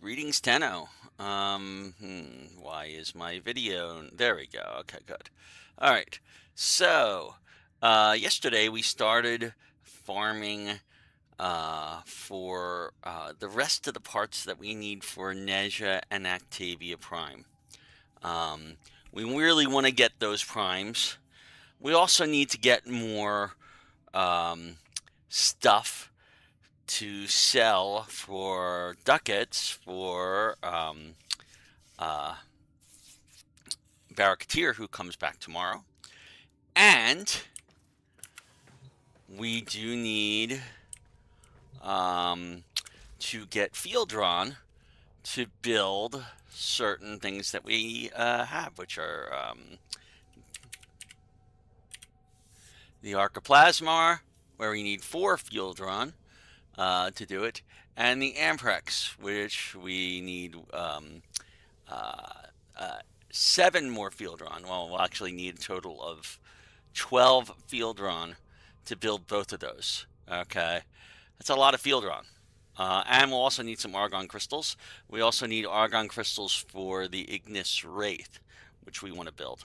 Greetings, Tenno. Why is my video? There we go. Okay, good. All right. So, yesterday we started farming for the rest of the parts that we need for Neja and Actavia Prime. Um, we really want to get those primes. We also need to get more um, stuff to sell for ducats for uh, Barracketeer, who comes back tomorrow. And we do need to get Fieldron to build certain things that we have, which are the Archiplasmar, where we need 4 Fieldron to do it, and the Amprex, which we need 7 more Fieldron. Well, we'll actually need a total of 12 Fieldron to build both of those. Okay, that's a lot of Fieldron. And we'll also need some Argon crystals. We also need Argon crystals for the Ignis Wraith, which we want to build.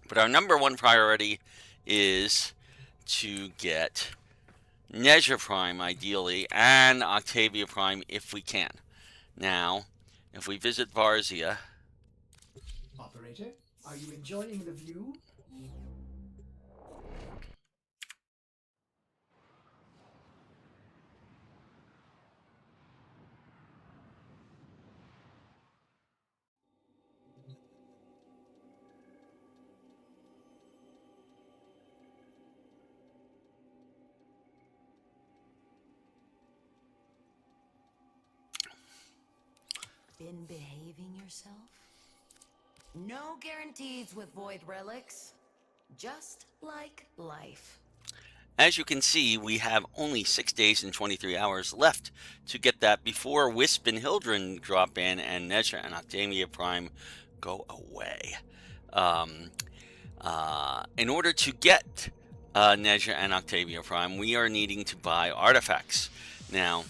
But our number one priority is to get Neja Prime, ideally, and Octavia Prime if we can. Now, if we visit Varzia... Operator, are you enjoying the view? Been behaving yourself? No guarantees with Void Relics. Just like life. As you can see, we have only 6 days and 23 hours left to get that before Wisp and Hildren drop in and Neja and Octavia Prime go away. In order to get Neja and Octavia Prime, we are needing to buy artifacts. Now,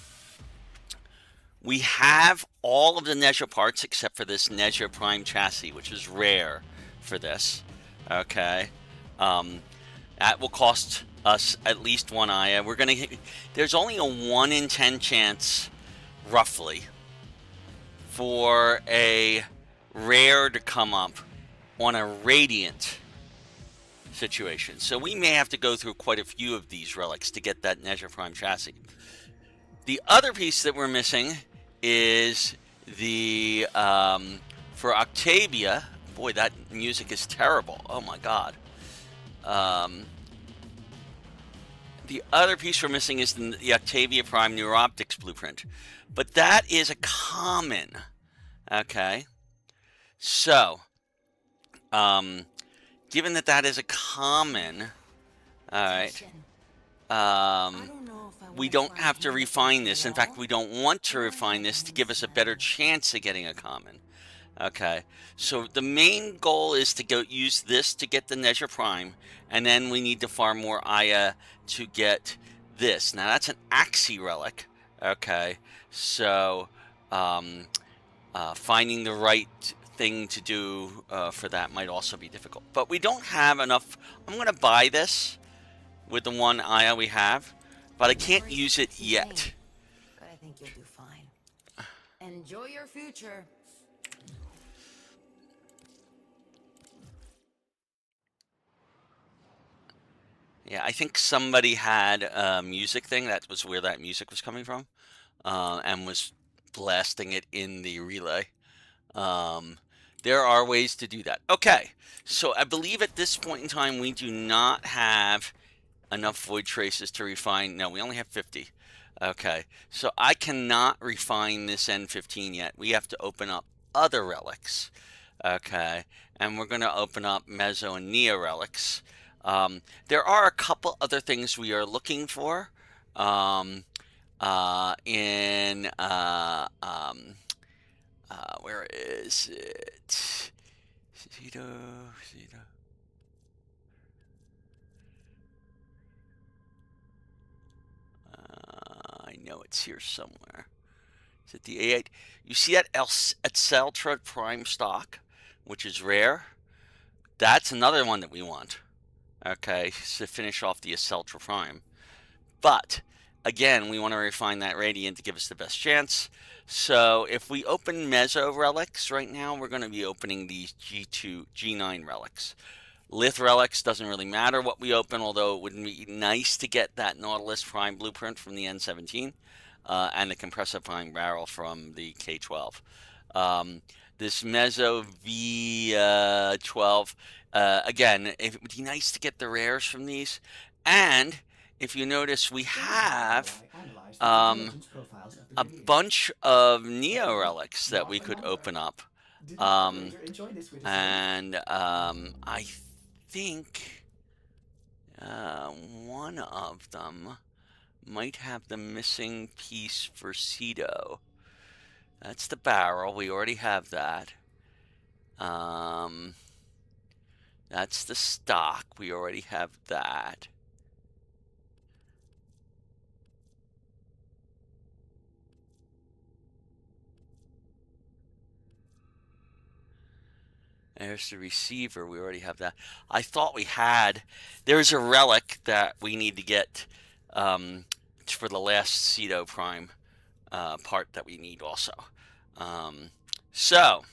we have all of the Neja parts except for this Neja Prime chassis, which is rare for this. Okay. That will cost us at least 1 Aya. We're gonna there's only a 1 in 10 chance, roughly, for a rare to come up on a Radiant situation. So we may have to go through quite a few of these relics to get that Neja Prime chassis. The other piece that we're missing is the for Octavia. Boy, that music is terrible. Oh my god. The other piece we're missing is the Octavia Prime Neuroptics blueprint. But that is a common. Okay. So, given that that is a common, alright, we don't have to refine this. In fact, we don't want to refine this to give us a better chance of getting a common. Okay, so the main goal is to go use this to get the Neja Prime, and then we need to farm more Aya to get this. Now that's an Axie relic. Okay, so finding the right thing to do for that might also be difficult. But we don't have enough. I'm going to buy this with the 1 Aya we have, but I can't use it yet. But I think you'll do fine. Enjoy your future. Yeah, I think somebody had a music thing. That was where that music was coming from, and was blasting it in the relay. There are ways to do that. Okay, so I believe at this point in time we do not have enough void traces to refine. No, we only have 50. Okay, so I cannot refine this N15 yet. We have to open up other relics. Okay, and we're going to open up Meso and Neo relics. There are a couple other things we are looking for where is it? I know it's here somewhere. Is it the A8? You see that Etceltra Prime stock, which is rare? That's another one that we want. Okay, to finish off the Etceltra Prime. But, again, we want to refine that Radiant to give us the best chance. So, if we open Meso Relics right now, we're going to be opening these G2, G9 Relics. Lith Relics doesn't really matter what we open, although it would be nice to get that Nautilus Prime blueprint from the N17 and the Compressor Prime barrel from the K12. This Meso V12, again, it would be nice to get the rares from these. And if you notice, we have a bunch of Neo Relics that we could open up. And I think one of them might have the missing piece for Cedo. That's the barrel. We already have that. That's the stock. We already have that. There's the receiver. We already have that. I thought we had. There's a relic that we need to get for the last Cedo Prime part that we need also. So,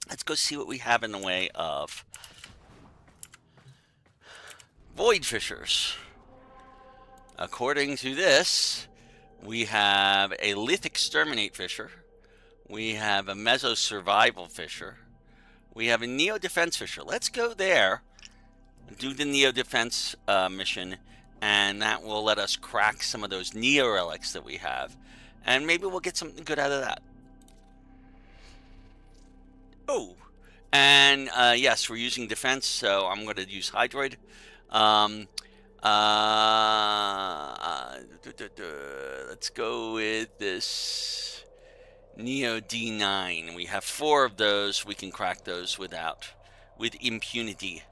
let's go see what we have in the way of Void Fishers. According to this, we have a Lith Exterminate Fisher. We have a Meso Survival Fisher. We have a Neo Defense Fisher. Let's go there, do the Neo Defense mission, and that will let us crack some of those Neo Relics that we have. And maybe we'll get something good out of that. Oh, and yes, we're using defense, so I'm going to use Hydroid. Let's go with this Neo D9. We have 4 of those. We can crack those with impunity.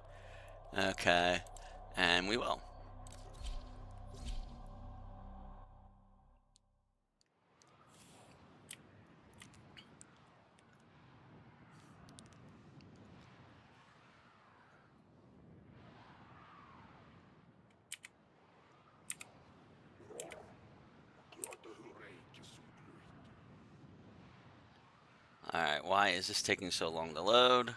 Okay, and we will. Alright, why is this taking so long to load?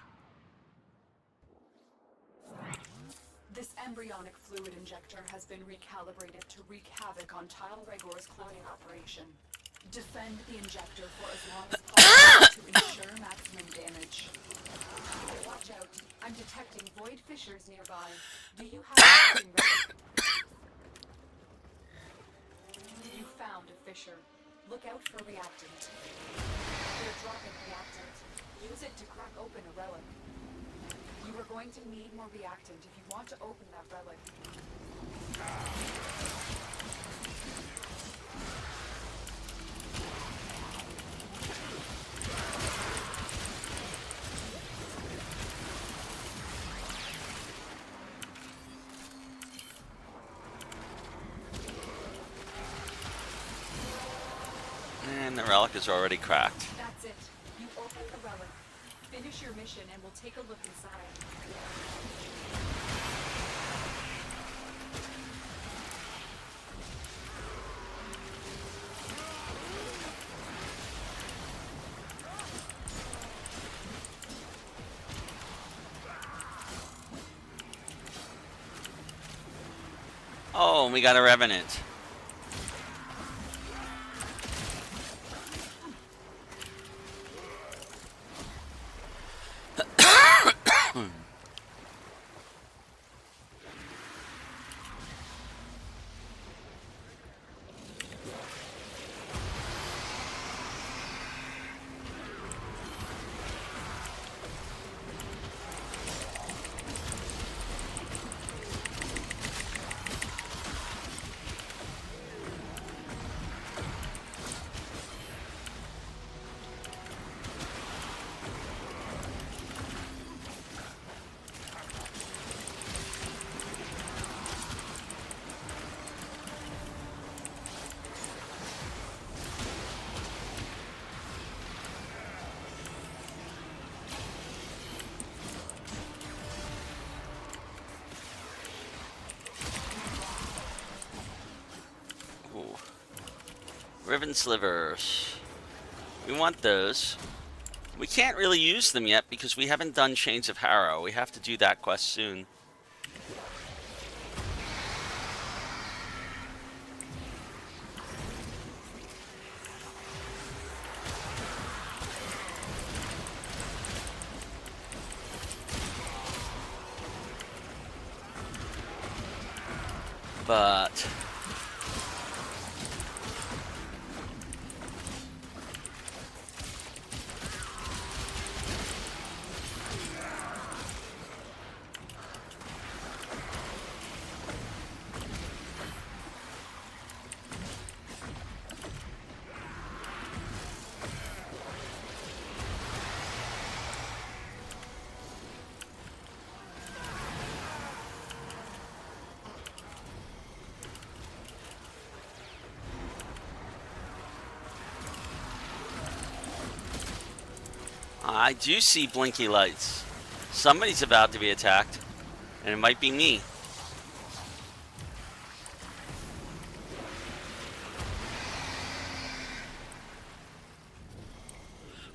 This embryonic fluid injector has been recalibrated to wreak havoc on Tile Regor's cloning operation. Defend the injector for as long as possible to ensure maximum damage. Watch out, I'm detecting void fissures nearby. Do you have something ready? You found a fissure. Look out for reactant. They're dropping reactant. Use it to crack open a relic. You are going to need more reactant if you want to open that relic. And the relic is already cracked. That's it. You open the relic. Finish your mission and we'll take a look inside. Oh, we got a Revenant. Riven slivers. We want those. We can't really use them yet because we haven't done Chains of Harrow. We have to do that quest soon. But I do see blinky lights. Somebody's about to be attacked, and it might be me.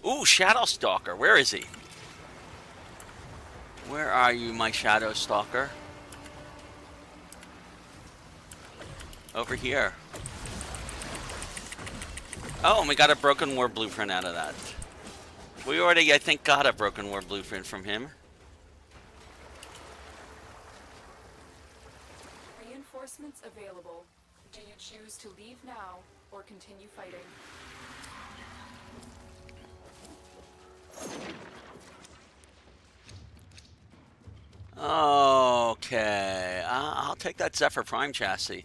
Ooh, Shadow Stalker. Where is he? Where are you, my Shadow Stalker? Over here. Oh, and we got a Broken War blueprint out of that. We already, I think, got a Broken War blueprint from him. Reinforcements available. Do you choose to leave now or continue fighting? Okay. I'll take that Zephyr Prime chassis.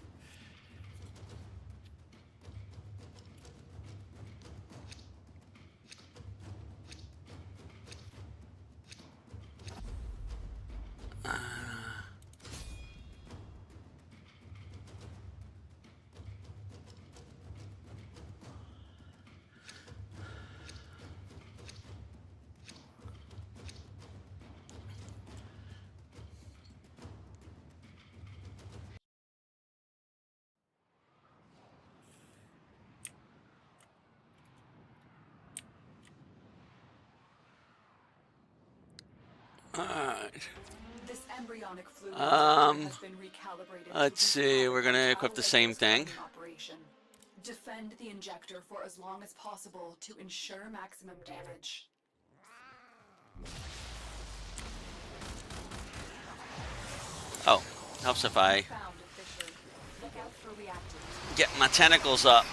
Alright. This embryonic fluid has been recalibrated. Let's see, we're gonna equip the same thing. Operation. Defend the injector for as long as possible to ensure maximum damage. Oh, helps if I Found a fissure. Look out for reactant. get my tentacles up.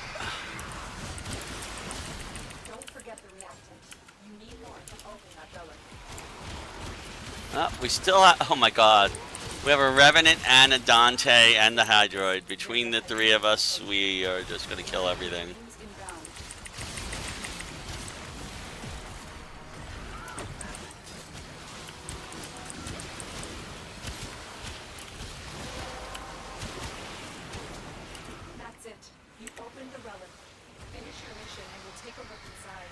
Don't forget the reactant. You need more to open that relic. We still have, oh my god. We have a Revenant and a Dante and the Hydroid. Between the three of us, we are just gonna kill everything. Beams inbound. That's it. You opened the relic. Finish your mission and we'll take a look inside.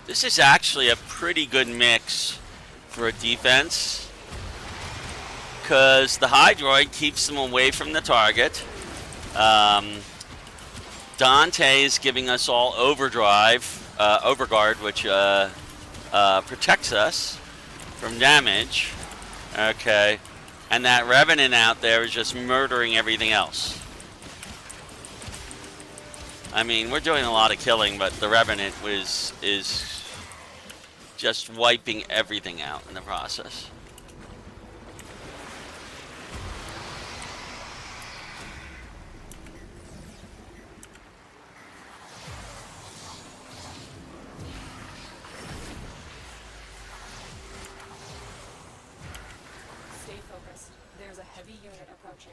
This is actually a pretty good mix for a defense, because the Hydroid keeps them away from the target. Dante is giving us all overguard, which protects us from damage. Okay. And that Revenant out there is just murdering everything else. I mean, we're doing a lot of killing, but the Revenant is just wiping everything out in the process. Stay focused. There's a heavy unit approaching.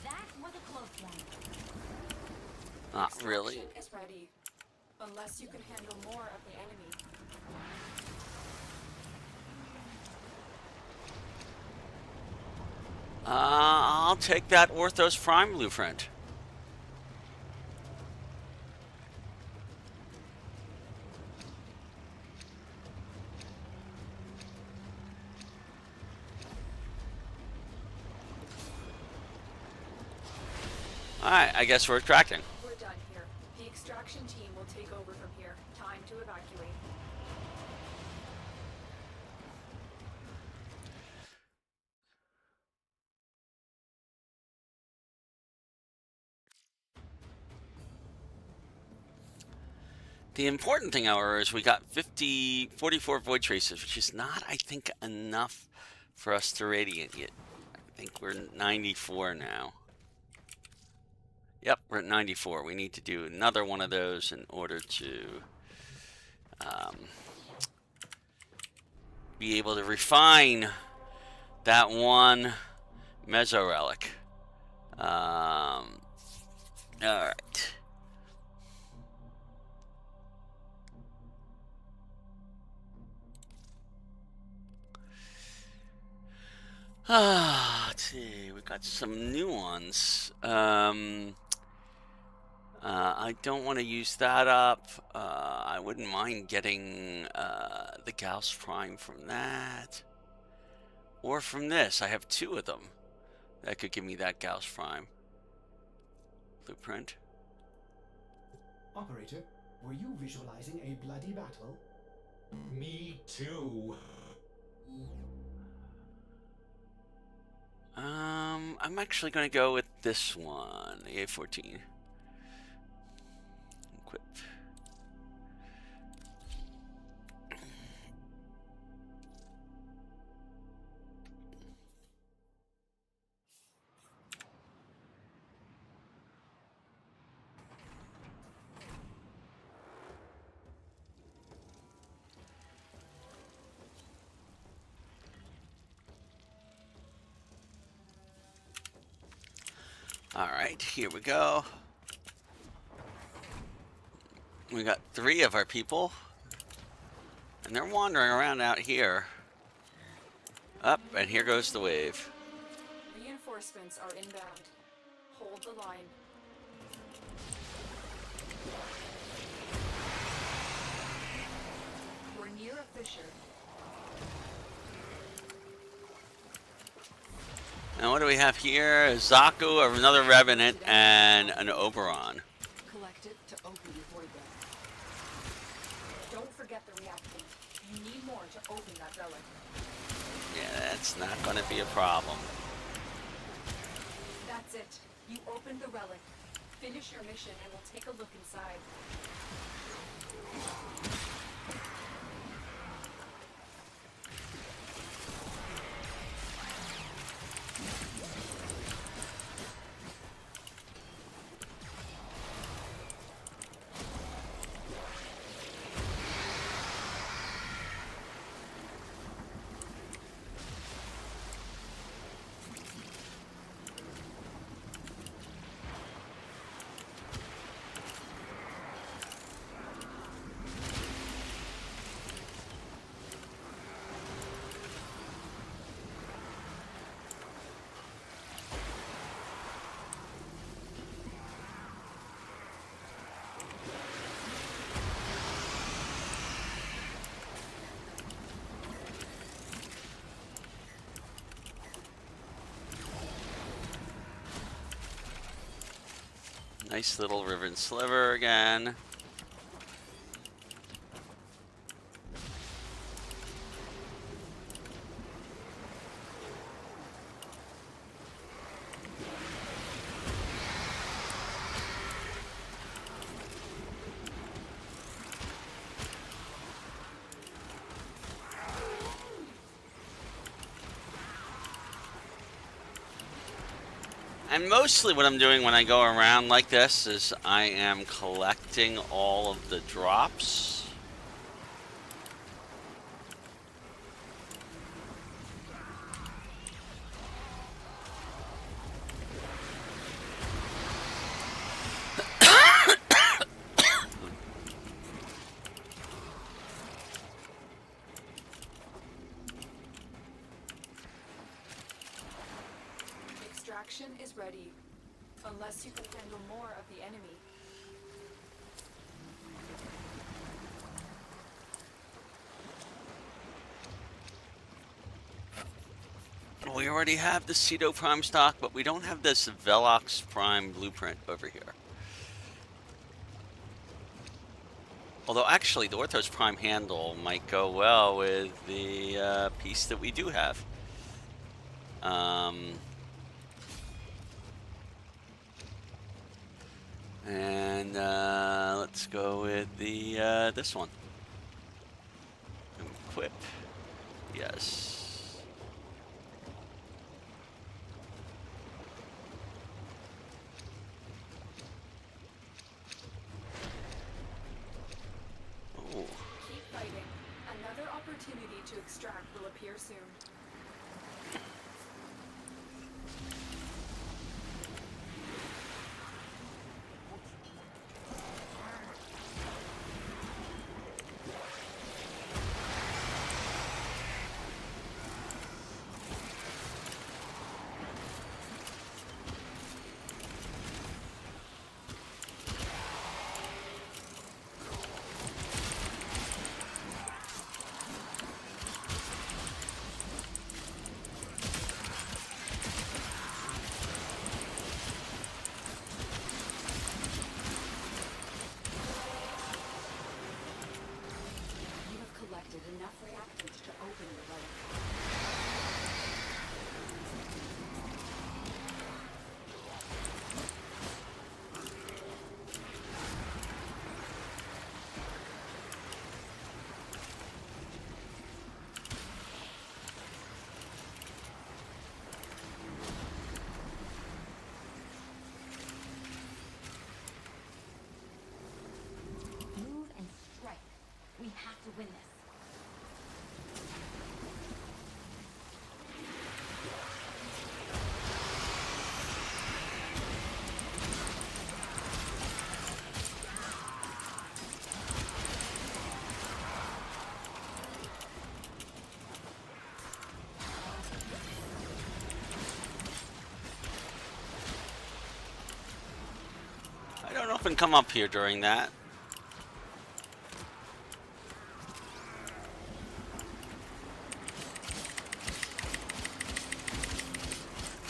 That was a close one. Not really. Extraction is ready. Unless you can handle more of the enemy. I'll take that Orthos Prime blueprint. Alright, I guess we're extracting. We're done here. The extraction team will take over from here. Time to evacuate. The important thing, however, is we got 44 Void Traces, which is not, I think, enough for us to radiant yet. I think we're 94 now. Yep, we're at 94. We need to do another one of those in order to be able to refine that one Meso Relic. All right. Let's see, we got some new ones. I don't want to use that up. I wouldn't mind getting the Gauss Prime from that. Or from this. I have two of them. That could give me that Gauss Prime. Blueprint. Operator, were you visualizing a bloody battle? Me too. I'm actually going to go with this one, the A14. Equip. All right, here we go. We got 3 of our people, and they're wandering around out here. Up, and here goes the wave. Reinforcements are inbound. Hold the line. We're near a fissure. Now what do we have here? A Zaku, another Revenant, and an Oberon. Collect it to open the void well. Don't forget the reactant. You need more to open that relic. Yeah, that's not going to be a problem. That's it. You opened the relic. Finish your mission and we'll take a look inside. Nice little river and sliver again. And mostly what I'm doing when I go around like this is I am collecting all of the drops. Extraction is ready. Unless you can handle more of the enemy. We already have the Ceto Prime stock, but we don't have this Velox Prime blueprint over here. Although actually the Orthos Prime handle might go well with the piece that we do have. And let's go with the this one. Equip. Yes. Oh. Keep fighting. Another opportunity to extract will appear soon. Enough reactants to open the relic. Move and strike. We have to win this. I don't often come up here during that.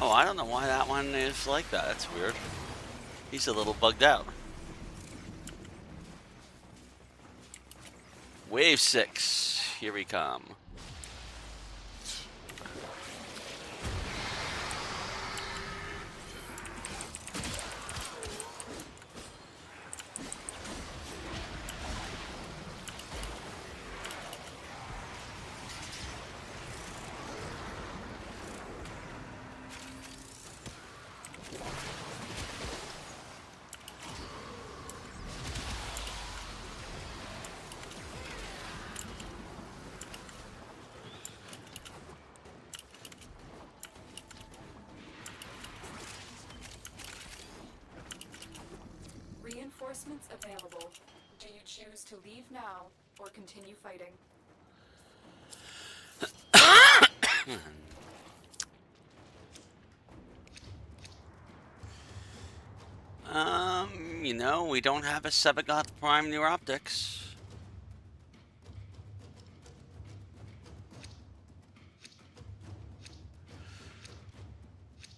Oh, I don't know why that one is like that. That's weird. He's a little bugged out. Wave 6. Here we come. Reinforcements available. Do you choose to leave now or continue fighting? You know, we don't have a Sebagoth Prime New Optics.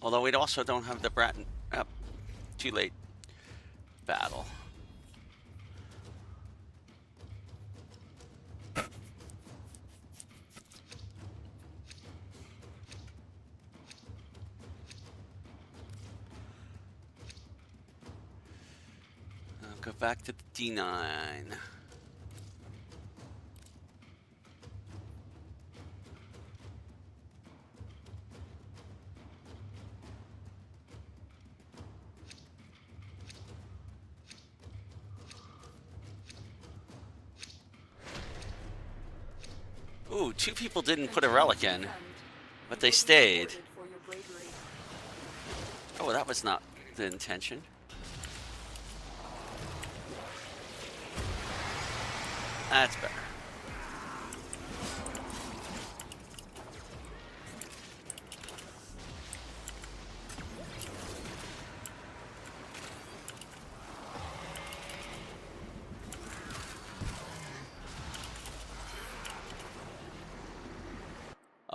Although we also don't have the Bratton. Too late. Battle. I'll go back to the D9. Ooh, 2 people didn't put a relic in, but they stayed. For your bravery. Oh, that was not the intention. That's better.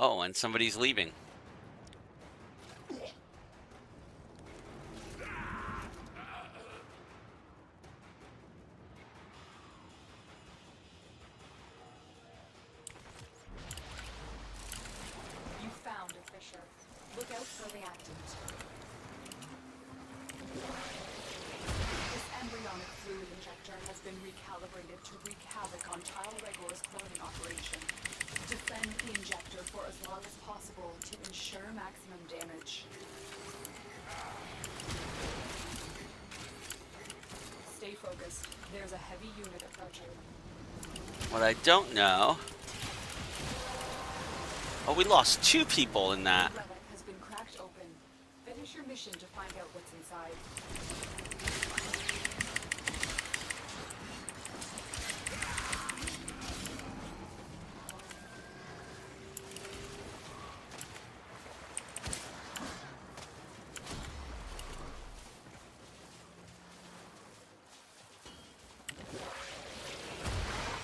Oh, and somebody's leaving. You found a fissure. Look out for reactant. This embryonic fluid injector has been recalibrated to wreak havoc on Tile Regor's cloning operation. Defend the injector for as long as possible to ensure maximum damage. Stay focused. There's a heavy unit approaching. What I don't know... Oh, we lost 2 people in that. Relic has been cracked open. Finish your mission to find out what's inside.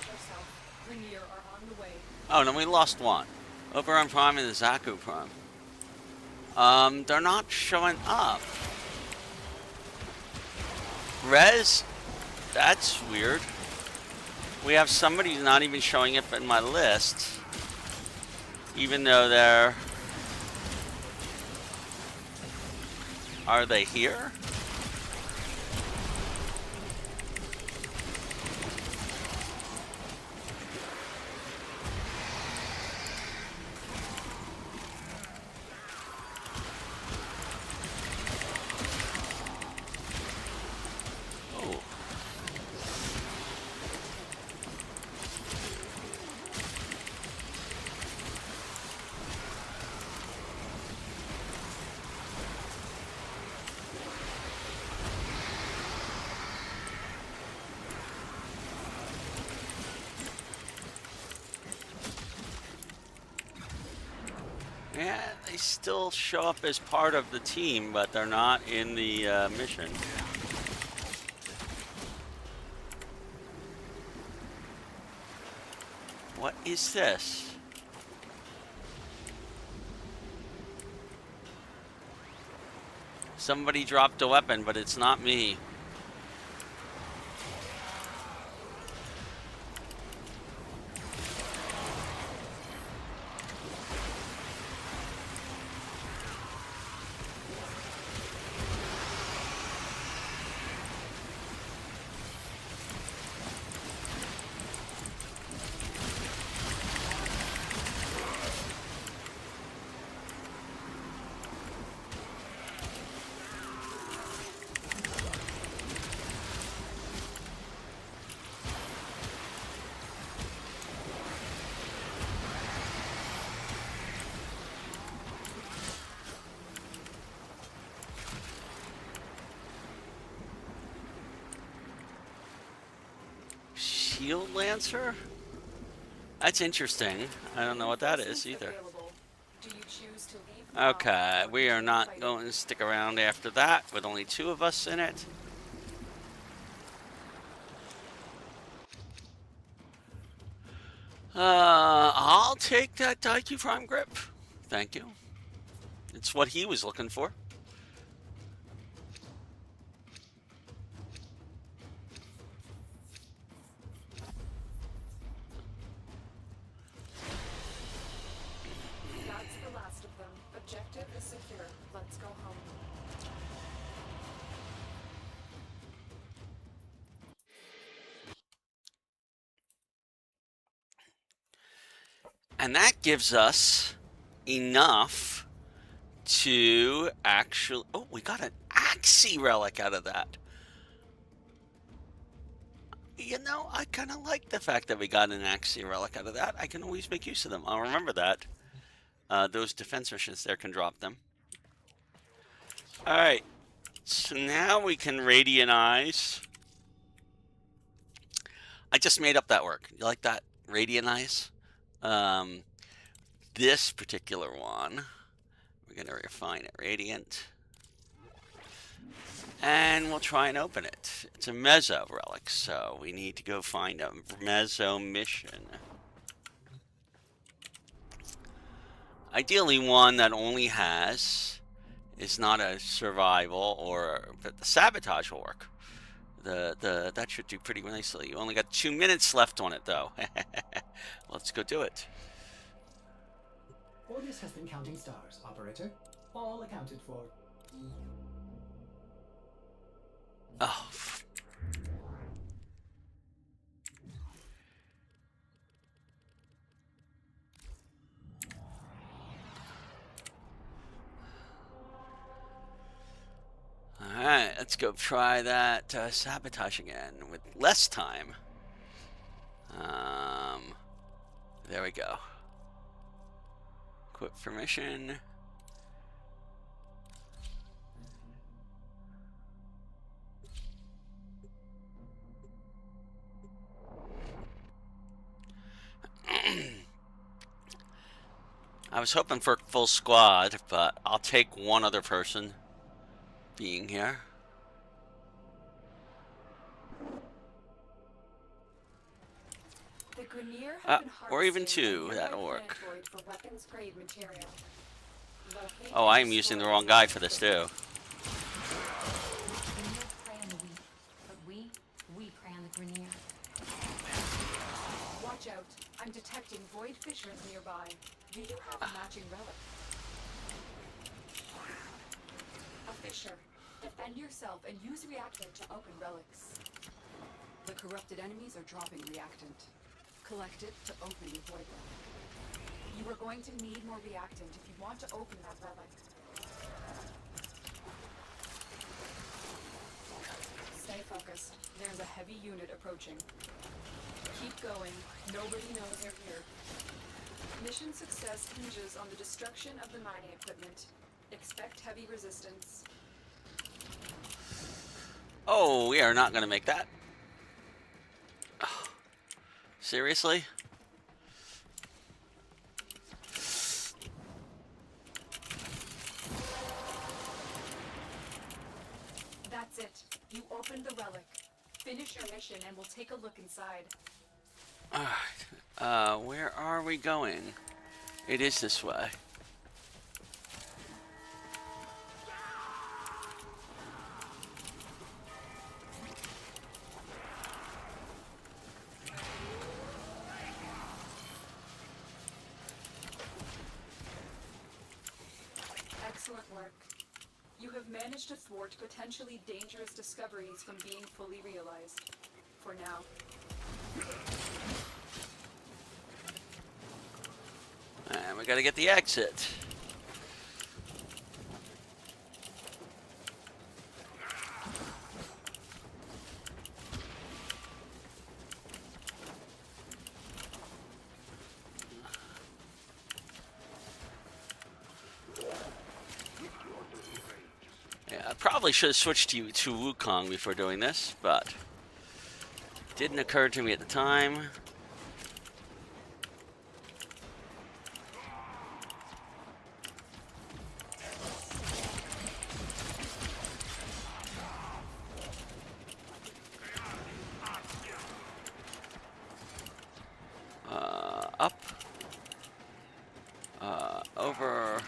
Yourself. Rainier are on the way. Oh, no, we lost 1. Oberon Prime and the Zaku Prime. They're not showing up. Rez? That's weird. We have somebody who's not even showing up in my list. Even though they're... Are they here? Oh. Yeah, they still show up as part of the team, but they're not in the mission. What is this? Somebody dropped a weapon, but it's not me. Shield Lancer? That's interesting. I don't know what that is either. Available. Do you choose to leave now Okay, or we are continue not fighting? going to stick around after that with only 2 of us in it. I'll take that Daiku Prime Grip. Thank you. It's what he was looking for. That's the last of them. Objective is secure. Let's go home. And that gives us enough to actually... Oh, we got an Axie Relic out of that. You know, I kind of like the fact that we got an Axie Relic out of that. I can always make use of them. I'll remember that. Those defense missions there can drop them. Alright. So now we can Radianize. I just made up that word. You like that? Radianize? This particular one, we're going to refine it. Radiant. And we'll try and open it. It's a Mezzo relic, so we need to go find a Mezzo mission. Ideally one that only has, is not a survival, or but the sabotage will work. That should do pretty nicely. You only got 2 minutes left on it though. Let's go do it. Ordis has been counting stars, operator. All accounted for. Oh. Alright, let's go try that sabotage again with less time. There we go. Equip for mission. I was hoping for full squad, but I'll take one other person being here. The Grenier have been or even harvesting 2, a that'll nearby work. planetoid for weapons-grade material. Locate Oh, I am and using the destroy wrong guy for this too. Grenier prey on the weak, but we prey on the Grenier. Watch out. I'm detecting void fissures nearby. Do you have a matching relic? A fissure. Defend yourself and use reactant to open relics. The corrupted enemies are dropping reactant. Collect it to open the void relic. You are going to need more reactant if you want to open that relic. Stay focused. There's a heavy unit approaching. Keep going. Nobody knows you're here. Mission success hinges on the destruction of the mining equipment. Expect heavy resistance. Oh, we are not going to make that. Seriously? That's it. You opened the relic. Finish your mission and we'll take a look inside. Alright. Where are we going? It is this way. Excellent work. You have managed to thwart potentially dangerous discoveries from being fully realized. For now. And we gotta get the exit. Yeah, I probably should have switched to Wukong before doing this, but Didn't occur to me at the time. Up. Over.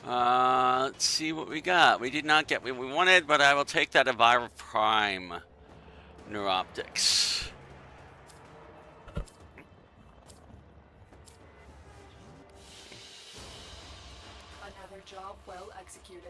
Let's see what we got. We did not get what we wanted, but I will take that of Warframe Neuroptics. Another job well executed.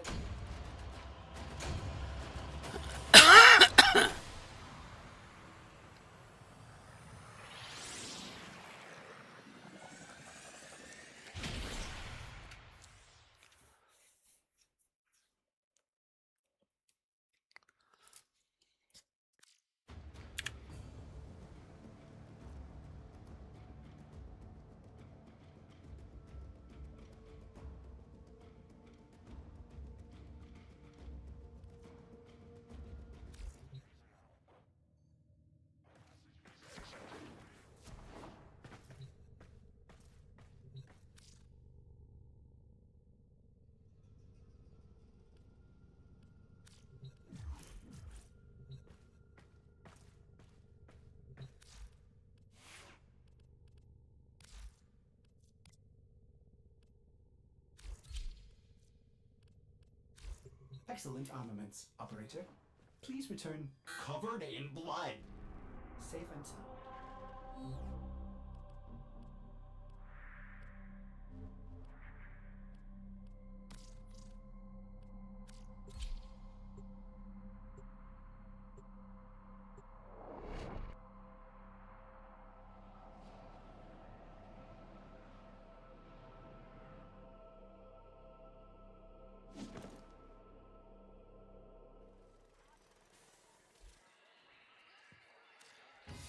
Excellent armaments, operator. Please return Covered in blood. safe and sound.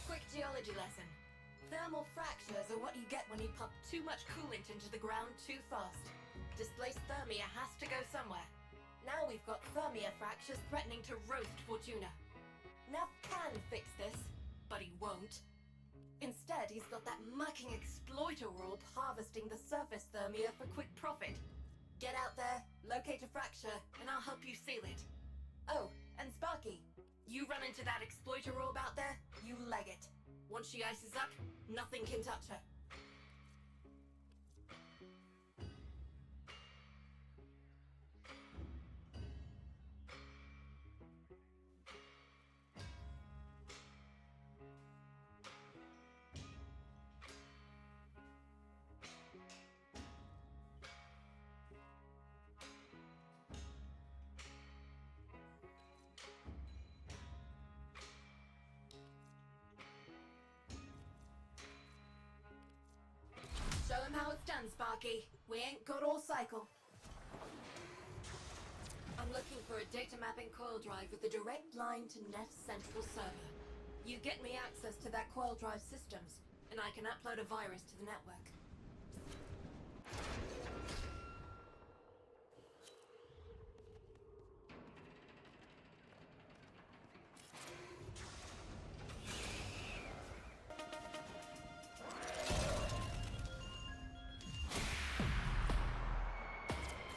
Quick geology lesson. Thermal fractures are what you get when you pump too much coolant into the ground too fast. Displaced thermia has to go somewhere. Now we've got thermia fractures threatening to roast Fortuna. Nav can fix this, but he won't. Instead, he's got that mucking exploiter orb harvesting the surface thermia for quick profit. Get out there, locate a fracture, and I'll help you seal it. Oh, and Sparky, you run into that exploiter orb out there, you leg it. Once she ices up, nothing can touch her. Show him how it's done, Sparky. We ain't got all cycle. I'm looking for a data mapping coil drive with a direct line to Net Central Server. You get me access to that coil drive systems, and I can upload a virus to the network.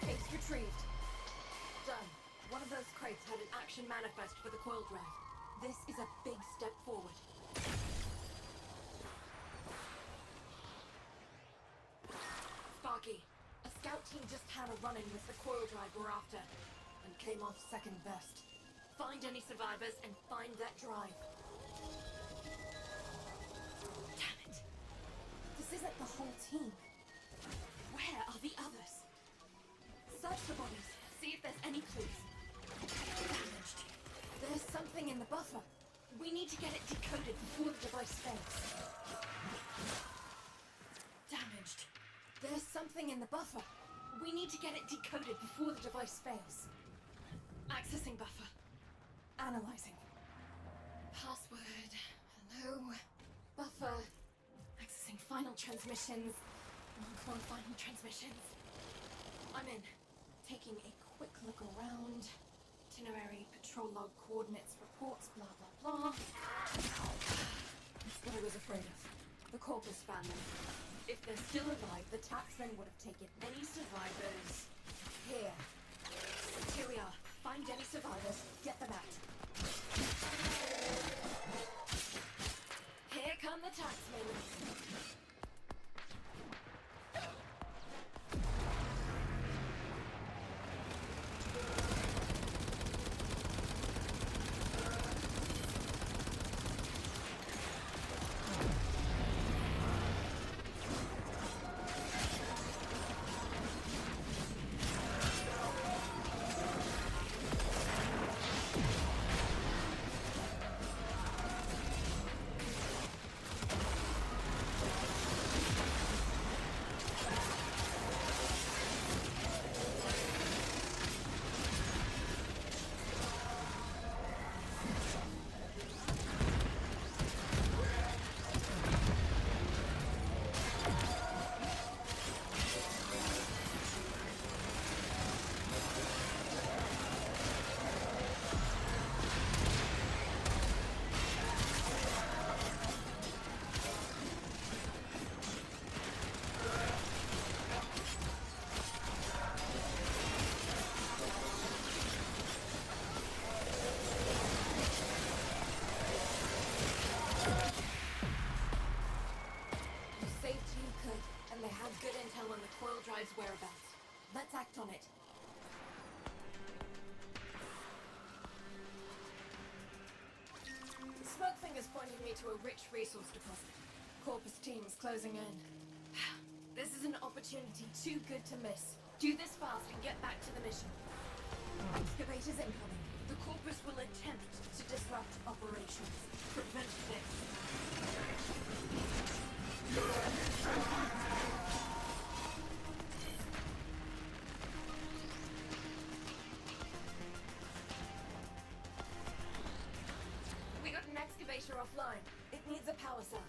Case retrieved. Done. One of those crates had an action manifest for the coil drive. This is a big step forward. Sparky, a scout team just had a run-in with the coil drive we're after, and came off second best. Find any survivors and find that drive. Damn it. This isn't the whole team. Where are the others? Search the bodies. See if there's any clues. Damaged. There's something in the buffer. We need to get it decoded before the device fails. Damaged. There's something in the buffer. We need to get it decoded before the device fails. Accessing buffer. Analyzing. Password. Hello. Buffer. Accessing final transmissions. Encore final transmissions. I'm in. Taking a quick look around. Itinerary, patrol log coordinates, reports, blah blah blah. That's what I was afraid of. The Corpus family. If they're still alive, the taxmen would have taken any survivors here. Here we are. Find any survivors, get them out. Here come the taxmen. Good intel on the coil drive's whereabouts. Let's act on it. The smoke finger's pointing me to a rich resource deposit. Corpus team's closing in. This is an opportunity too good to miss. Do this fast and get back to the mission. Excavators incoming. The Corpus will attempt to disrupt operations. Prevent this. We got an excavator offline. It needs a power cell.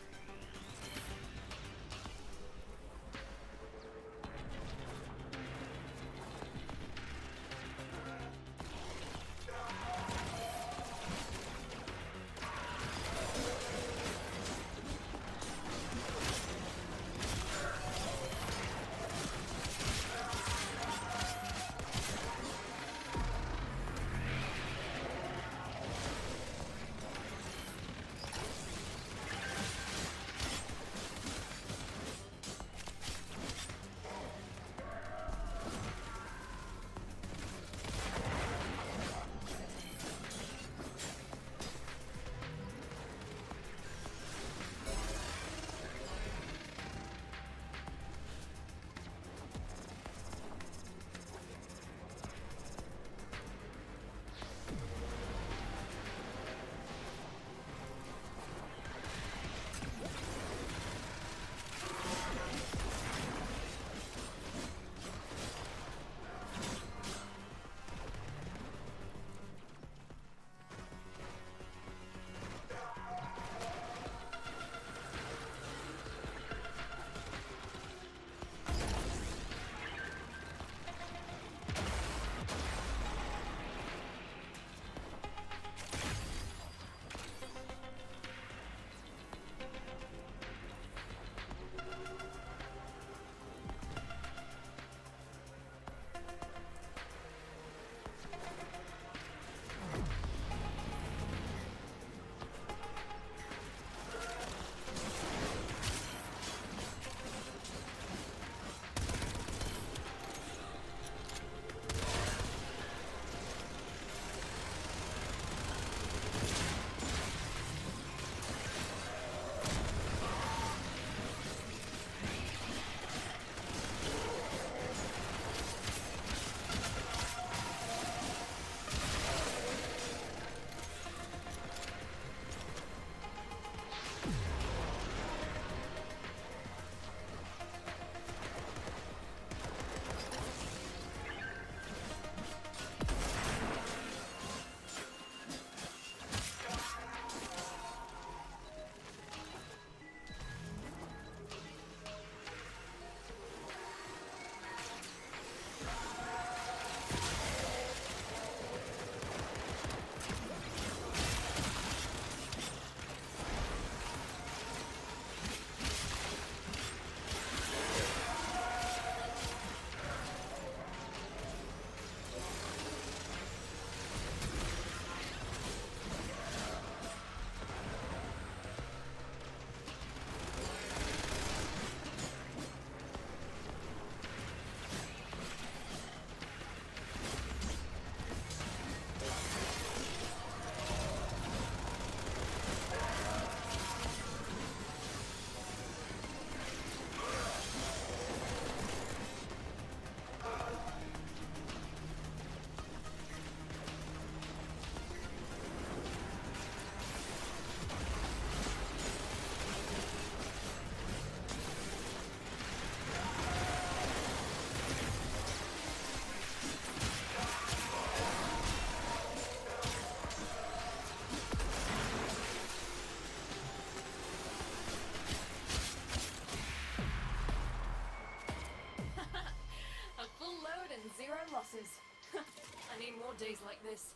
losses. I need more days like this.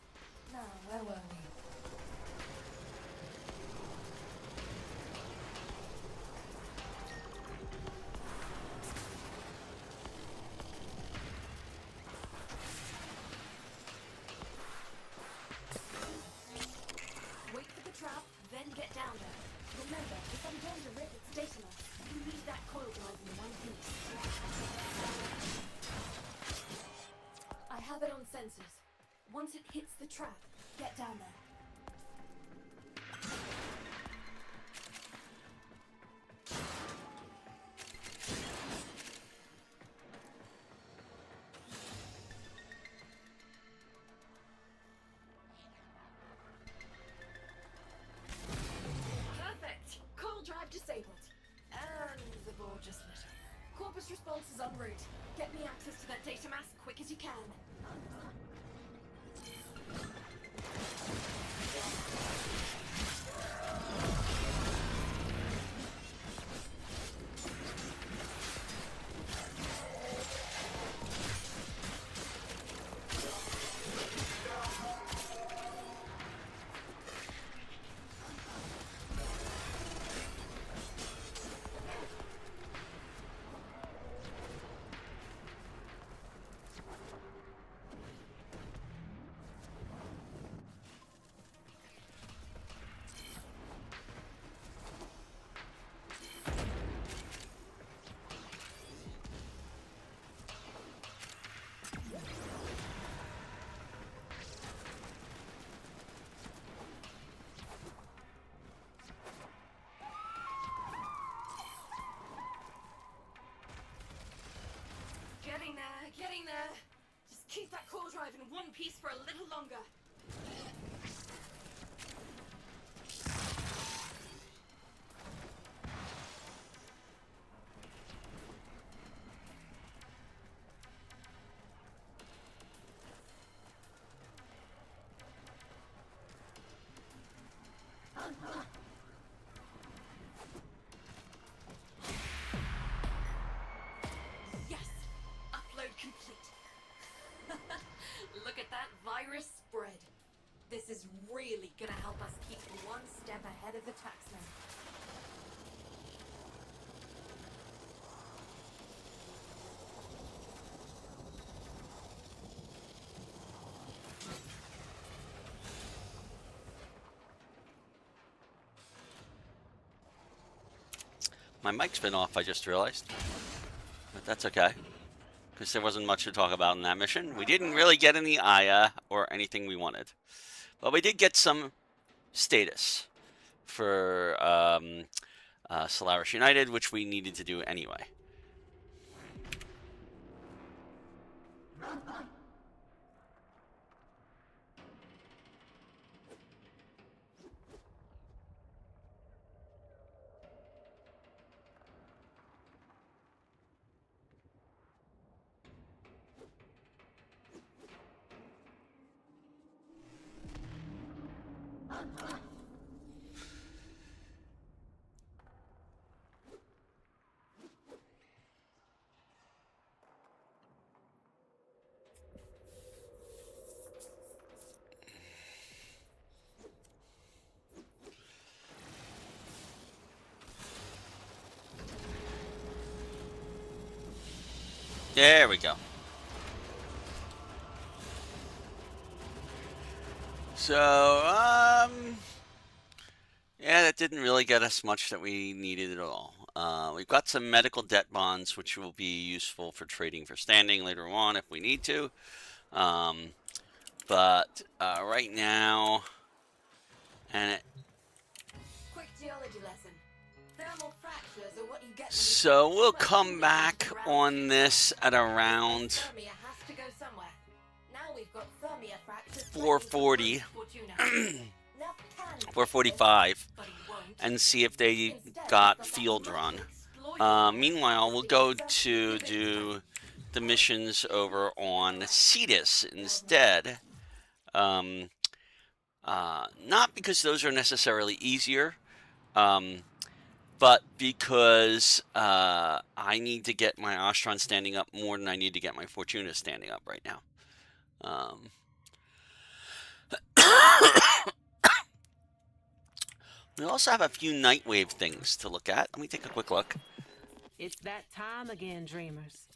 Now, where were we? Wait for the trap, then get down there. Remember, if I'm going to rip its data loss, you need that coil drive in one piece. I have it on sensors. Once it hits the trap, get down there. Perfect! Coil drive disabled. And the gorgeous litter. Corpus response is en route. Get me access to that data mass quick as you can. Getting there. Just keep that core drive in one piece for a little longer. Complete. Look at that virus spread. This is really gonna help us keep one step ahead of the taxman. My mic's been off, I just realized. But that's okay. Because there wasn't much to talk about in that mission. We didn't really get any Aya or anything we wanted. But we did get some status for Solaris United, which we needed to do anyway. There we go. So, yeah, that didn't really get us much that we needed at all. We've got some medical debt bonds, which will be useful for trading for standing later on if we need to. But right now, and Quick geology lesson. Thermal fractures are what you get when you so put we'll too much come coolant back into the ground. on this at around Thermia has to go somewhere. Now we've got thermia fractures. 440. Fortuna. Now can 445 but he won't. and see if they Instead, got he's Fieldron. that exploit Meanwhile, we'll go to do the missions over on Cetus instead. Not because those are necessarily easier, but because I need to get my Ostron standing up more than I need to get my Fortuna standing up right now. We also have a few Nightwave things to look at. Let me take a quick look. It's that time again, dreamers.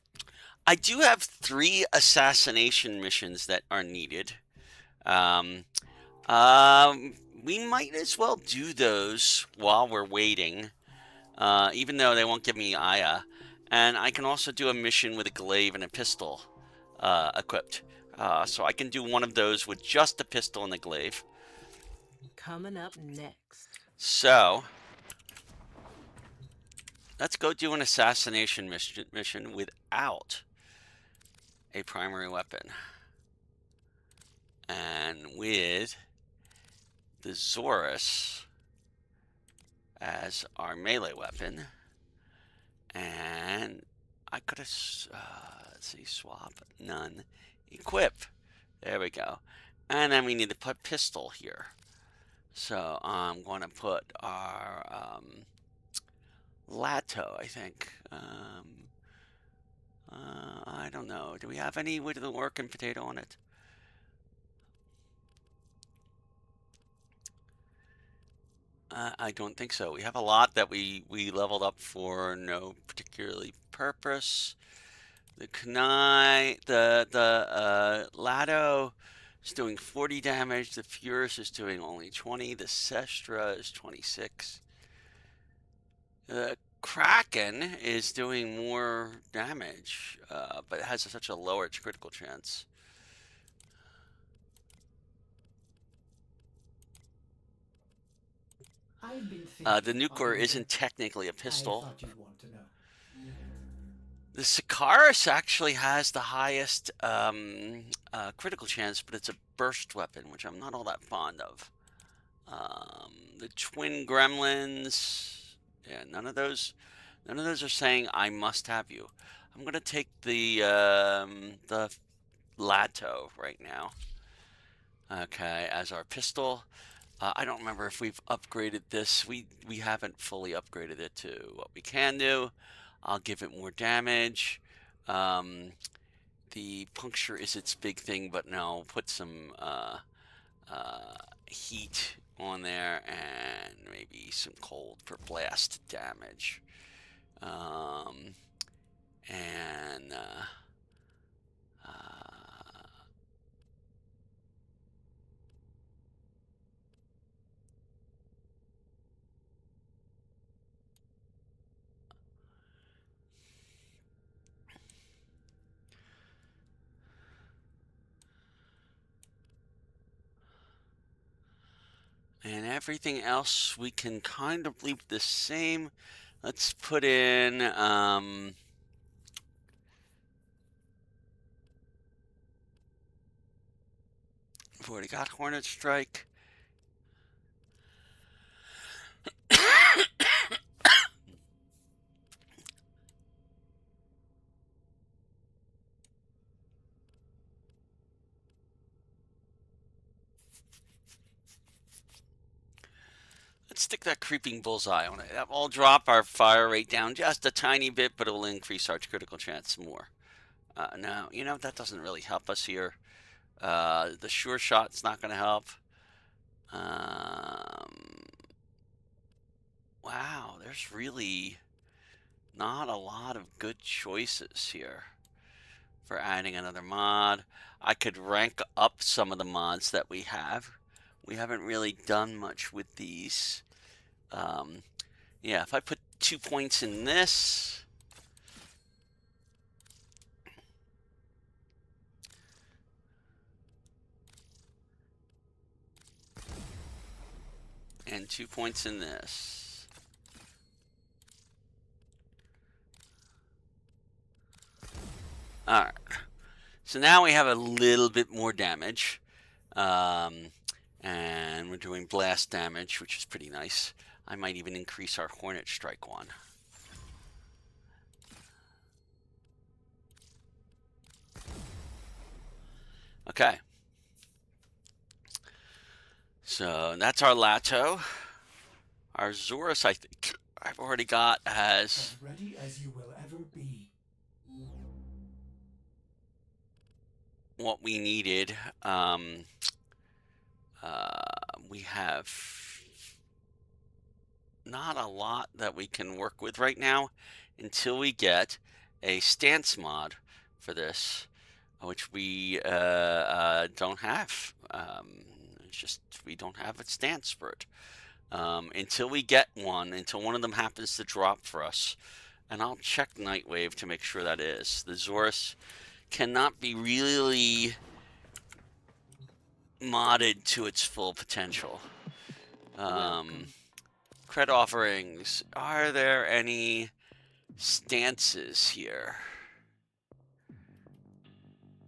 I do have 3 assassination missions that are needed. We might as well do those while we're waiting, even though they won't give me Aya. And I can also do a mission with a glaive and a pistol equipped. So I can do one of those with just a pistol and a glaive. Coming up next. So let's go do an assassination mission without a primary weapon. And with the Zorus as our melee weapon. And I could have, let's see, swap, none, equip. There we go. And then we need to put pistol here. So I'm going to put our Lato, I think. I don't know. Do we have any with the working potato on it? I don't think so. We have a lot that we leveled up for no particularly purpose. The Kunai, the Lato is doing 40 damage. The Furus is doing only 20. The Sestra is 26. The Kraken is doing more damage, but it has such a lower critical chance. The nuclear isn't technically a pistol. I thought you'd want to know. The Sikaris actually has the highest critical chance, but it's a burst weapon, which I'm not all that fond of. The twin gremlins, yeah, none of those are saying I must have you. I'm gonna take the Lato right now. Okay, as our pistol. I don't remember if we've upgraded this. We haven't fully upgraded it to what we can do. I'll give it more damage. The puncture is its big thing, but no, put some heat on there and maybe some cold for blast damage. And everything else we can kind of leave the same. Let's put in we've already got Hornet Strike. Let's stick that creeping bullseye on it. That will drop our fire rate down just a tiny bit, but it will increase our critical chance more. No, you know, that doesn't really help us here. The sure shot's not going to help. Wow, there's really not a lot of good choices here for adding another mod. I could rank up some of the mods that we have. We haven't really done much with these. Yeah, if I put 2 points in this. And 2 points in this. Alright. So now we have a little bit more damage. And we're doing blast damage, which is pretty nice. I might even increase our Hornet Strike one. Okay. So that's our Lato. Our Zorus, I think, I've already got as As ready as you will ever be. what we needed. We have not a lot that we can work with right now until we get a stance mod for this, which we don't have. It's just we don't have a stance for it. Until we get one, until one of them happens to drop for us. And I'll check Nightwave to make sure that is. The Zorus cannot be really modded to its full potential. Cred offerings. Are there any stances here?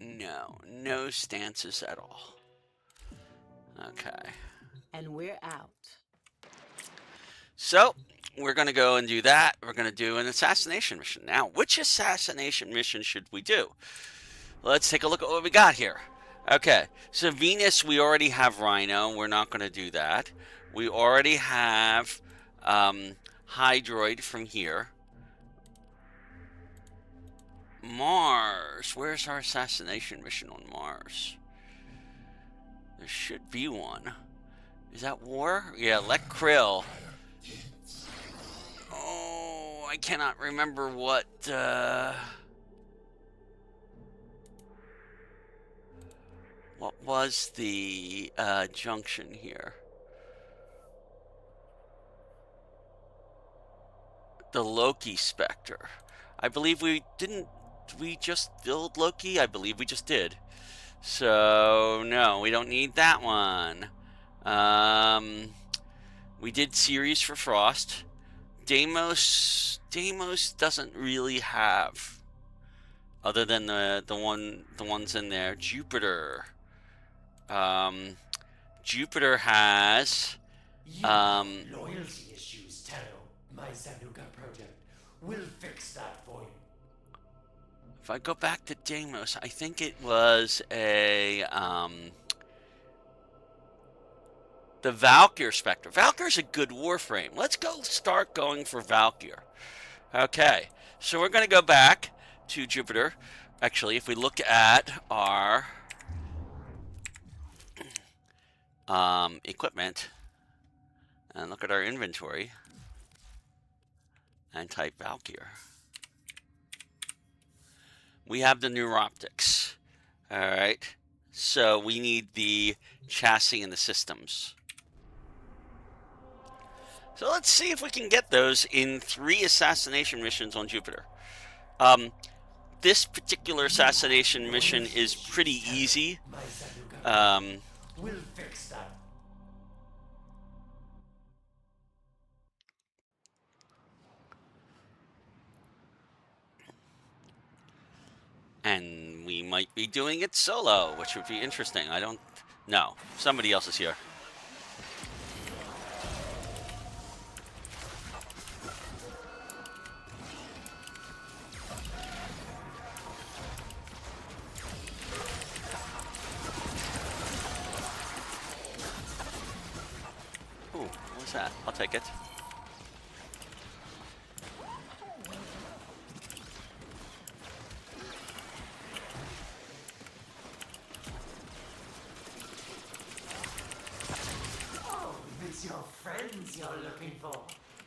No, no stances at all. Okay. And we're out. So, we're going to go and do that. We're going to do an assassination mission. Now, which assassination mission should we do? Let's take a look at what we got here. Okay, so Venus, we already have Rhino. We're not going to do that. We already have Hydroid from here. Mars. Where's our assassination mission on Mars? There should be one. Is that war? Yeah, let Krill. Oh, I cannot remember what was the junction here. The Loki Spectre. I believe we didn't. We just build Loki? I believe we just did. So no, we don't need that one. We did series for Frost. Deimos doesn't really have, other than the ones in there. Jupiter. Jupiter has Loyalty issues, Taro. My Zanuka project will fix that for you. if I go back to Deimos, I think it was a the Valkyr Spectre. Valkyr's a good Warframe. Let's go start going for Valkyr. Okay, so we're going to go back to Jupiter. Actually, if we look at our equipment and look at our inventory and type Valkyr, we have the neuroptics. All right, so we need the chassis and the systems. So let's see if we can get those in 3 assassination missions on Jupiter. This particular assassination mission is pretty easy. My Zanuka will fix that. And we might be doing it solo, which would be interesting. I don't know. Somebody else is here. Ooh, what's that? I'll take it. Oh, it's your friends you're looking for.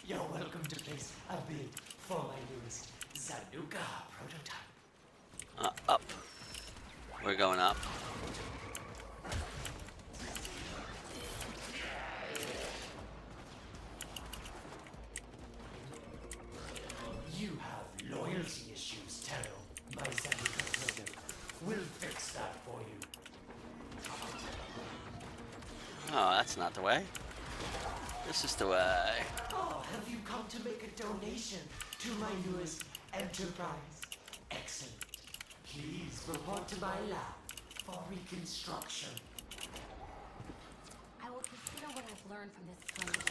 You're welcome to place a bid for my newest Zanuka prototype. Up. We're going up. You have loyalty issues, Taro. My Zanuka project will fix that for you. Oh, that's not the way. This is the way. Oh, have you come to make a donation to my newest enterprise? Excellent. Please report to my lab for reconstruction. I will consider what I've learned from this experience.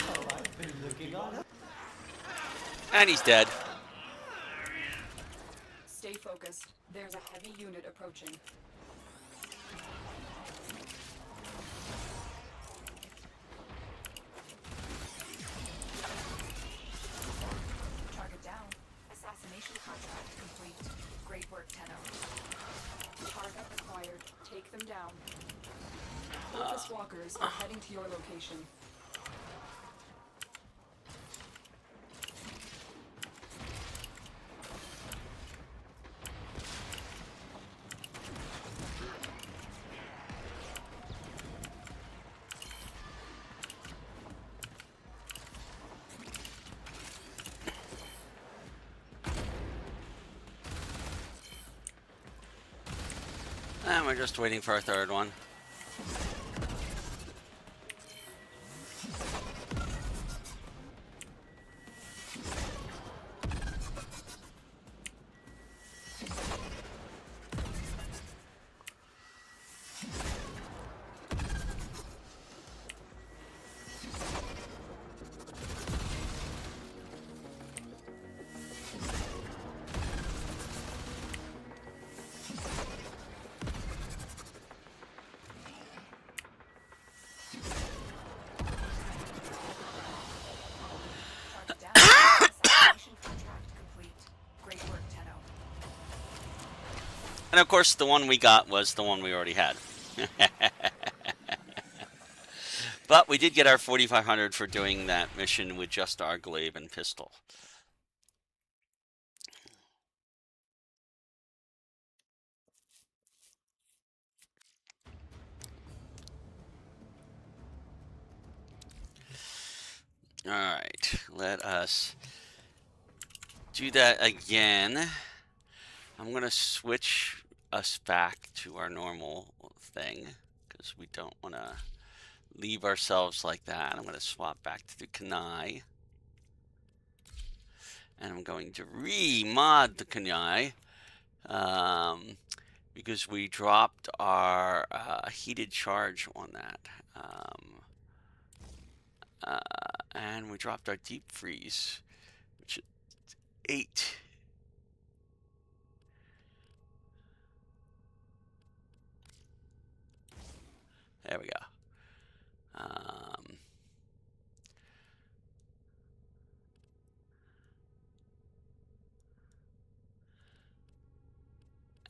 Oh, I've been looking on it. And he's dead. Stay focused. There's a heavy unit approaching. Mission contract complete. Great work, Tenno. Target acquired. Take them down. Corvus walkers are heading to your location. And we're just waiting for our third one. Target down. Mission contract complete. Great work, Tenno. And of course, the one we got was the one we already had. But we did get our 4,500 for doing that mission with just our glaive and pistol. All right, let us do that again. I'm going to switch us back to our normal thing because we don't want to leave ourselves like that. I'm going to swap back to the Kanai. And I'm going to re-mod the Kanai because we dropped our heated charge on that. And we dropped our deep freeze, which is 8. There we go.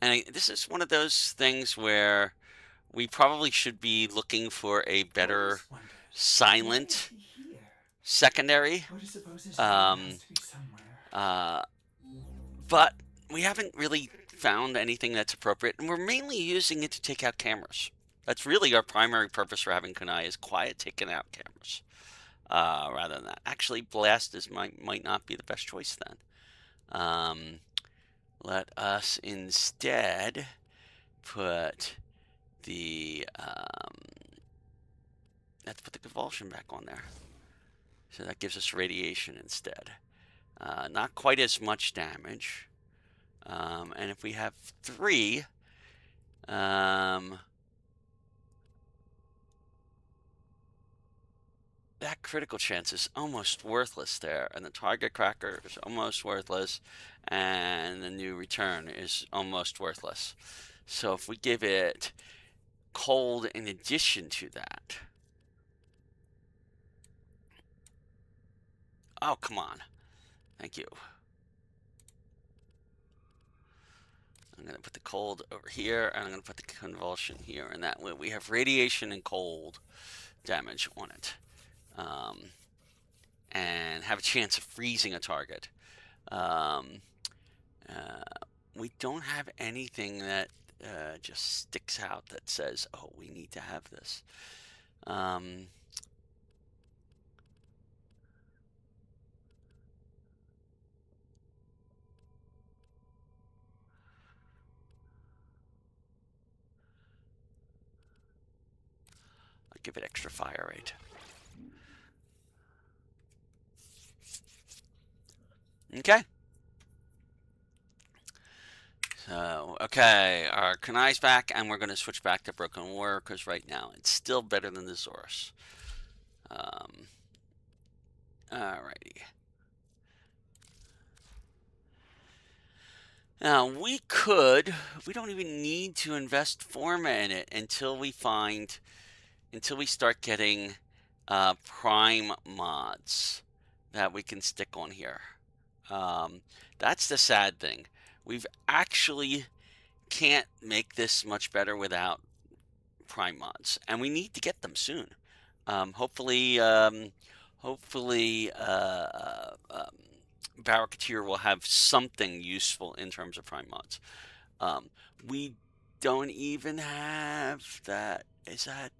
And this is one of those things where we probably should be looking for a better silent secondary. But we haven't really found anything that's appropriate, and we're mainly using it to take out cameras. That's really our primary purpose for having Kunai, is quiet taking out cameras. Rather than that. Actually, blast might not be the best choice then. Let us instead put the let's put the convulsion back on there. So that gives us radiation instead. Not quite as much damage. And if we have 3, that critical chance is almost worthless there, and the target cracker is almost worthless, and the new return is almost worthless. So if we give it cold in addition to that. Oh, come on. Thank you. I'm going to put the cold over here, and I'm going to put the convulsion here, and that way we have radiation and cold damage on it. And have a chance of freezing a target. We don't have anything that just sticks out that says, oh, we need to have this. I'll give it extra fire rate. Okay. So, okay, our Kunai's back, and we're going to switch back to Broken Warrior, because right now it's still better than the Zorus. Alrighty. Now, we don't even need to invest Forma in it until we start getting Prime mods that we can stick on here. That's the sad thing. We've actually can't make this much better without Prime mods, and we need to get them soon. Hopefully, Barricketeer will have something useful in terms of Prime mods. We don't even have that. Is that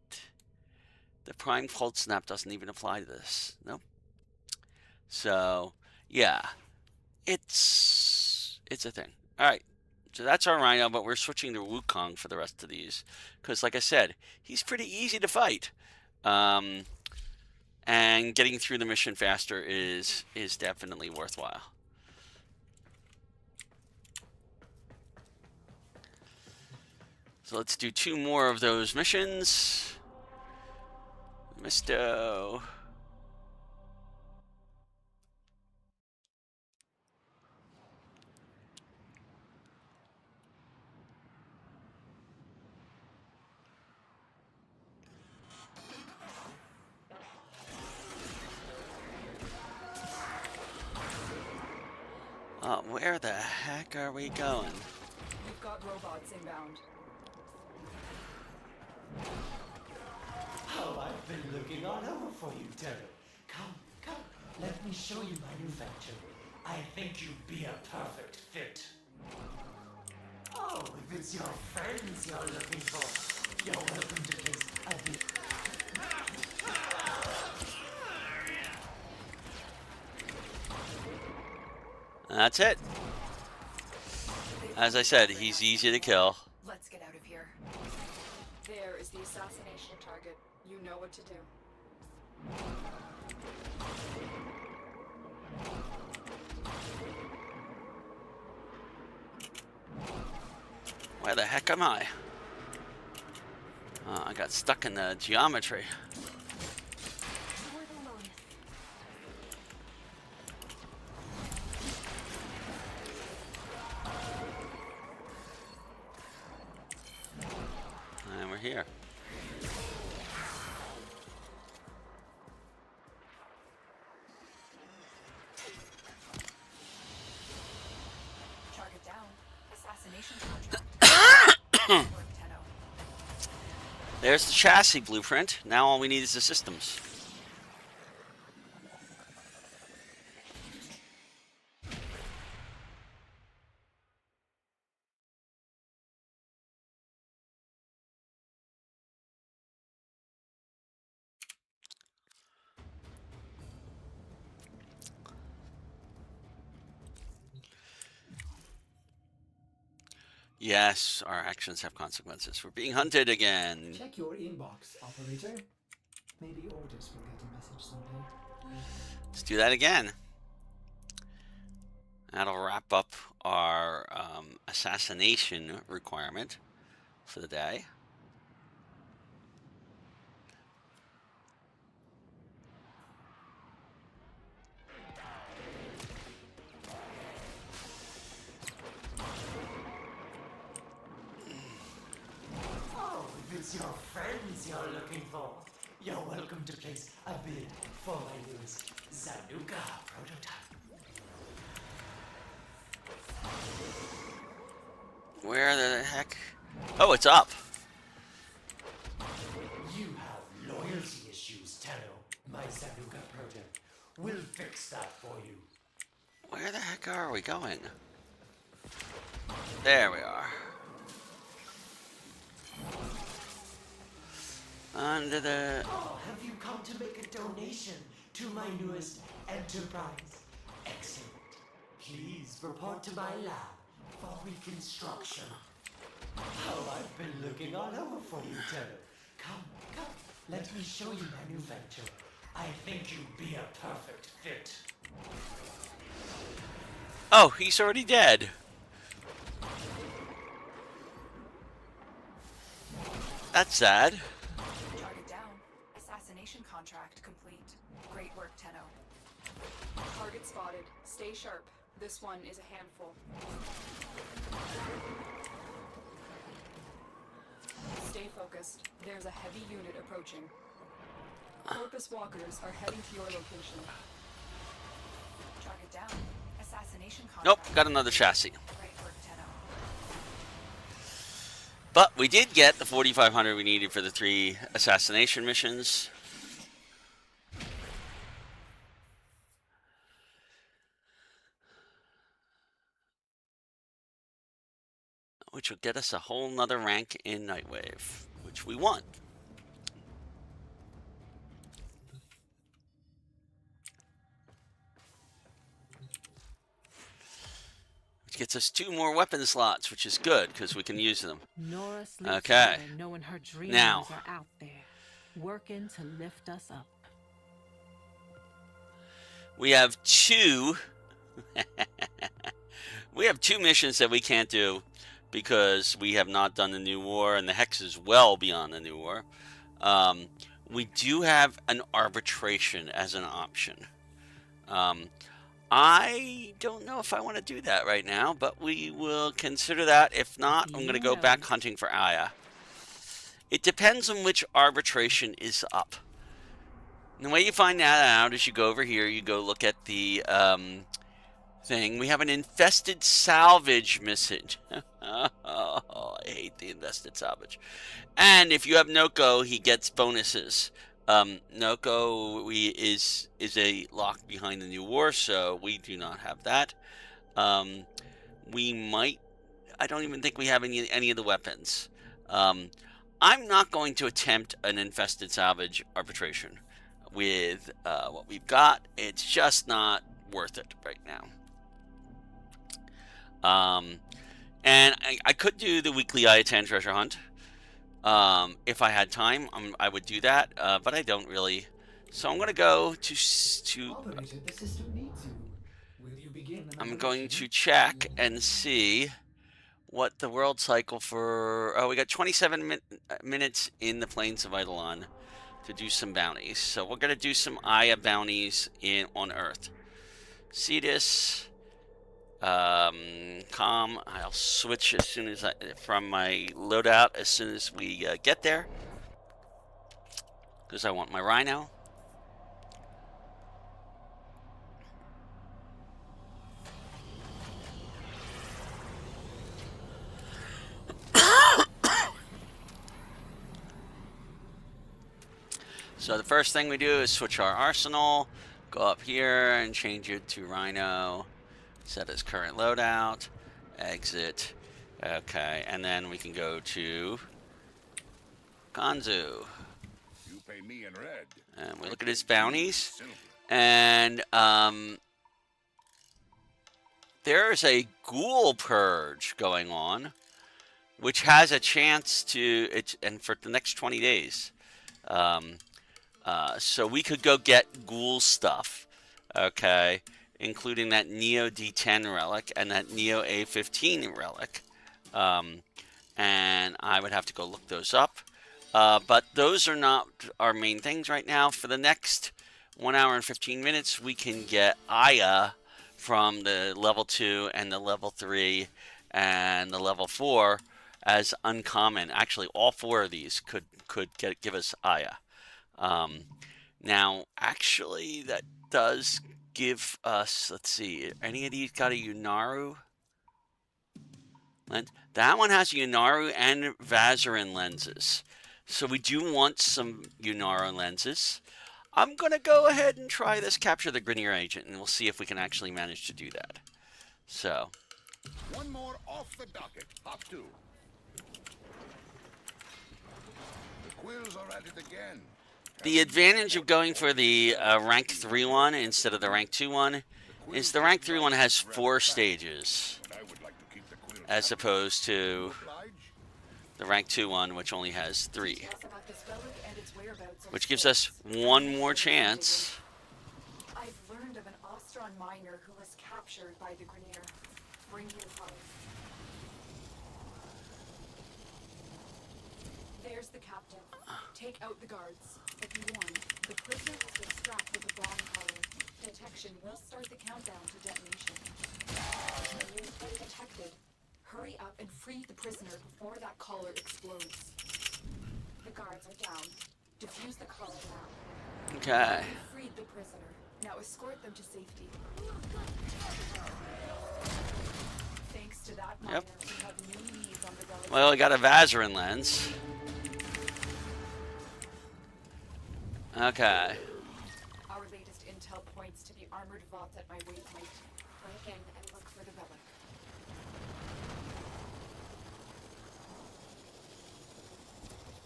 the Prime Cold Snap doesn't even apply to this? Nope. So yeah, it's a thing. All right. So that's our Rhino, but we're switching to Wukong for the rest of these. Because, like I said, he's pretty easy to fight. And getting through the mission faster is definitely worthwhile. So let's do 2 more of those missions. Misto. Where the heck are we going? We've got robots inbound. Oh, I've been looking all over for you, Terry. Come, let me show you my new venture. I think you'd be a perfect fit. Oh, if it's your friends you're looking for, you're welcome to place a bit. That's it. As I said, he's easy to kill. Let's get out of here. There is the assassination target. You know what to do. Where the heck am I? I got stuck in the geometry. And we're here. Target down. Assassination contract. There's the chassis blueprint. Now all we need is the systems. Yes, our actions have consequences. We're being hunted again. Check your inbox, operator. Maybe orders will get a message someday. Let's do that again. That'll wrap up our assassination requirement for the day. Oh, if it's your friends you're looking for, you're welcome to place a bid for my newest Zanuka prototype. Where the heck? Oh, it's up. You have loyalty issues, Tano. My Zanuka prototype will fix that for you. Where the heck are we going? There we are. Under the... Oh, have you come to make a donation to my newest enterprise? Excellent. Please report to my lab for reconstruction. Oh, I've been looking all over for you, Tano. Come, let me show you my new venture. I think you'd be a perfect fit. Oh, he's already dead. That's sad. Target down. Assassination contract complete. Great work, Tenno. Target spotted. Stay sharp. This one is a handful. Stay focused. There's a heavy unit approaching. Corpus walkers are heading to your location. Target down. assassination Nope, contract. got another chassis. Right work, Tenno. But we did get the 4,500 we needed for the 3 assassination missions. Which will get us a whole nother rank in Nightwave, which we want. Which gets us 2 more weapon slots, which is good because we can use them. Nora sleeps Okay. better knowing her dreamers Now. are out there, working to lift us up. We have 2 we have 2 missions that we can't do because we have not done the new war, and the Hex is well beyond the new war. We do have an arbitration as an option. I don't know if I want to do that right now, but we will consider that. If not, I'm going to go back hunting for Aya. It depends on which arbitration is up. And the way you find that out is you go over here, you go look at the thing. We have an infested salvage message. Oh, I hate the infested salvage. And if you have Noko, he gets bonuses. Noko is a lock behind the new war, so we do not have that. We might. I don't even think we have any of the weapons. I'm not going to attempt an infested salvage arbitration with what we've got. It's just not worth it right now. And I could do the weekly Ayatan treasure hunt. If I had time, I would do that, but I don't really. So I'm going to go to Operator, the system needs you. Will you begin an I'm going to operation? check and see what the world cycle for. Oh, we got 27 minutes in the Plains of Eidolon to do some bounties. So we're going to do some Aya bounties on Earth. Cetus, calm. I'll switch as soon as from my loadout as soon as we get there, because I want my Rhino. So the first thing we do is switch our arsenal, go up here and change it to Rhino, set as current loadout, exit, okay, and then we can go to Ganzu. You pay me in red. And we look at his bounties, and there's a ghoul purge going on, which has a chance to, and for the next 20 days. So we could go get ghoul stuff, okay, including that Neo D10 relic and that Neo A15 relic. And I would have to go look those up. But those are not our main things right now. For the next 1 hour and 15 minutes, we can get Aya from the level 2 and the level 3 and the level 4 as uncommon. Actually, all 4 of these could give us Aya. Now, actually, that does give us, let's see, any of these got a Yunaru? That one has Yunaru and Vazarin lenses. So we do want some Yunaru lenses. I'm going to go ahead and try this Capture the Grenier Agent, and we'll see if we can actually manage to do that. So. One more off the docket. Hop 2. The quills are at it again. The advantage of going for the rank 3 one instead of the rank 2 one is the rank 3 one has 4 stages, as opposed to the rank 2 one, which only has 3, which gives us 1 more chance. I've learned of an Ostron miner who was captured by the Grenier. Bring your father. There's the captain. Take out the guards. If you won, the prisoner has been strapped with a bomb collar. Detection will start the countdown to detonation. You've been detected. Hurry up and free the prisoner before that collar explodes. The guards are down. Defuse the collar now. Okay. You freed the prisoner. Now escort them to safety. to that Yep. miner, we have new leads on the Relics. Well, I got a Vazarin lens. Okay. Our latest intel points to the armored vault at my waypoint. Break in and look for the relic.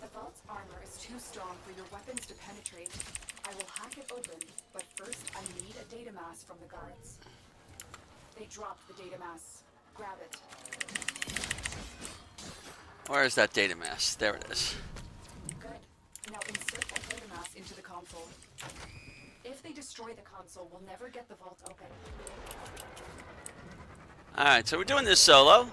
The vault's armor is too strong for your weapons to penetrate. I will hack it open, but first I need a data mass from the guards. They dropped the data mass. Grab it. Where is that data mass? There it is. Good. Now insert that data mass into the console. If they destroy the console, we'll never get the vault open. Alright, so we're doing this solo.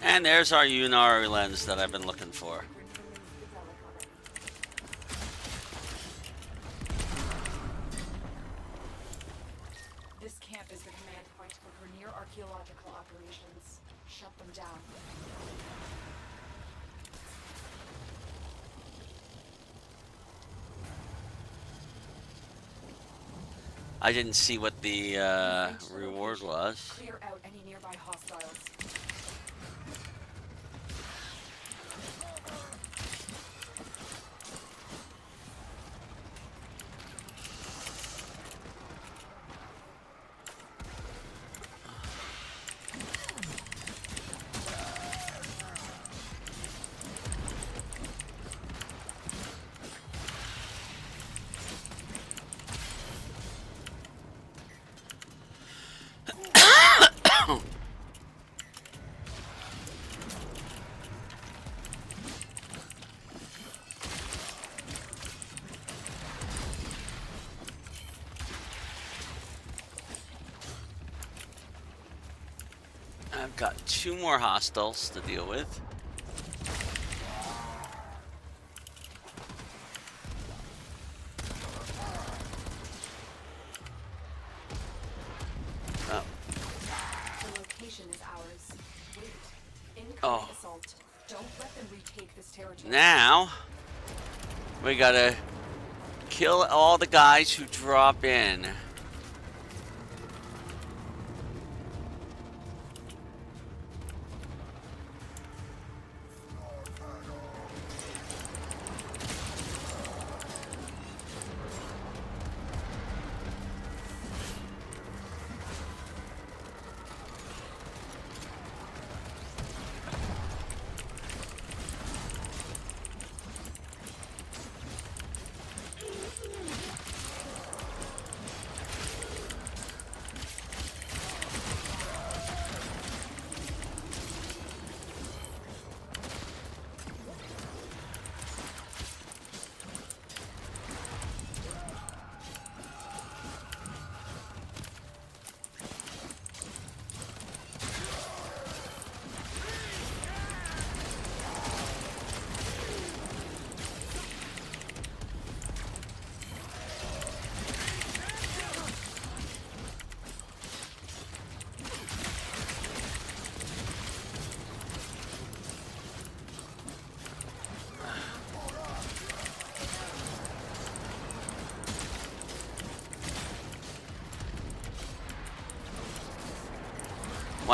And there's our Unari lens that I've been looking for. This camp is the command point for Grenier archaeological operations. Shut them down. I didn't see what the reward was. Clear out any nearby hostiles. I've got 2 more hostiles to deal with. Oh. The location is ours. Wait. Incoming Oh. assault. Don't let them retake this territory. Now, we gotta kill all the guys who drop in.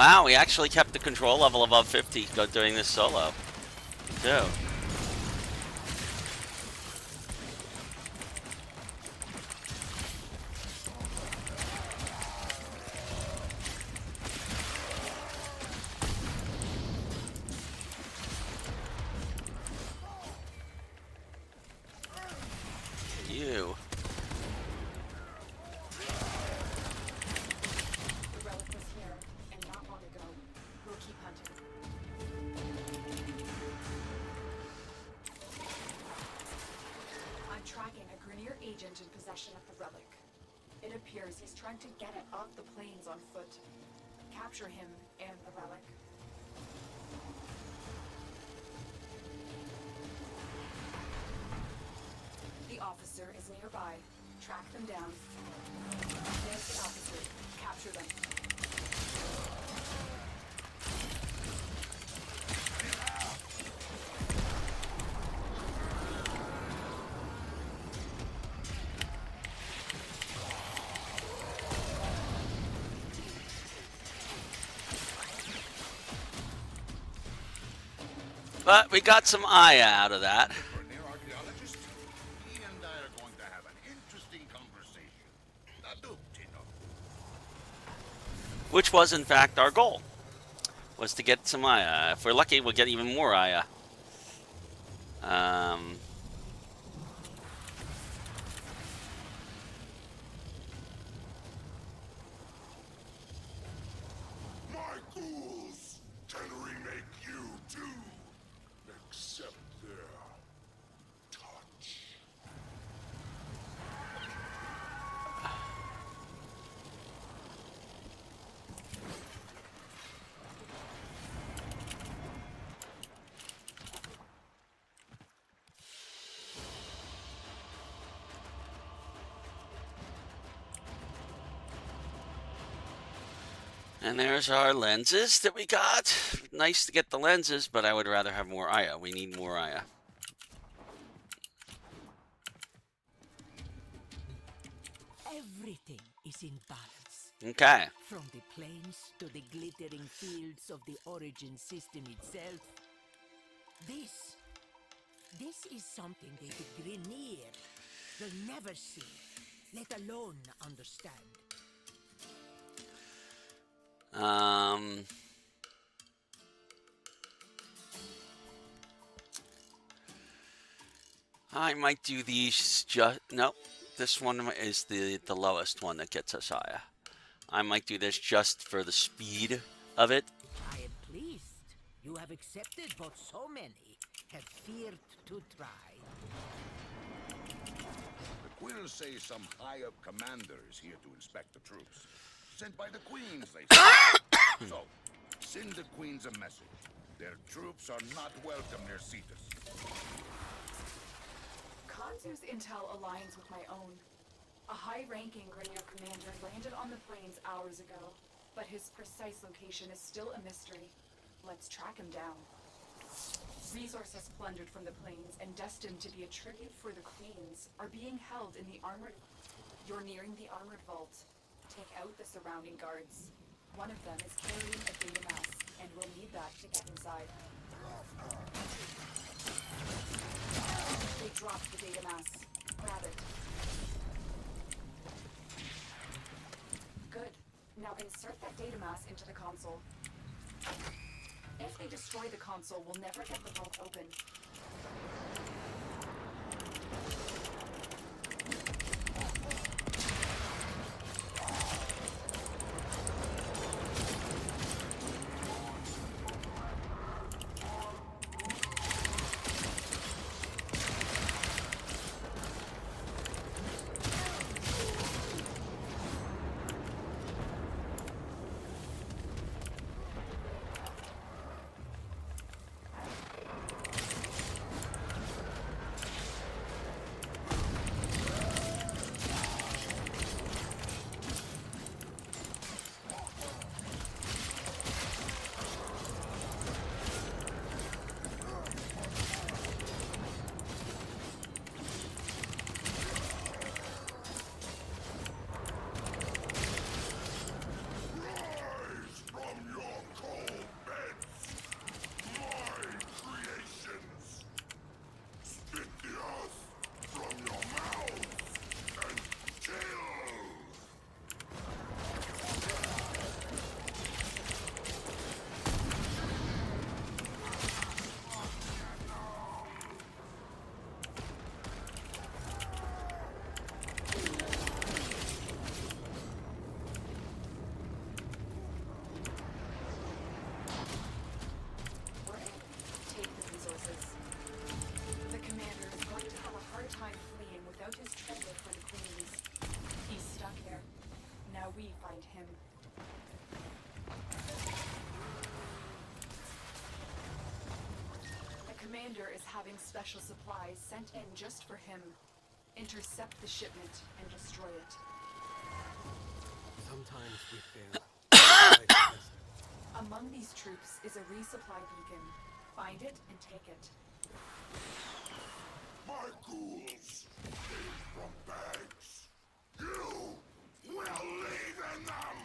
Wow, we actually kept the control level above 50 doing this solo. Too. You. The relic was here, and not long ago. We'll keep hunting. I'm tracking a Grineer agent in possession of the relic. It appears he's trying to get it off the plains on foot. Capture him and the relic. The officer is nearby. Track them down. There's the officer. Capture them. But we got some Aya out of that. Near archaeologist, he and I are going to have an interesting conversation. Which was, in fact, our goal. Was to get some Aya. If we're lucky, we'll get even more Aya. My ghouls can remake you too, except their touch. And there's our lenses that we got. Nice to get the lenses, but I would rather have more Aya. We need more Aya. Everything is in balance. Okay. From the plains to the glittering fields of the origin system itself. This is something that the Grineer will never see, let alone understand. I might do these just... Nope. This one is the lowest one that gets us Aya. I might do this just for the speed of it. I am pleased. You have accepted what so many have feared to try. The Quills say some high-up commander is here to inspect the troops. Sent by the Queens, they say. So, send the Queens a message. Their troops are not welcome near Cetus. Kansu's intel aligns with my own. A high-ranking Grineer commander landed on the plains hours ago, but his precise location is still a mystery. Let's track him down. Resources plundered from the plains and destined to be a tribute for the Queens are being held in the armored... You're nearing the armored vault. Take out the surrounding guards. One of them is carrying a data mass, and we'll need that to get inside. They dropped the data mass. Grab it. Good. Now insert that data mass into the console. If they destroy the console, we'll never get the vault open. commander is having special supplies sent in just for him. Intercept the shipment and destroy it. Sometimes we fail. Like this. Among these troops is a resupply beacon. Find it and take it. My ghouls came from bags. You will lead in them.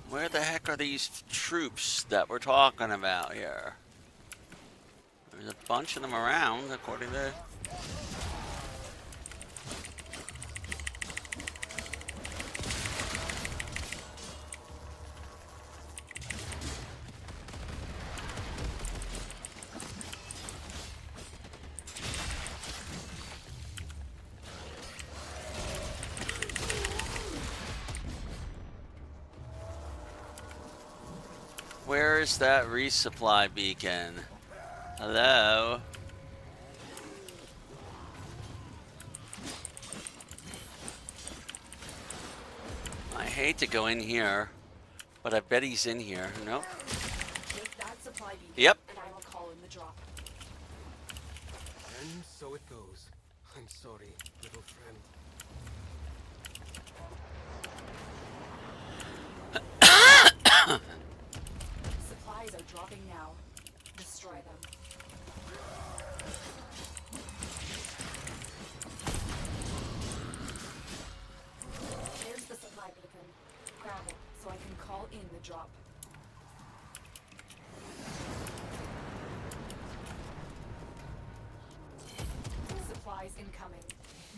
Where the heck are these troops that we're talking about here? There's a bunch of them around, according to... Where's that resupply beacon? Hello? I hate to go in here, but I bet he's in here. Nope. Take that supply beacon. Yep. And I will call in the drop. And so it goes. I'm sorry, little friend. Supplies are dropping now. Destroy them. There's the supply beacon. Grab it so I can call in the drop. Supplies incoming.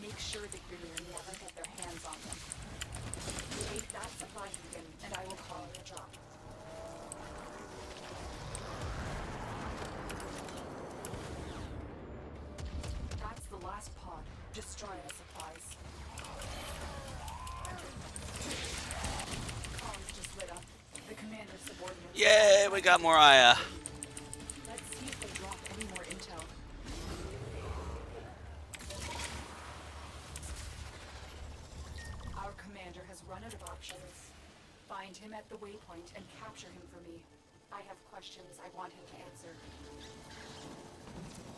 Make sure the Grineer never get their hands on them. Take that supply beacon and I will call in the drop. That's the last pod. Destroy the supplies. Comms just lit up. The commander's subordinates. Yay, we got more Aya. Let's see if they drop any more intel. Our commander has run out of options. Find him at the waypoint and capture him for me. I have questions I want him to answer.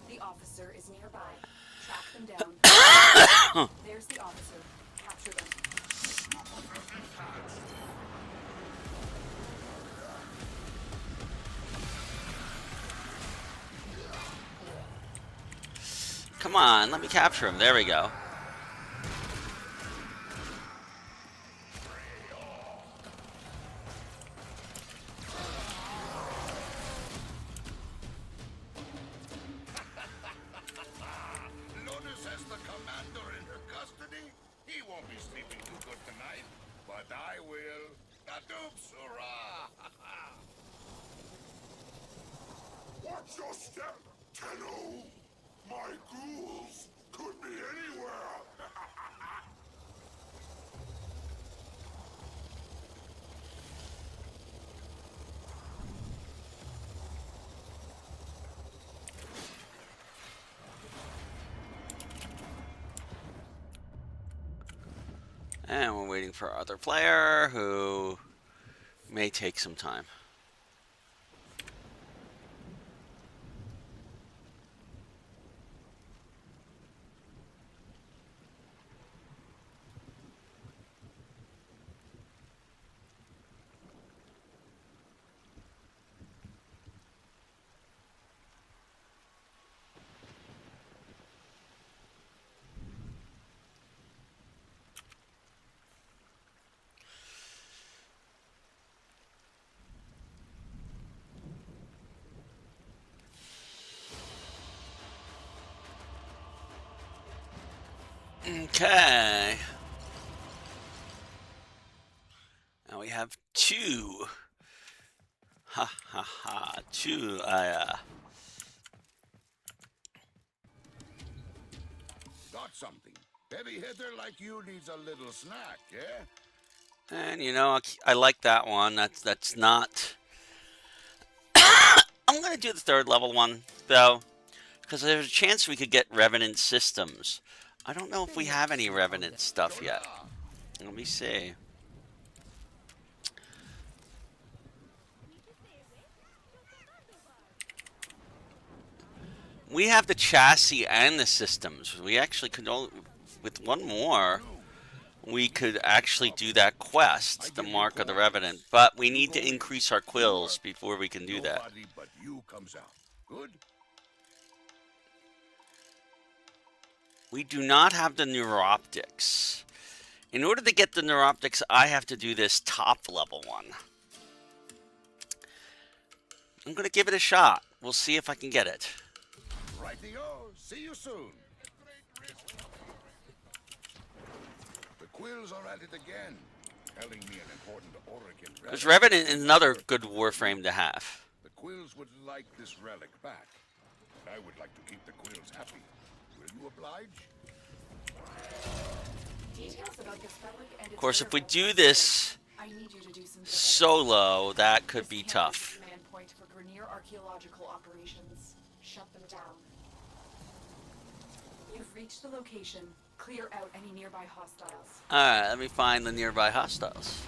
The officer is nearby. Track them down. There's the officer. Capture them. Come on, let me capture him. There we go. Lotus has the commander in her custody. He won't be sleeping too good tonight, but I will. Nadoops, hurrah! Watch your step, Tenno. My ghouls could be anywhere. And we're waiting for our other player who may take some time. Okay. Now we have two. Ha ha ha. Two. Got something. Heavy hitter like you needs a little snack, yeah? And you know, I like that one. That's not. I'm gonna do the third level one though, because there's a chance we could get Revenant systems. I don't know if we have any Revenant stuff yet. Let me see. We have the chassis and the systems. We actually could only, with one more, we could actually do that quest, the Mark of the Revenant. But we need to increase our quills before we can do that. Nobody but you comes out. Good? We do not have the neuroptics. In order to get the neuroptics, I have to do this top level one. I'm going to give it a shot. We'll see if I can get it. Rightio. See you soon. The quills are at it again, telling me an important Orican Because relic. Revenant is another good Warframe to have. The quills would like this relic back. I would like to keep the quills happy. Will you oblige? Details about this relic and its Of course, if we whereabouts do are this I need you to do some solo, that could be This tough. camp is the command point for Grenier archaeological operations. Shut them down. You've reached the location. Clear out any nearby hostiles. Alright, let me find the nearby hostiles.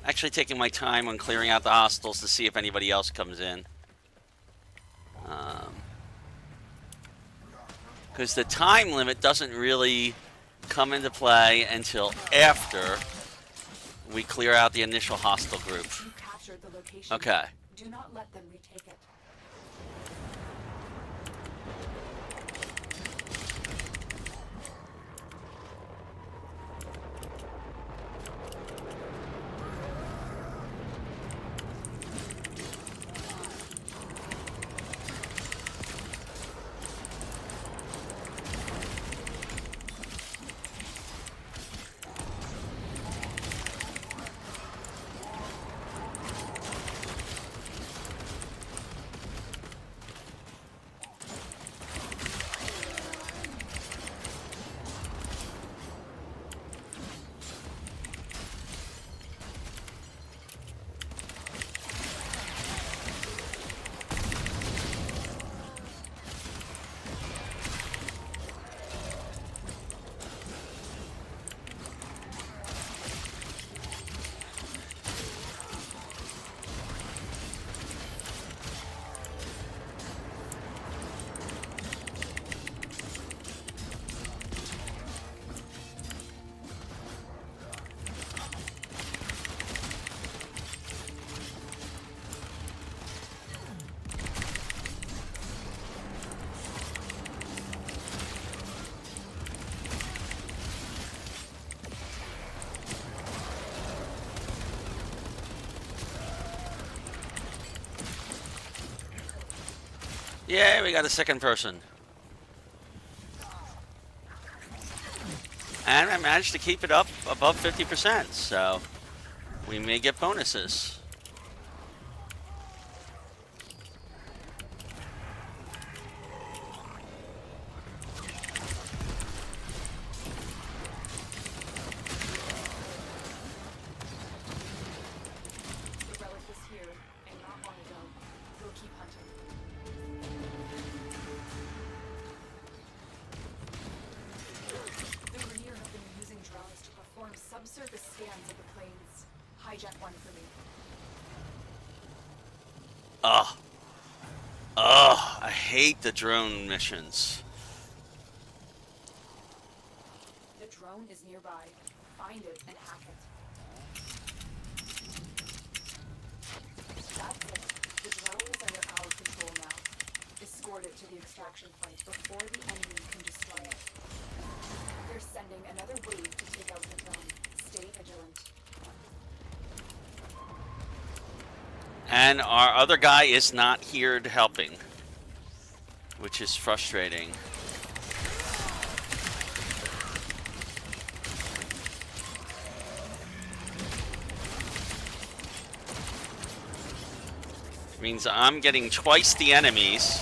Actually taking my time on clearing out the hostiles to see if anybody else comes in. Because the time limit doesn't really come into play until after we clear out the initial hostile group. You captured the location. Okay. Do not let them retake it. Yeah, we got a second person. And I managed to keep it up above 50%, so we may get bonuses. The relic was here, and not long ago. We'll keep hunting. The Grenier have been using drones to perform subsurface scans of the plains. Hijack one for me. Ugh. Ugh, I hate the drone missions. The drone is nearby. Find it and hack it. That's it. The drone is under our control now. Escort it to the extraction point before the enemy can destroy it. They're sending another wave to take out the drone. Stay vigilant. And our other guy is not here to helping, which is frustrating. Means I'm getting twice the enemies.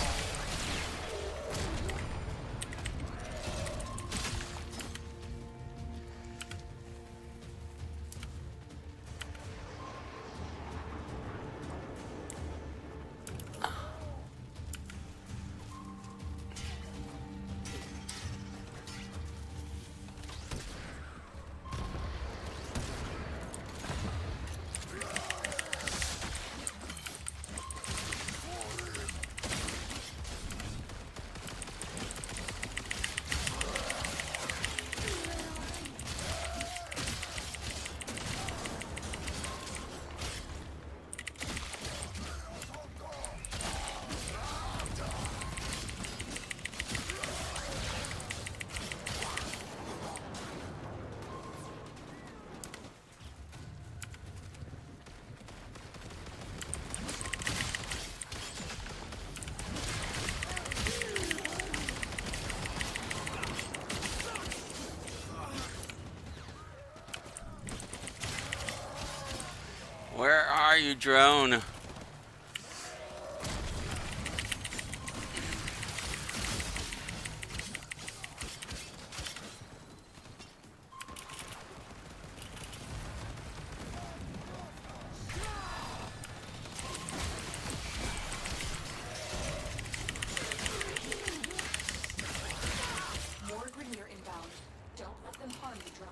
you, drone? More Grineer inbound. Don't let them harm the drone.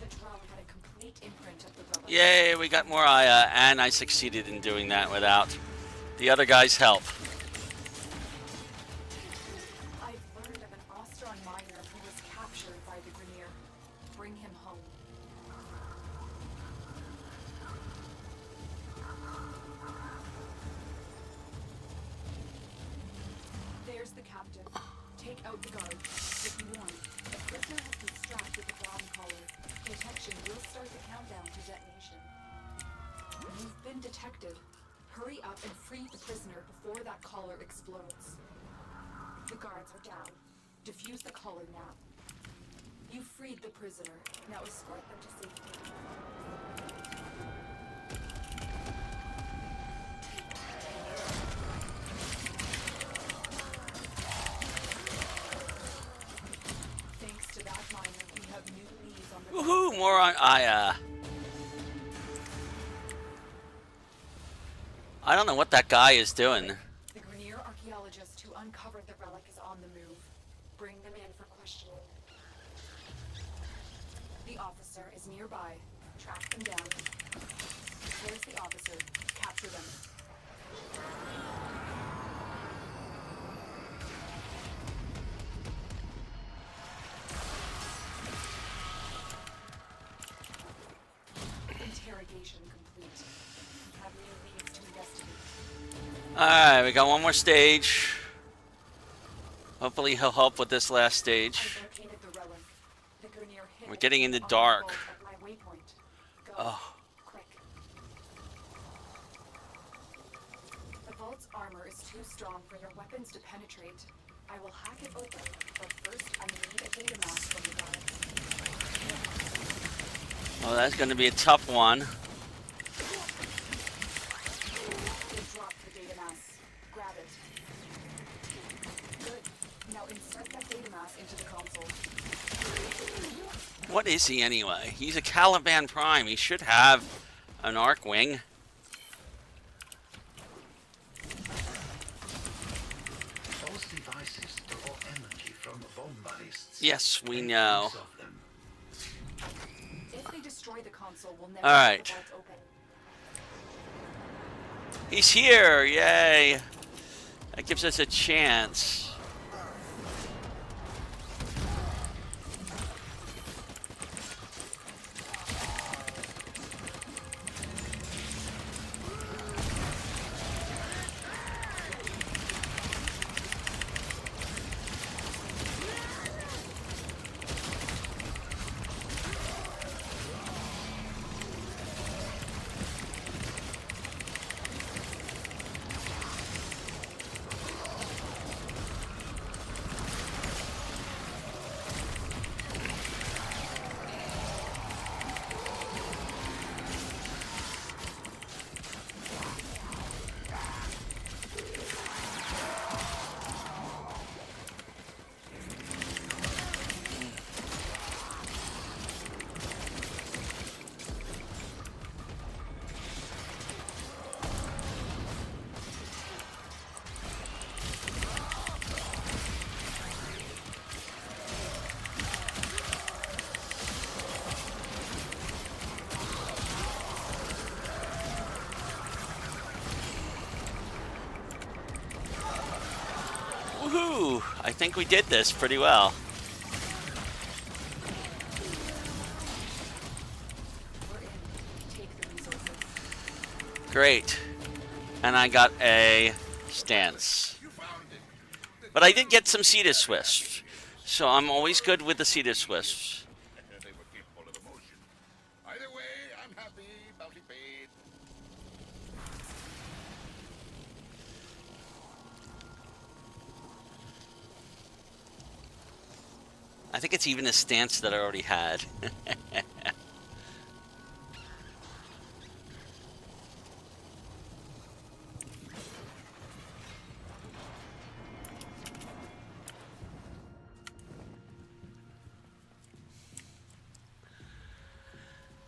The drone had a complete imprint of the relic. Yay, we got more Aya, and I succeeded in doing that without the other guy's help. I've learned of an Ostron miner who was captured by the Grineer. Bring him home. There's the captive. Take out the guard. Just warn. The prisoner has been strapped with the bomb collar. Detection will start the countdown to detonation. You've been detected. Hurry up and free the prisoner before that collar explodes. The guards are down. Defuse the collar now. You freed the prisoner. Now escort them to safety. Thanks to that miner, we have new leads on the Woohoo, more on Aya. I don't know what that guy is doing. The Grineer archaeologist who uncovered the relic is on the move. Bring them in for questioning. The officer is nearby. Track them down. There's the officer. Capture them. Interrogation complete. Have new leads to investigate. Alright, we got one more stage. Hopefully he'll help with this last stage. I've located the relic. The Grineer hid We're getting in the on dark. vault at my waypoint. Go. Oh. Quick. The vault's armor is too strong for your weapons to penetrate. I will hack it open, but first I need a data mask from the guards. Oh, that's going to be a tough one. They dropped the data mask. Grab it. Good. Now insert that data mask into the console. What is he anyway? He's a Caliban Prime. He should have an arc wing. Those devices draw energy from bomb ballists. Yes, we know. Use of them. If they destroy the console, we'll never All get right. the vault open. He's here! Yay! That gives us a chance. Woohoo! I think we did this pretty well. We're in. Take the resources. Great. And I got a stance. But I did get some Cedar Swifts. So I'm always good with the Cedar Swifts. They were capable of emotion. Either way, I'm happy. Bounty paid. I think it's even a stance that I already had.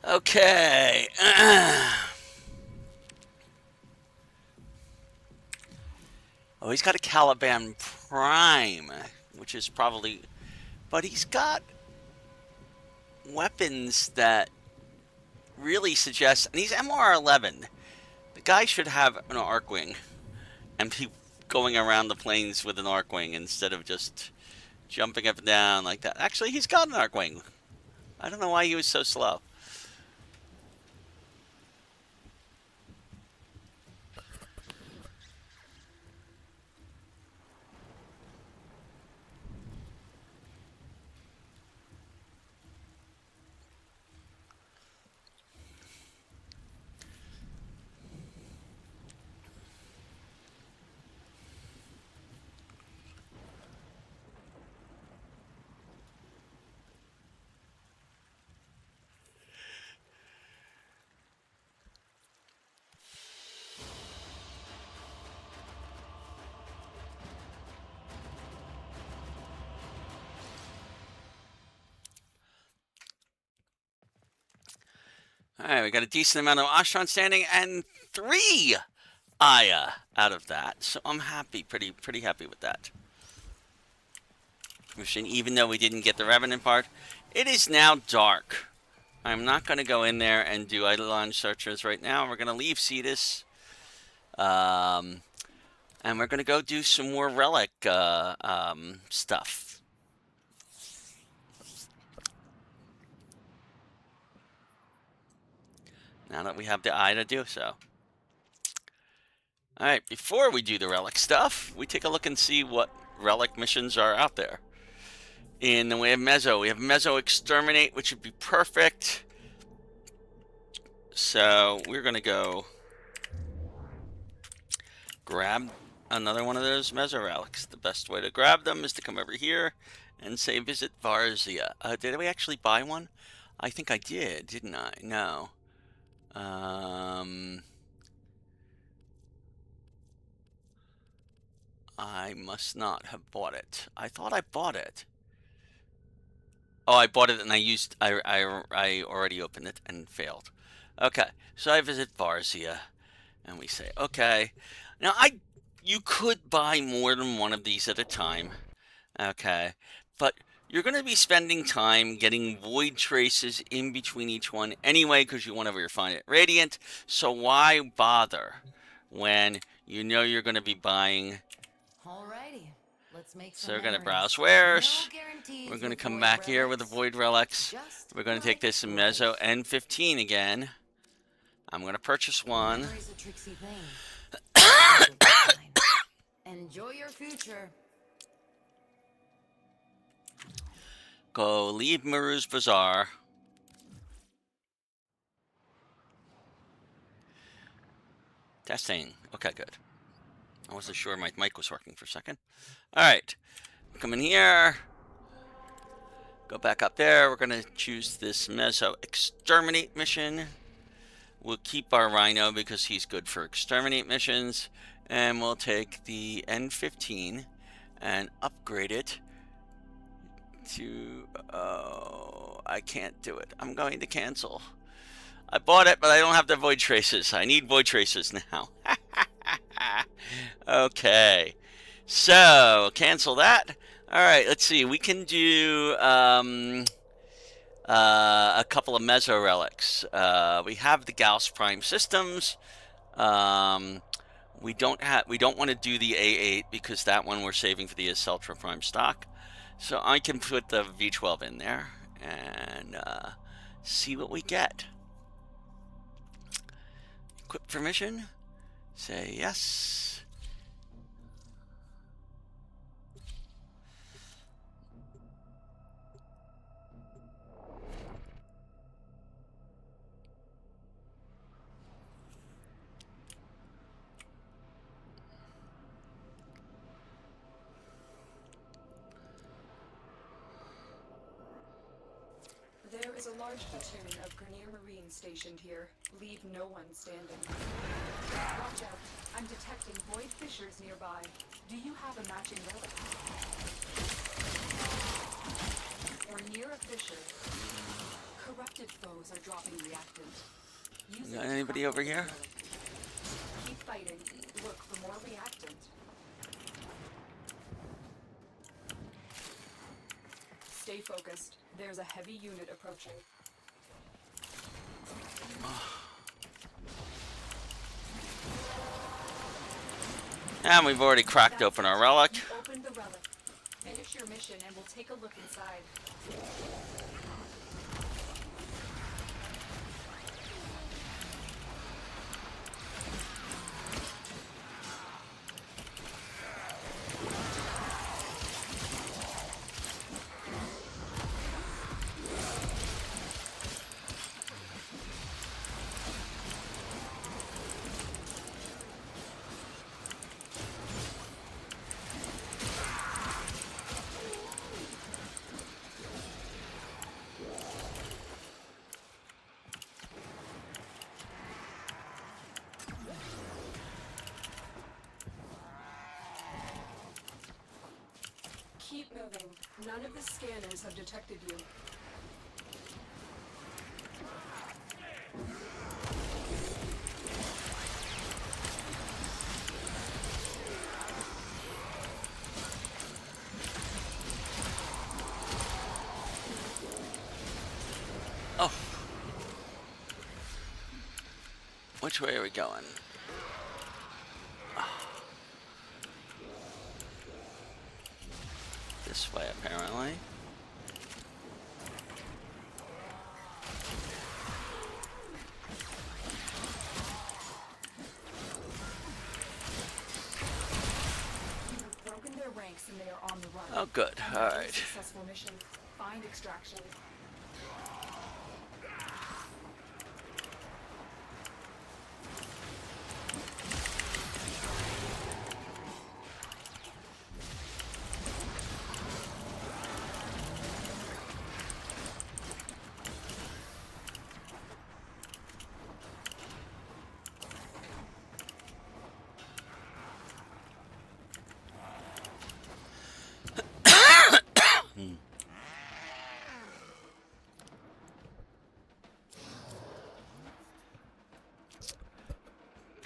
Okay. Oh, he's got a Caliban Prime, which is probably... But he's got weapons that really suggest... And he's MR11. The guy should have an Arcwing and be going around the plains with an Arcwing instead of just jumping up and down like that. Actually, he's got an Arcwing. I don't know why he was so slow. All right, we got a decent amount of Ostron standing and 3 Aya out of that. So I'm happy, pretty happy with that. Mission, even though we didn't get the Revenant part. It is now dark. I'm not going to go in there and do Eidolon searches right now. We're going to leave Cetus. And we're going to go do some more Relic stuff. Now that we have the eye to do so. Alright, before we do the Relic stuff, we take a look and see what Relic missions are out there. In the way of Mezzo, we have Mezzo Exterminate, which would be perfect. So, we're going to go grab another one of those Mezzo Relics. The best way to grab them is to come over here and say visit Varzia. Did we actually buy one? I think I did, didn't I? No. I must not have bought it. I thought I bought it. Oh, I bought it and I already opened it and failed. Okay, so I visit Varzia and we say, okay. Now, you could buy more than one of these at a time. Okay, but you're going to be spending time getting void traces in between each one anyway because you want to refine it Radiant. So why bother when you know you're going to be buying? Alrighty, let's make some So we're going to memories. browse wares. No guarantees We're going to with come void back here with the relics. Void Relics. Just We're going to take like this life. Mezzo N15 again. I'm going to purchase one. Memory's a tricksy thing. Enjoy your future. Go leave Maru's Bazaar. Testing. Okay, good. I wasn't sure my mic was working for a second. Alright. Come in here. Go back up there. We're going to choose this Mezzo Exterminate mission. We'll keep our Rhino because he's good for Exterminate missions. And we'll take the N15 and upgrade it to... Oh, I can't do it. I'm going to cancel. I bought it, but I don't have the Void Traces. I need Void Traces now. Okay. So, cancel that. Alright, let's see. We can do a couple of Mezzo Relics. We have the Gauss Prime systems. We don't want to do the A8 because that one we're saving for the Aceltra Prime stock. So I can put the V12 in there and see what we get. Equip permission. Say yes. a large platoon of Grenier Marines stationed here. Leave no one standing. Watch out. I'm detecting void fissures nearby. Do you have a matching relic? We're near a fissure. Corrupted foes are dropping reactant. Use it Got to anybody crack over open here? relic. Keep fighting. Look for more reactant. Stay focused. There's a heavy unit approaching. And we've already cracked open our relic. You opened the relic. Finish your mission and we'll take a look inside. Keep moving. None of the scanners have detected you. Oh. Which way are we going? This way, apparently. You've broken their ranks and they are on the run. Oh, good. All Another right. Successful mission. Find extraction.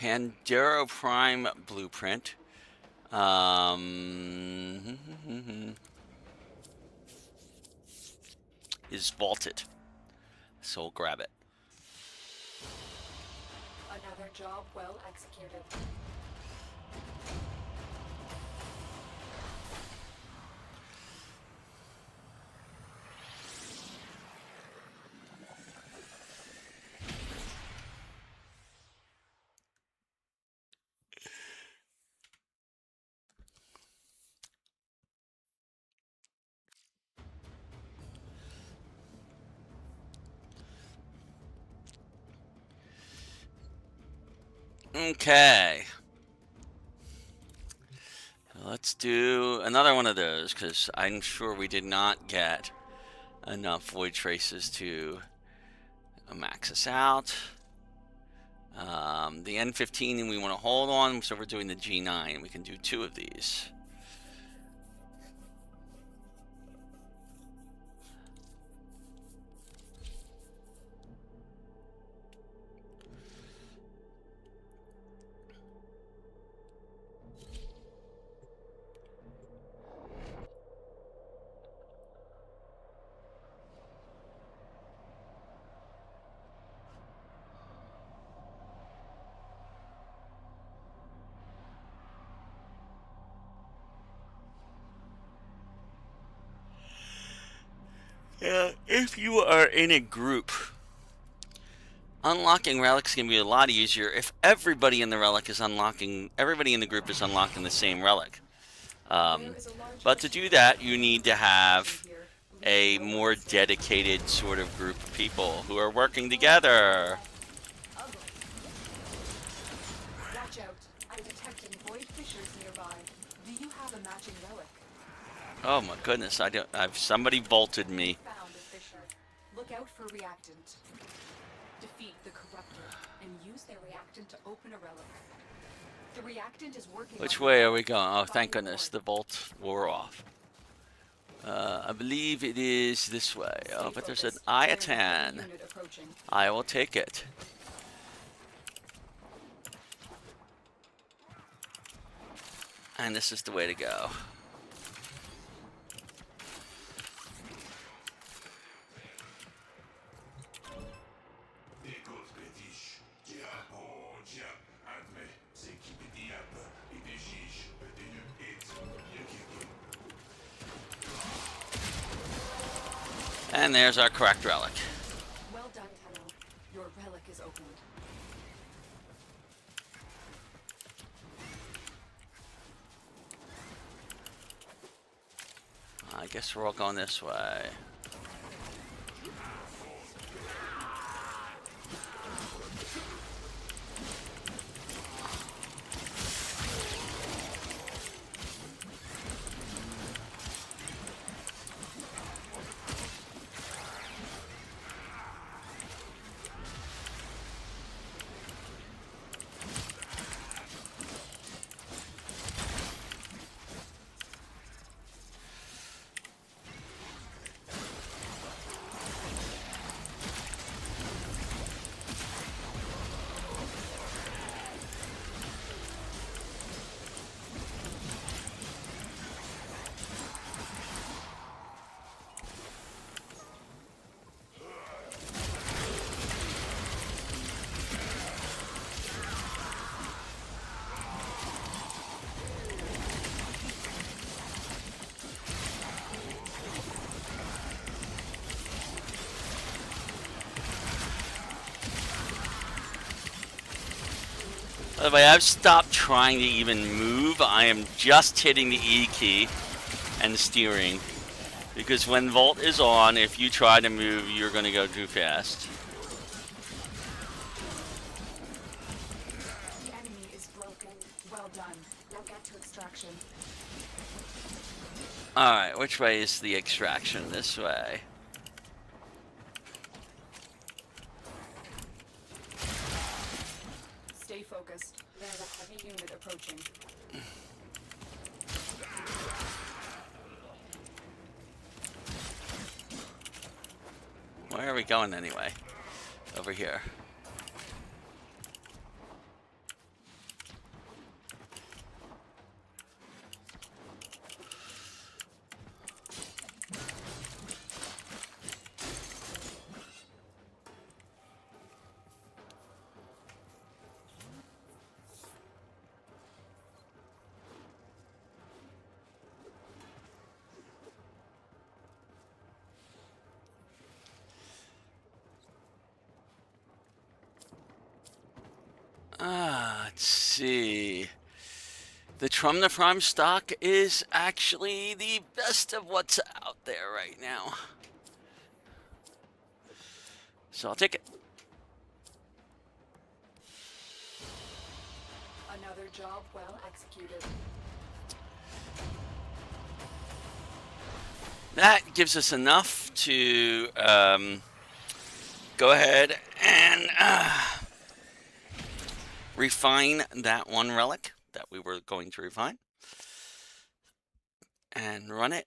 Pandero Prime blueprint. Is vaulted. So we'll grab it. Another job well executed. Okay. Let's do another one of those, because I'm sure we did not get enough void traces to max us out. The N15 we want to hold on, so we're doing the G9. We can do 2 of these. Yeah, if you are in a group, unlocking relics can be a lot easier if everybody in the relic is unlocking, everybody in the group is unlocking the same relic. But to do that, you need to have a more dedicated sort of group of people who are working together. Watch out. I'm detecting void fissures nearby. Do you have a matching relic? Oh my goodness, I don't. Somebody vaulted me. Found a fissure. Look out for reactant. Defeat the corruptor and use their reactant to open a relic. The reactant is working. Which way are we going? Oh, thank goodness, the bolt wore off. I believe it is this way. Oh, but there's an Iatan. I will take it. And this is the way to go. And there's our correct relic. Well done, Tenno. Your relic is opened. I guess we're all going this way. By the way, I've stopped trying to even move. I am just hitting the E key and the steering. Because when Volt is on, if you try to move, you're going to go too fast. The enemy is broken. Well done. Now get to extraction. Alright, which way is the extraction? This way. Stay focused. There's a heavy unit approaching. Where are we going anyway? Over here. Let's see. The Trumna Prime stock is actually the best of what's out there right now. So I'll take it. Another job well executed. That gives us enough to go ahead and refine that one relic that we were going to refine and run it.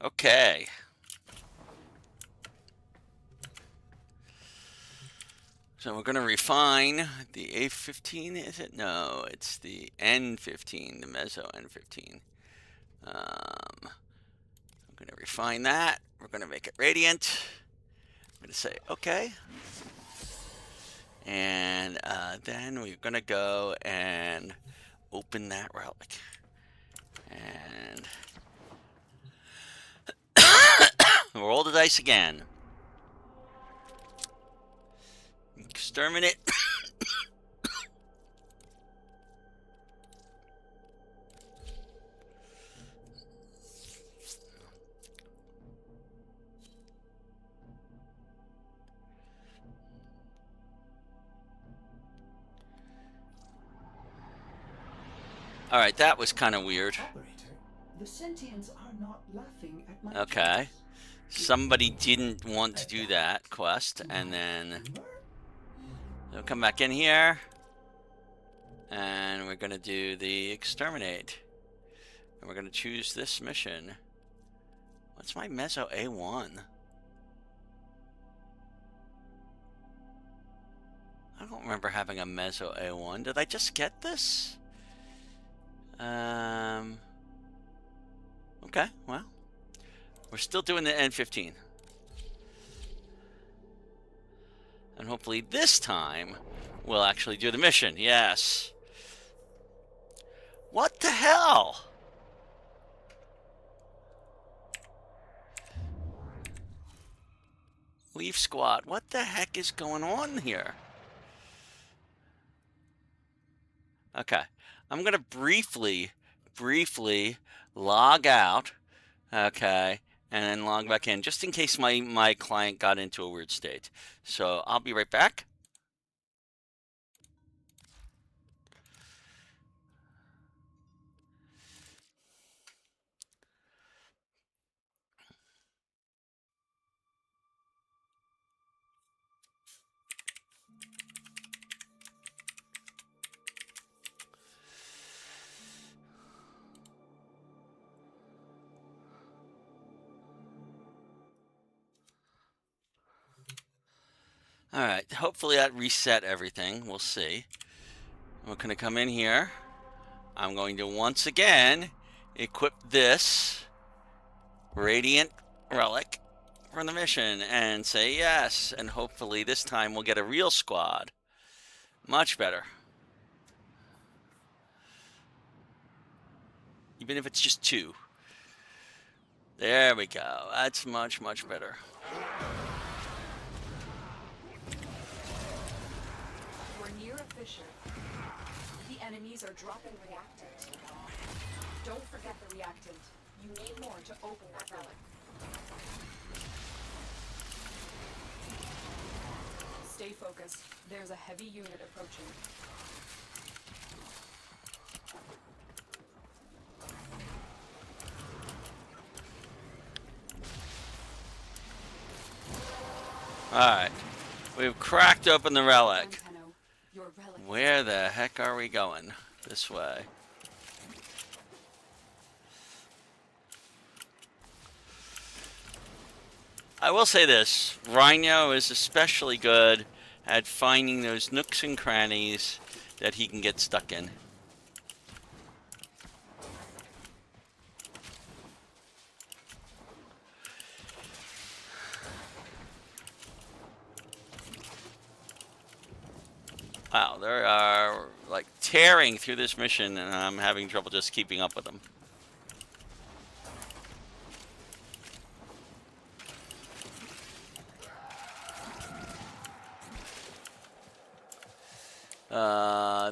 Okay. So we're going to refine the A15, is it? No, it's the N15, the Meso N15. I'm going to refine that. We're going to make it radiant. I'm going to say okay. And then we're going to go and open that relic. And roll the dice again. Exterminate. All right, that was kind of weird. Operator, the sentients are not laughing at my Okay. jokes. Somebody didn't want to do that quest, and then they'll come back in here, and we're gonna do the exterminate, and we're gonna choose this mission. What's my Meso A1? I don't remember having a Meso A1. Did I just get this? Okay, well, we're still doing the N15. And hopefully this time, we'll actually do the mission. Yes. What the hell? Leaf Squad, what the heck is going on here? Okay, I'm gonna briefly log out, okay, and then log back in, just in case my client got into a weird state. So I'll be right back. All right, hopefully that reset everything. We'll see. We're going to come in here. I'm going to once again equip this Radiant Relic from the mission and say yes. And hopefully this time we'll get a real squad. Much better. Even if it's just 2. There we go. That's much better. We're near a fissure. The enemies are dropping reactant. Don't forget the reactant. You need more to open that relic. Stay focused. There's a heavy unit approaching. Alright. We've cracked open the relic. Antenno, your relic. Where the heck are we going? This way. I will say this. Rhino is especially good at finding those nooks and crannies that he can get stuck in. Wow, they are like tearing through this mission, and I'm having trouble just keeping up with them.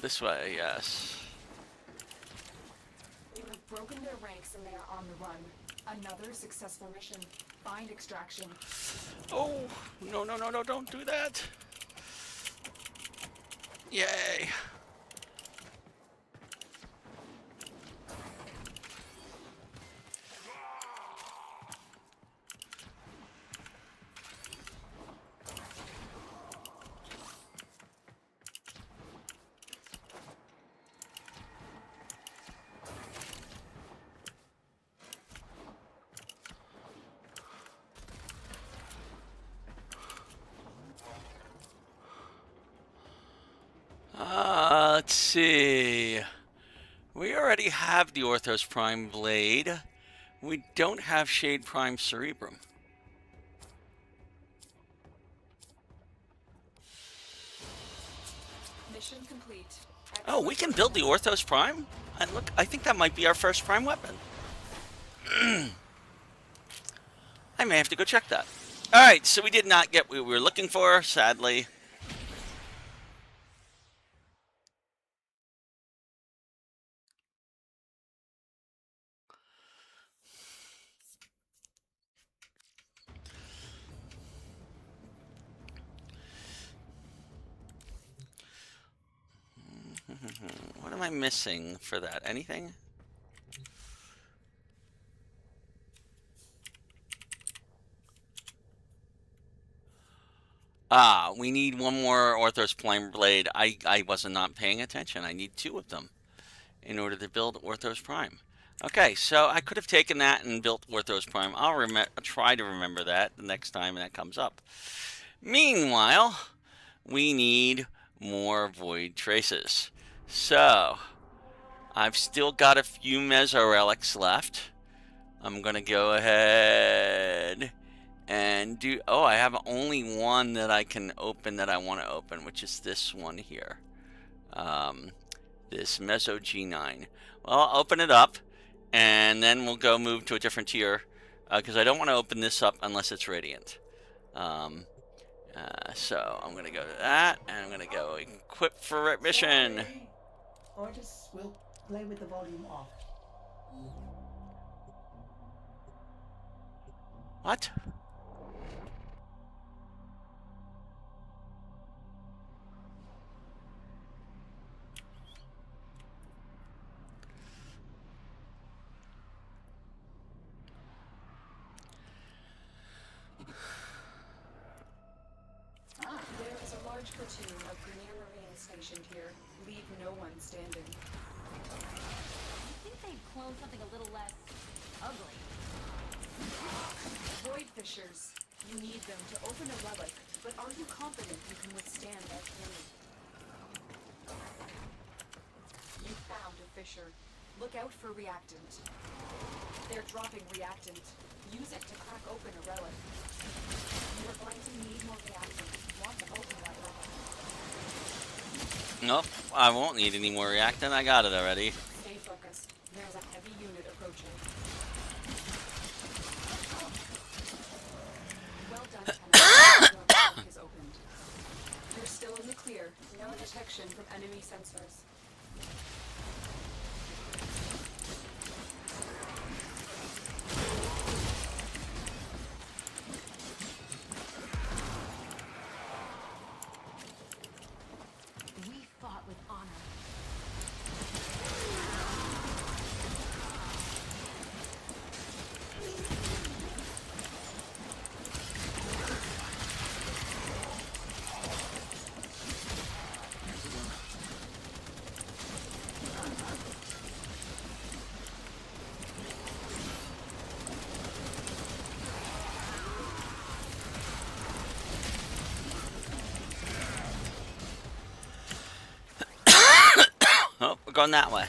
This way, yes. You have broken their ranks and they are on the run. Another successful mission. Find extraction. Oh, no, don't do that. Yay. Let's see. We already have the Orthos Prime Blade. We don't have Shade Prime Cerebrum. Mission complete. Oh, we can build the Orthos Prime? And look, I think that might be our first Prime weapon. I may have to go check that. Alright, so we did not get what we were looking for, sadly. What am I missing for that? Anything? Ah, we need one more Orthos Prime Blade. I was not paying attention. I need 2 of them in order to build Orthos Prime. Okay, so I could have taken that and built Orthos Prime. I'll try to remember that the next time that comes up. Meanwhile, we need more Void Traces. So, I've still got a few Meso Relics left. I'm going to go ahead and do... Oh, I have only one that I can open that I want to open, which is this one here. This Meso G9. Well, I'll open it up, and then we'll go move to a different tier, because I don't want to open this up unless it's Radiant. So I'm going to go to that, and I'm going to go equip for mission. Sorry. Artists will play with the volume off. What? There is a large platoon of Grenier Marines stationed here. Leave no one standing. I think they'd clone something a little less ugly. Void Fishers. You need them to open a relic, but are you confident you can withstand their cannon? You found a fissure. Look out for reactant. They're dropping reactant. Use it to crack open a relic. You are going to need more reactant. Want to open that relic. Nope, I won't need any more reactant. I got it already. Stay focused. There's a heavy unit approaching. Well done, Kenneth. Your relic is opened. You're still in the clear. No detection from enemy sensors. We fought with honor. Oh, we're going that way.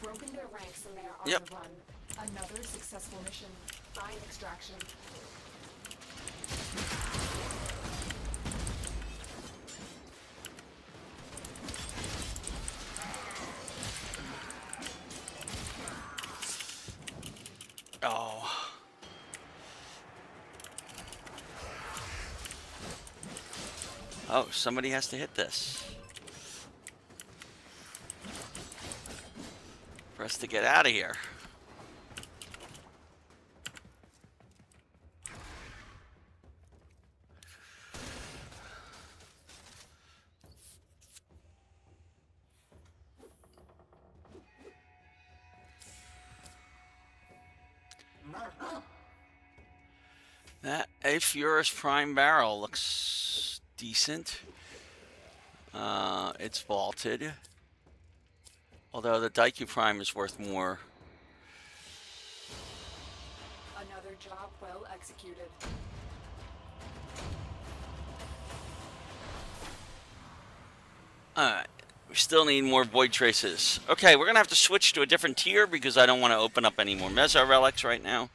Broken their ranks and they are on Yep. the run. Another successful mission. Find extraction. Oh. Oh, somebody has to hit this. For us to get out of here. That Aphurus Prime barrel looks decent. It's vaulted. Although the Daiku Prime is worth more. Another job well executed. Alright. We still need more Void Traces. Okay, we're going to have to switch to a different tier because I don't want to open up any more Meso Relics right now.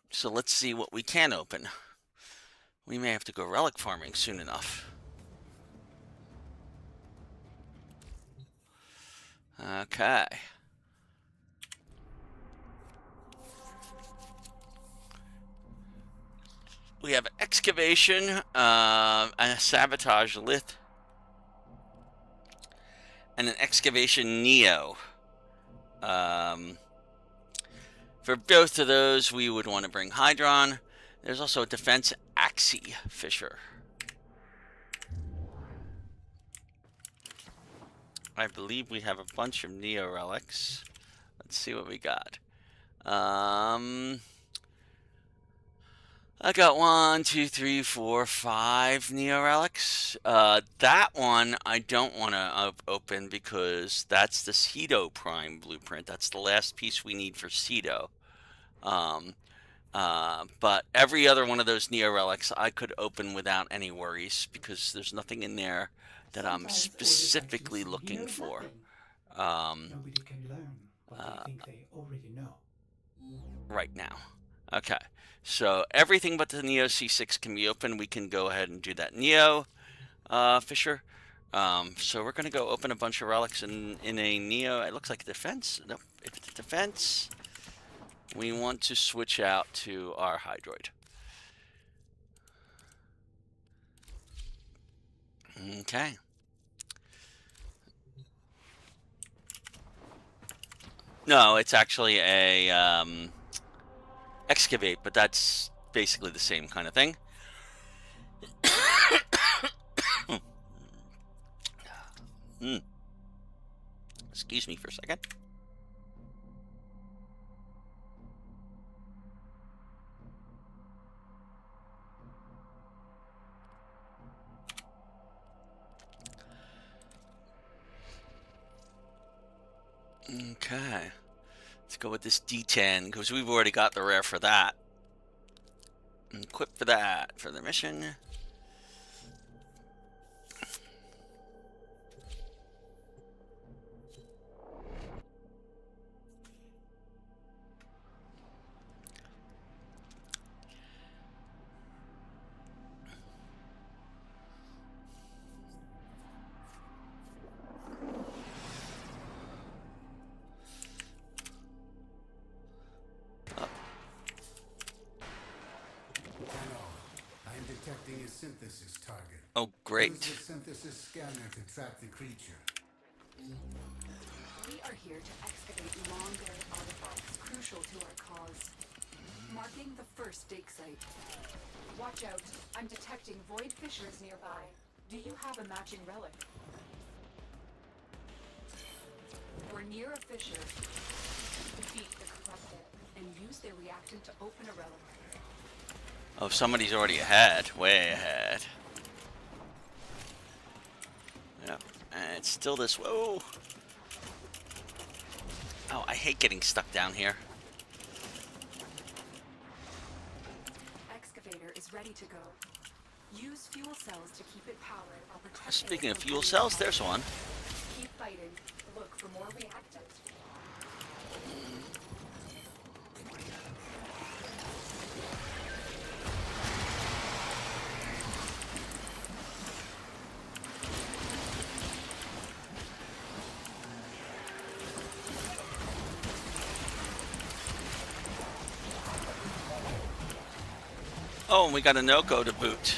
So let's see what we can open. We may have to go relic farming soon enough. Okay. We have excavation, a sabotage lith, and an excavation neo. For both of those, we would want to bring Hydron. There's also a defense Axie Fisher. I believe we have a bunch of neo relics. Let's see what we got. I got 1, 2, 3, 4, 5 neo relics. That one I don't want to open because that's the Cedo Prime blueprint. That's the last piece we need for Cedo. But every other one of those neo relics I could open without any worries because there's nothing in there that I'm specifically looking for. Nobody can learn what they think they already know. Right now. Okay. So everything but the Neo C6 can be open. We can go ahead and do that Neo Fisher. So we're going to go open a bunch of relics in a Neo. It looks like defense. Nope. If it's defense, we want to switch out to our Hydroid. Okay. No, it's actually a excavate, but that's basically the same kind of thing. Excuse me for a second. Okay. Let's go with this D10 because we've already got the rare for that. Equip for that for the mission. Detecting a synthesis target. Oh, great. Use the synthesis scanner to track the creature. We are here to excavate long-buried artifacts crucial to our cause. Marking the first dig site. Watch out, I'm detecting void fissures nearby. Do you have a matching relic? We're near a fissure. Defeat the corrupted and use their reactant to open a relic. Oh, somebody's already ahead. Way ahead. Yep. And it's still this. Whoa. Oh, I hate getting stuck down here. Excavator is ready to go. Use fuel cells to keep it powered while protecting. Speaking of fuel cells, there's one. Keep fighting. Look for more reactants. Oh, and we got a no-go to boot.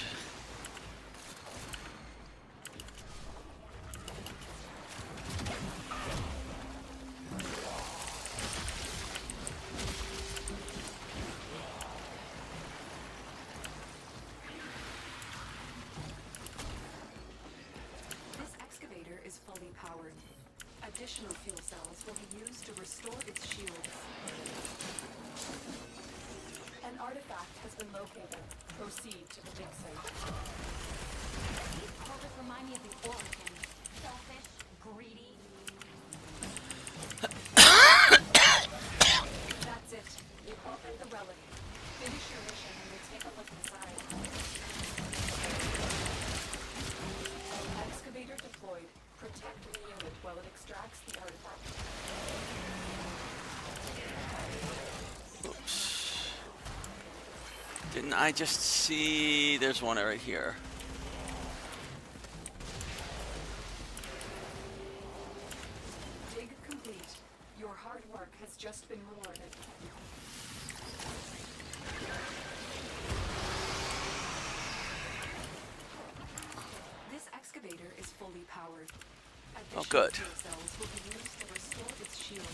This excavator is fully powered. Additional fuel cells will be used to restore its shields. An artifact has been located. Proceed to the dig site. These cultists remind me of the Origin. Selfish, greedy. That's it. You've opened the relic. Finish your mission and we'll take a look inside. Excavator deployed. Protect the unit while it extracts the artifact. Oops. Didn't I just see? There's one right here. Dig complete. Your hard work has just been rewarded. This excavator is fully powered. Oh, good. Additional fuel cells will be used to restore its shield.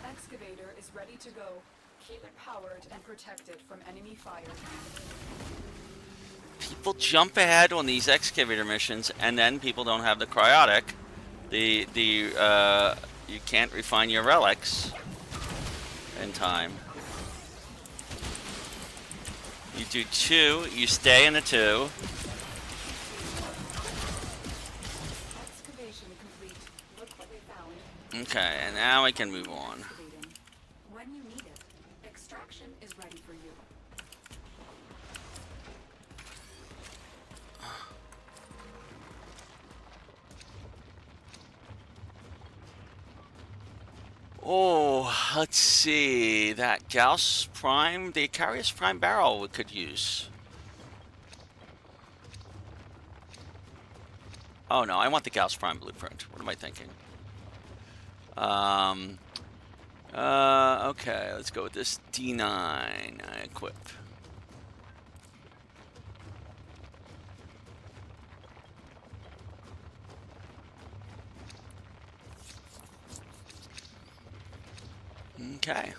Excavator is ready to go. Keep it powered and protected from enemy fire. People jump ahead on these excavator missions, and then people don't have the cryotic. You can't refine your relics in time. You do 2, you stay in the 2. Excavation complete. Look what we found. Okay, and now we can move on. Excavating. When you need it, extraction is ready for you. Oh, let's see. That Gauss Prime, the Icarius Prime barrel we could use. Oh no, I want the Gauss Prime blueprint. What am I thinking? Okay, let's go with this D9. I equip. Okay.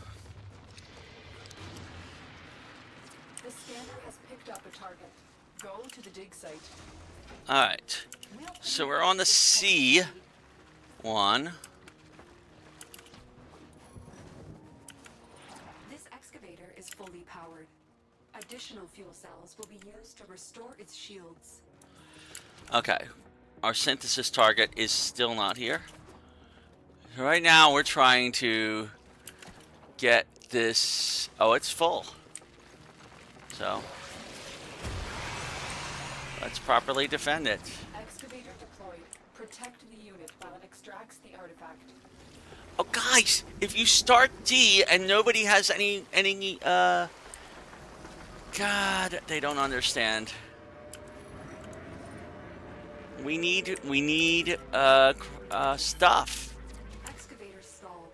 The scanner has picked up a target. Go to the dig site. Alright. So we're on the C1. This excavator is fully powered. Additional fuel cells will be used to restore its shields. Okay. Our synthesis target is still not here. Right now we're trying to get this. Oh, it's full. So let's properly defend it. Excavator deployed. Protect the unit while it extracts the artifact. Oh, guys, if you start D and nobody has any God, they don't understand. We need stuff. Excavator stalled.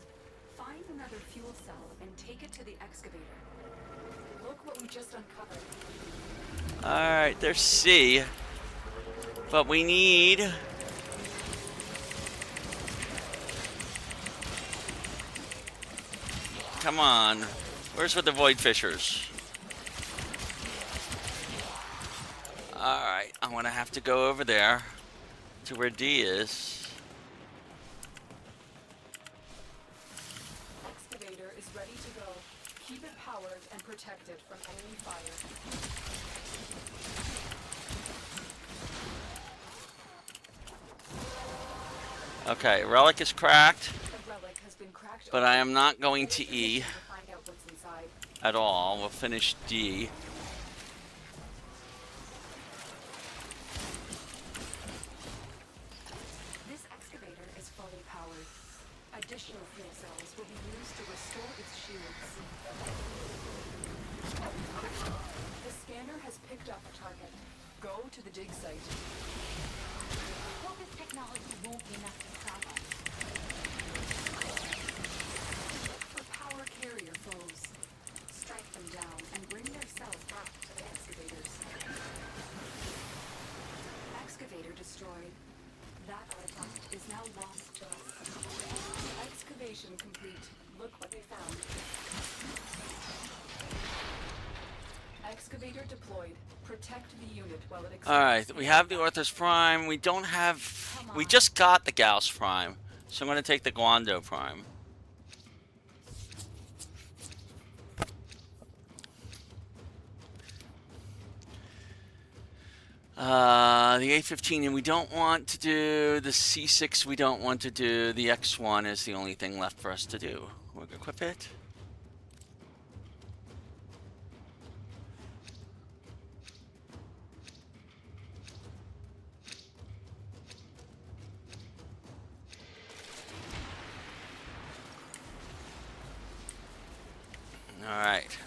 Find another fuel cell and take it to the excavator. Look what we just uncovered. Alright, there's C. But we need... Come on. Where's with the Void Fishers? Alright, I'm gonna have to go over there to where D is. Excavator is ready to go. Keep it powered and protected from enemy fire. Okay, Relic is cracked, The relic has been cracked but I am not going to E to find out what's inside. at all. We'll finish D. This excavator is fully powered. Additional fuel cells will be used to restore its shields. The scanner has picked up a target. Go to the dig site. Hope this technology won't be enough to stop us. Look for power carrier foes. Strike them down and bring their cells back to the excavators. Excavator destroyed. That artifact is now lost to us. Excavation complete. Look what we found. Excavator deployed. Protect the unit while it extracts. Alright, we have the Orthos Prime. We don't have... We just got the Gauss Prime. So I'm going to take the Guando Prime. The A15, and we don't want to do the C6. We don't want to do the X1. Is the only thing left for us to do. We'll equip it. All right.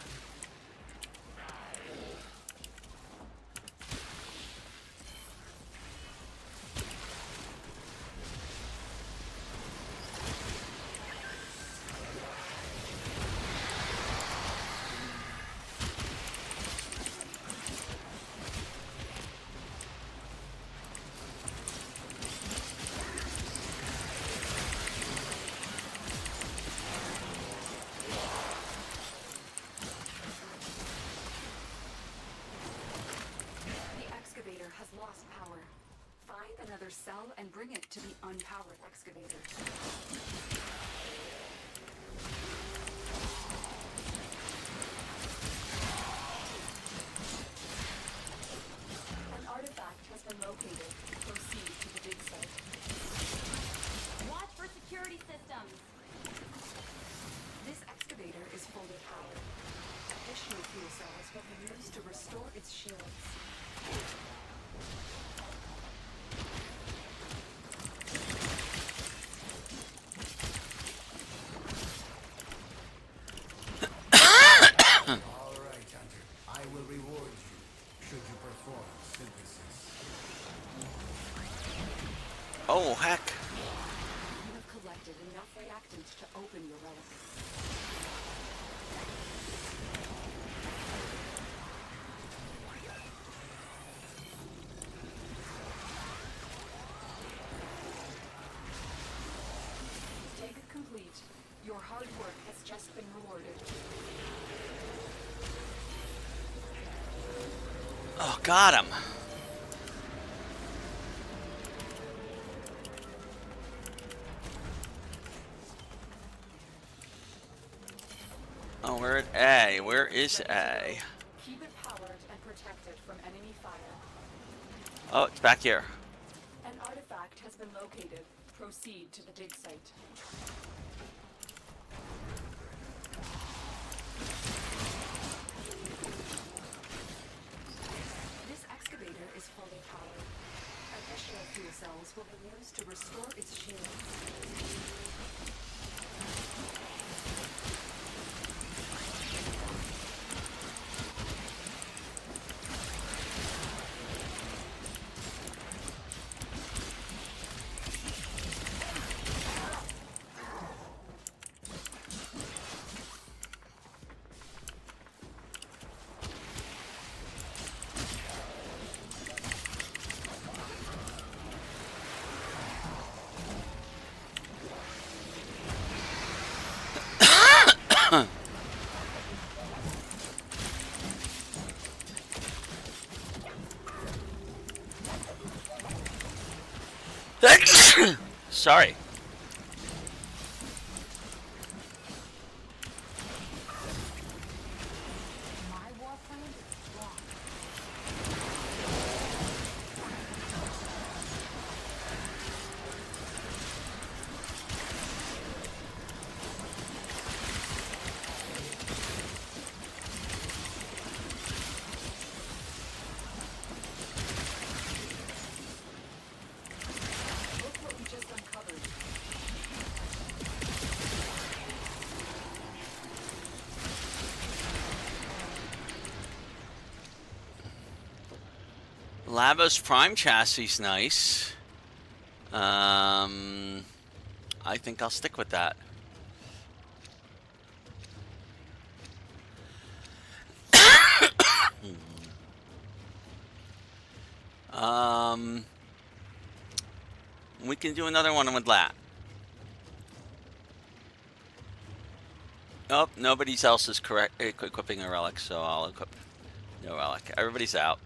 Another cell and bring it to the unpowered excavator. An artifact has been located. Proceed to the dig site. Watch for security systems. This excavator is fully powered. Additional fuel cells will be used to restore its shields. Oh, heck. You have collected enough reactants to open your relic. Take it complete. Your hard work has just been rewarded. Oh, got him. Oh, we're at A. Where is A? Keep it powered and protected from enemy fire. Oh, it's back here. An artifact has been located. Proceed to the dig site. This excavator is fully powered. Additional fuel cells will be used to restore its shields. Sorry. My Warframe is strong. Look what we just uncovered. Lavos Prime chassis, nice. I think I'll stick with that. We can do another one with that. Oh, nobody else is equipping a relic, so I'll equip no relic. Everybody's out.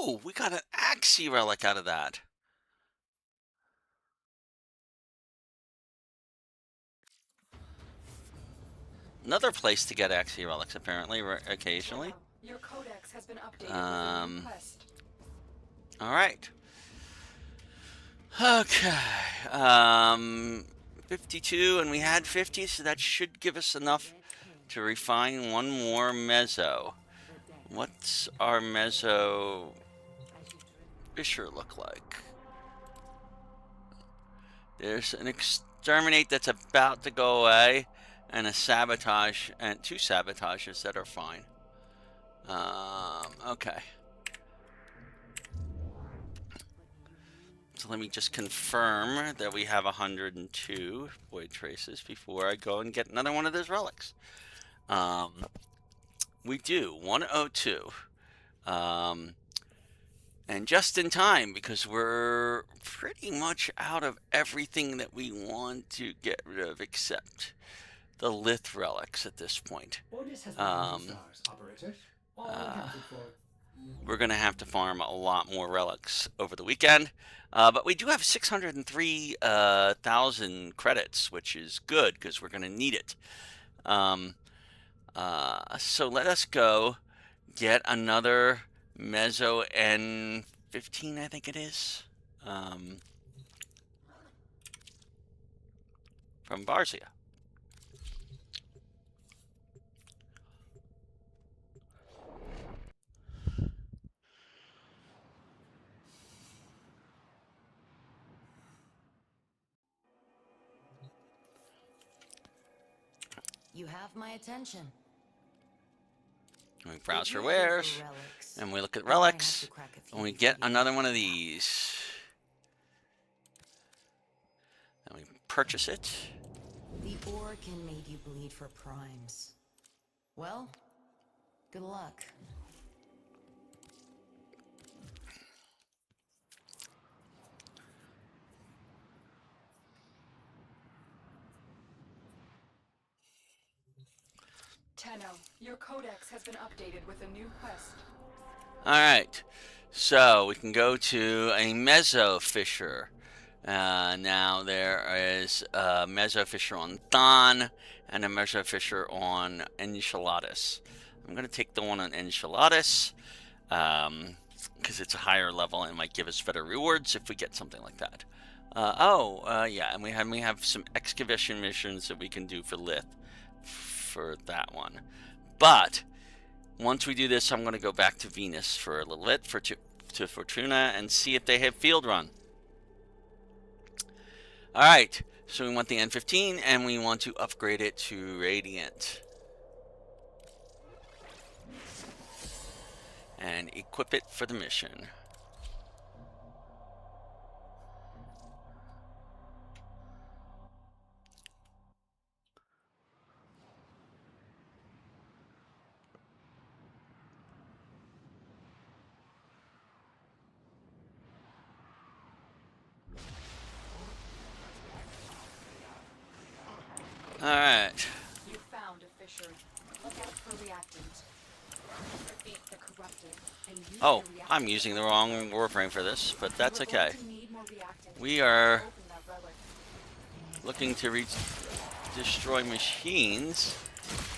Oh, we got an Axie relic out of that. Another place to get Axie relics, apparently, occasionally. Your codex has been updated with a new quest. All right. Okay. 52, and we had 50, so that should give us enough to refine one more mezzo. What's our mezzo Fisher look like? There's an exterminate that's about to go away, and a sabotage, and 2 sabotages that are fine. Okay. So let me just confirm that we have 102 void traces before I go and get another one of those relics. We do 102. And just in time, because we're pretty much out of everything that we want to get rid of except the lith relics at this point. Orders has stars, operator. All accounted for. We're going to have to farm a lot more relics over the weekend. But we do have 603,000 credits, which is good because we're going to need it. So let us go get another Mezzo N15, I think it is, from Barzia. You have my attention. We browse for wares, and we look at relics, and we get another one of these. And we purchase it. The ore can make you bleed for primes. Well, good luck. Tenno, your codex has been updated with a new quest. Alright, so we can go to a Mezzo Fisher. Now there is a Mezzo Fisher on Thon and a Mezzo Fisher on Enchiladas. I'm going to take the one on Enchiladas because it's a higher level and might give us better rewards if we get something like that. Yeah, and we have some excavation missions that we can do for Lith for that one. But once we do this, I'm going to go back to Venus for a little bit, to Fortuna, and see if they have Fieldron. Alright, so we want the N15, and we want to upgrade it to Radiant. And equip it for the mission. Alright. You found a fissure. Look out for reactant. Defeat the corrupted and use Oh, the reactant. I'm using the wrong Warframe for this, but that's We're okay. going to need more reactant. We are Open that relic. looking to destroy machines,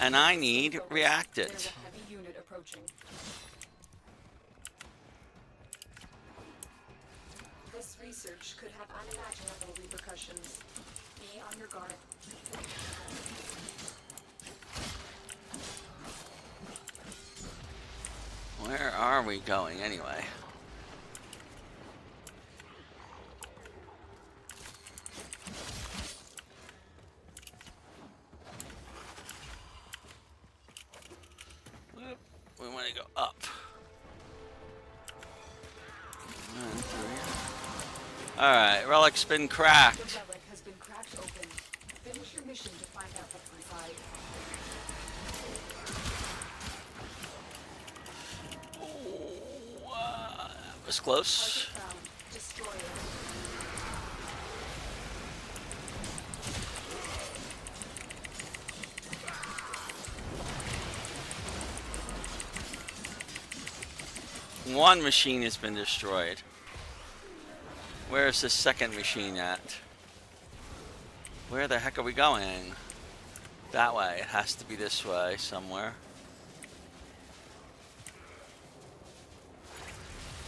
and I need There's reactant. a heavy unit approaching. This research could have unimaginable repercussions. Be on your guard. Where are we going anyway? We want to go up. 1, 3. Alright, relic's been cracked. The relic has been cracked open. Finish your mission to find out what's inside. That was close. Target found. Destroy it. one machine has been destroyed. Where's the second machine at? Where the heck are we going? That way. It has to be this way somewhere.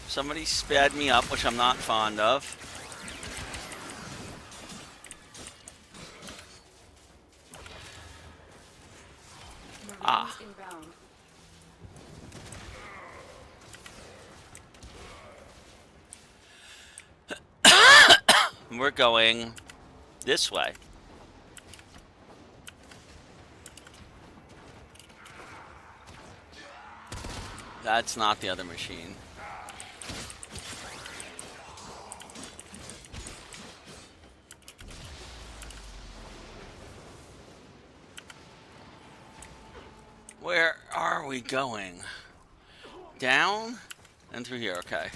Somebody sped me up, which I'm not fond of. Ah. Inbound. We're going this way. That's not the other machine. Where are we going? Down and through here, okay.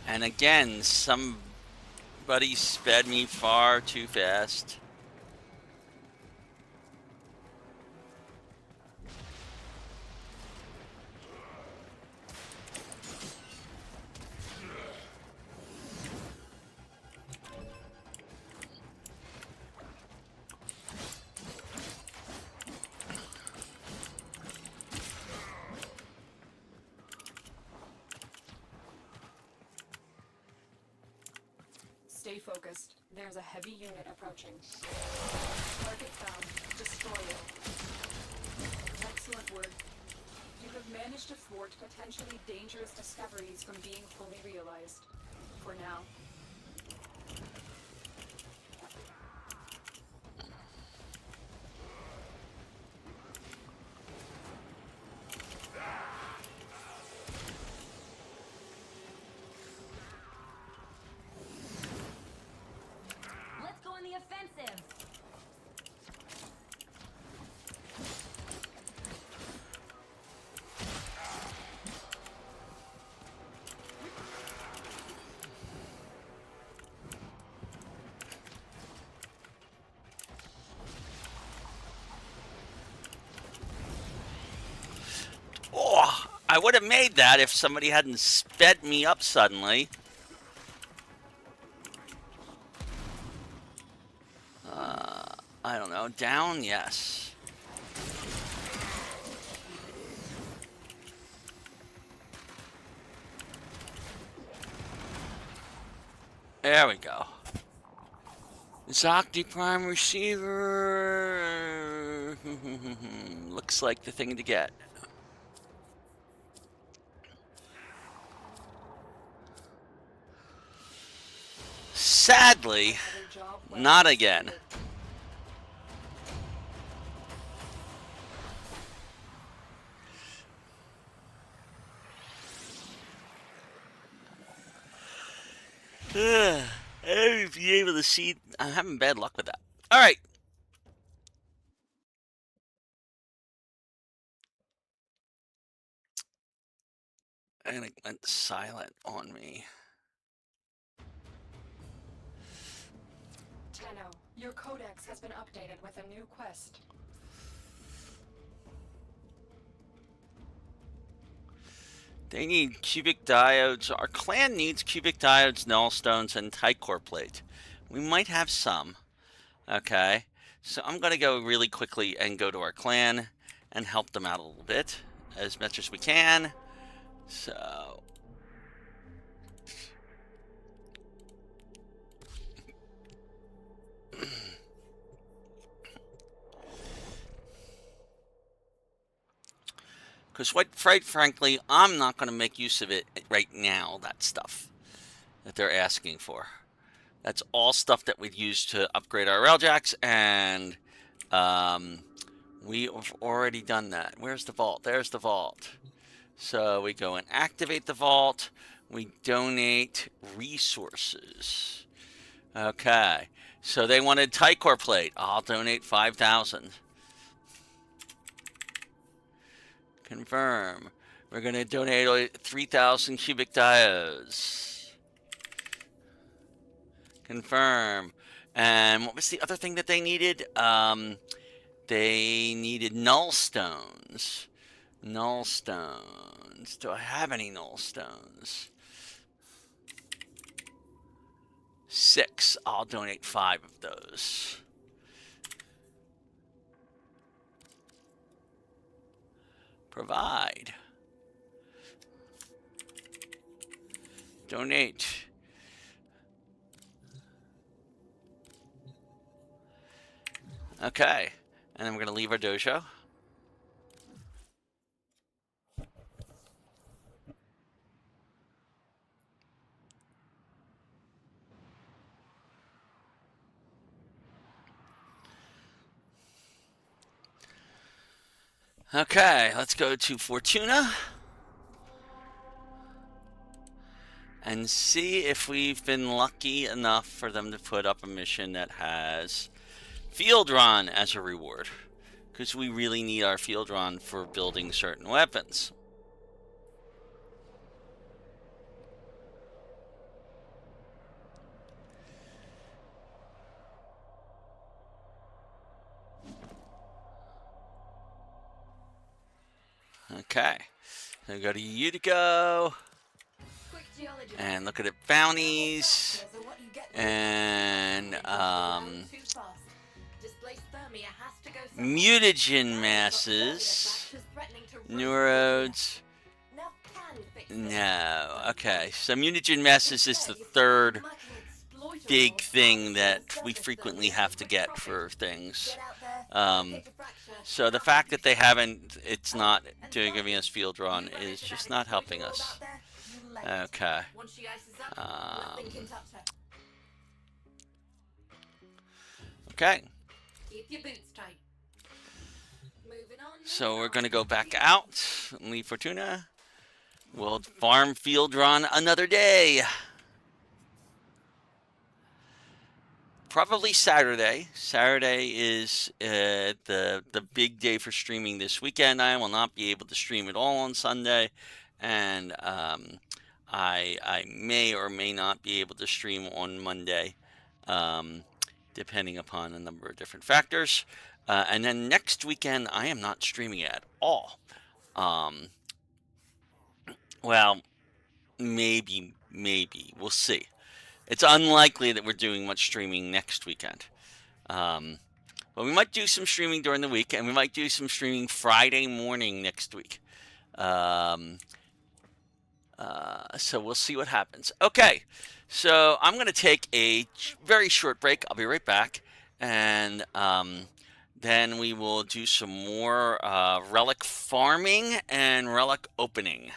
And again, somebody sped me far too fast. Stay focused. There's a heavy unit approaching. Target found. Destroy it. Excellent work. You have managed to thwart potentially dangerous discoveries from being fully realized. For now. Offensive. Oh, I would have made that if somebody hadn't sped me up suddenly. I don't know. Down, yes. There we go. Zocti Prime Receiver. Looks like the thing to get. Sadly, not again. I would be able to see. I'm having bad luck with that. All right. And it went silent on me. Tenno, your codex has been updated with a new quest. They need cubic diodes. Our clan needs cubic diodes, nullstones, and Tycor plate. We might have some. Okay. So I'm going to go really quickly and go to our clan and help them out a little bit as much as we can. So... Because quite frankly, I'm not going to make use of it right now, that stuff that they're asking for. That's all stuff that we'd use to upgrade our railjacks, and we have already done that. Where's the vault? There's the vault. So we go and activate the vault. We donate resources. Okay. So they wanted Tycor plate. I'll donate 5,000. Confirm. We're going to donate 3,000 cubic diodes. Confirm. And what was the other thing that they needed? They needed null stones. Null stones. Do I have any null stones? 6. I'll donate 5 of those. Provide. Donate. Okay. And then we're going to leave our dojo. Okay, let's go to Fortuna and see if we've been lucky enough for them to put up a mission that has Fieldron as a reward, because we really need our Fieldron for building certain weapons. Okay, so go to Utica and look at the bounties and mutagen masses, neurodes. No, okay, so mutagen masses is the third big thing that we frequently have to get for things. So the fact that they haven't, it's not giving us Fieldron is just not helping us. Okay. Okay. So we're going to go back out and leave Fortuna. We'll farm Fieldron another day. Probably Saturday. Saturday is the big day for streaming this weekend. I will not be able to stream at all on Sunday, and I may or may not be able to stream on Monday, depending upon a number of different factors. And then next weekend, I am not streaming at all. Well, maybe. We'll see. It's unlikely that we're doing much streaming next weekend. But we might do some streaming during the week, and we might do some streaming Friday morning next week. So we'll see what happens. Okay, so I'm going to take a very short break. I'll be right back. And then we will do some more relic farming and relic opening.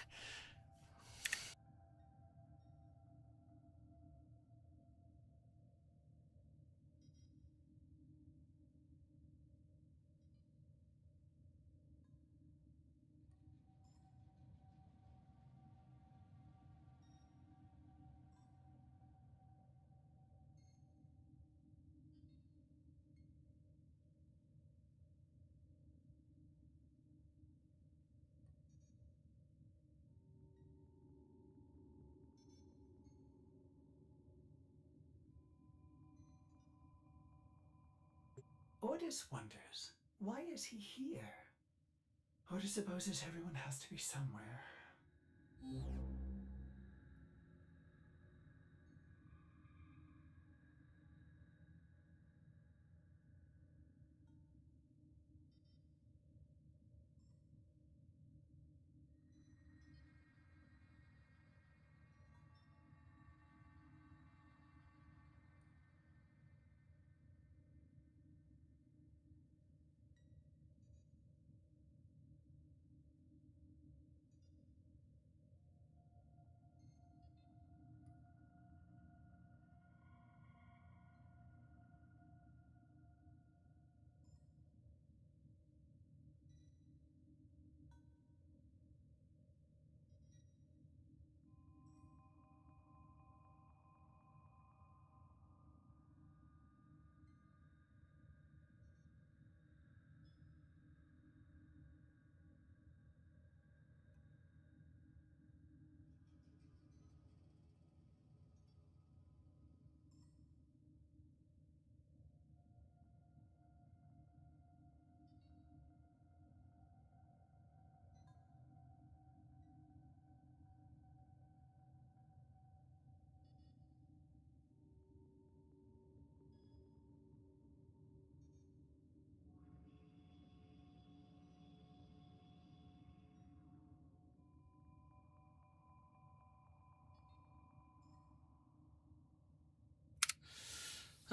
Ordis wonders, why is he here? Ordis supposes everyone has to be somewhere.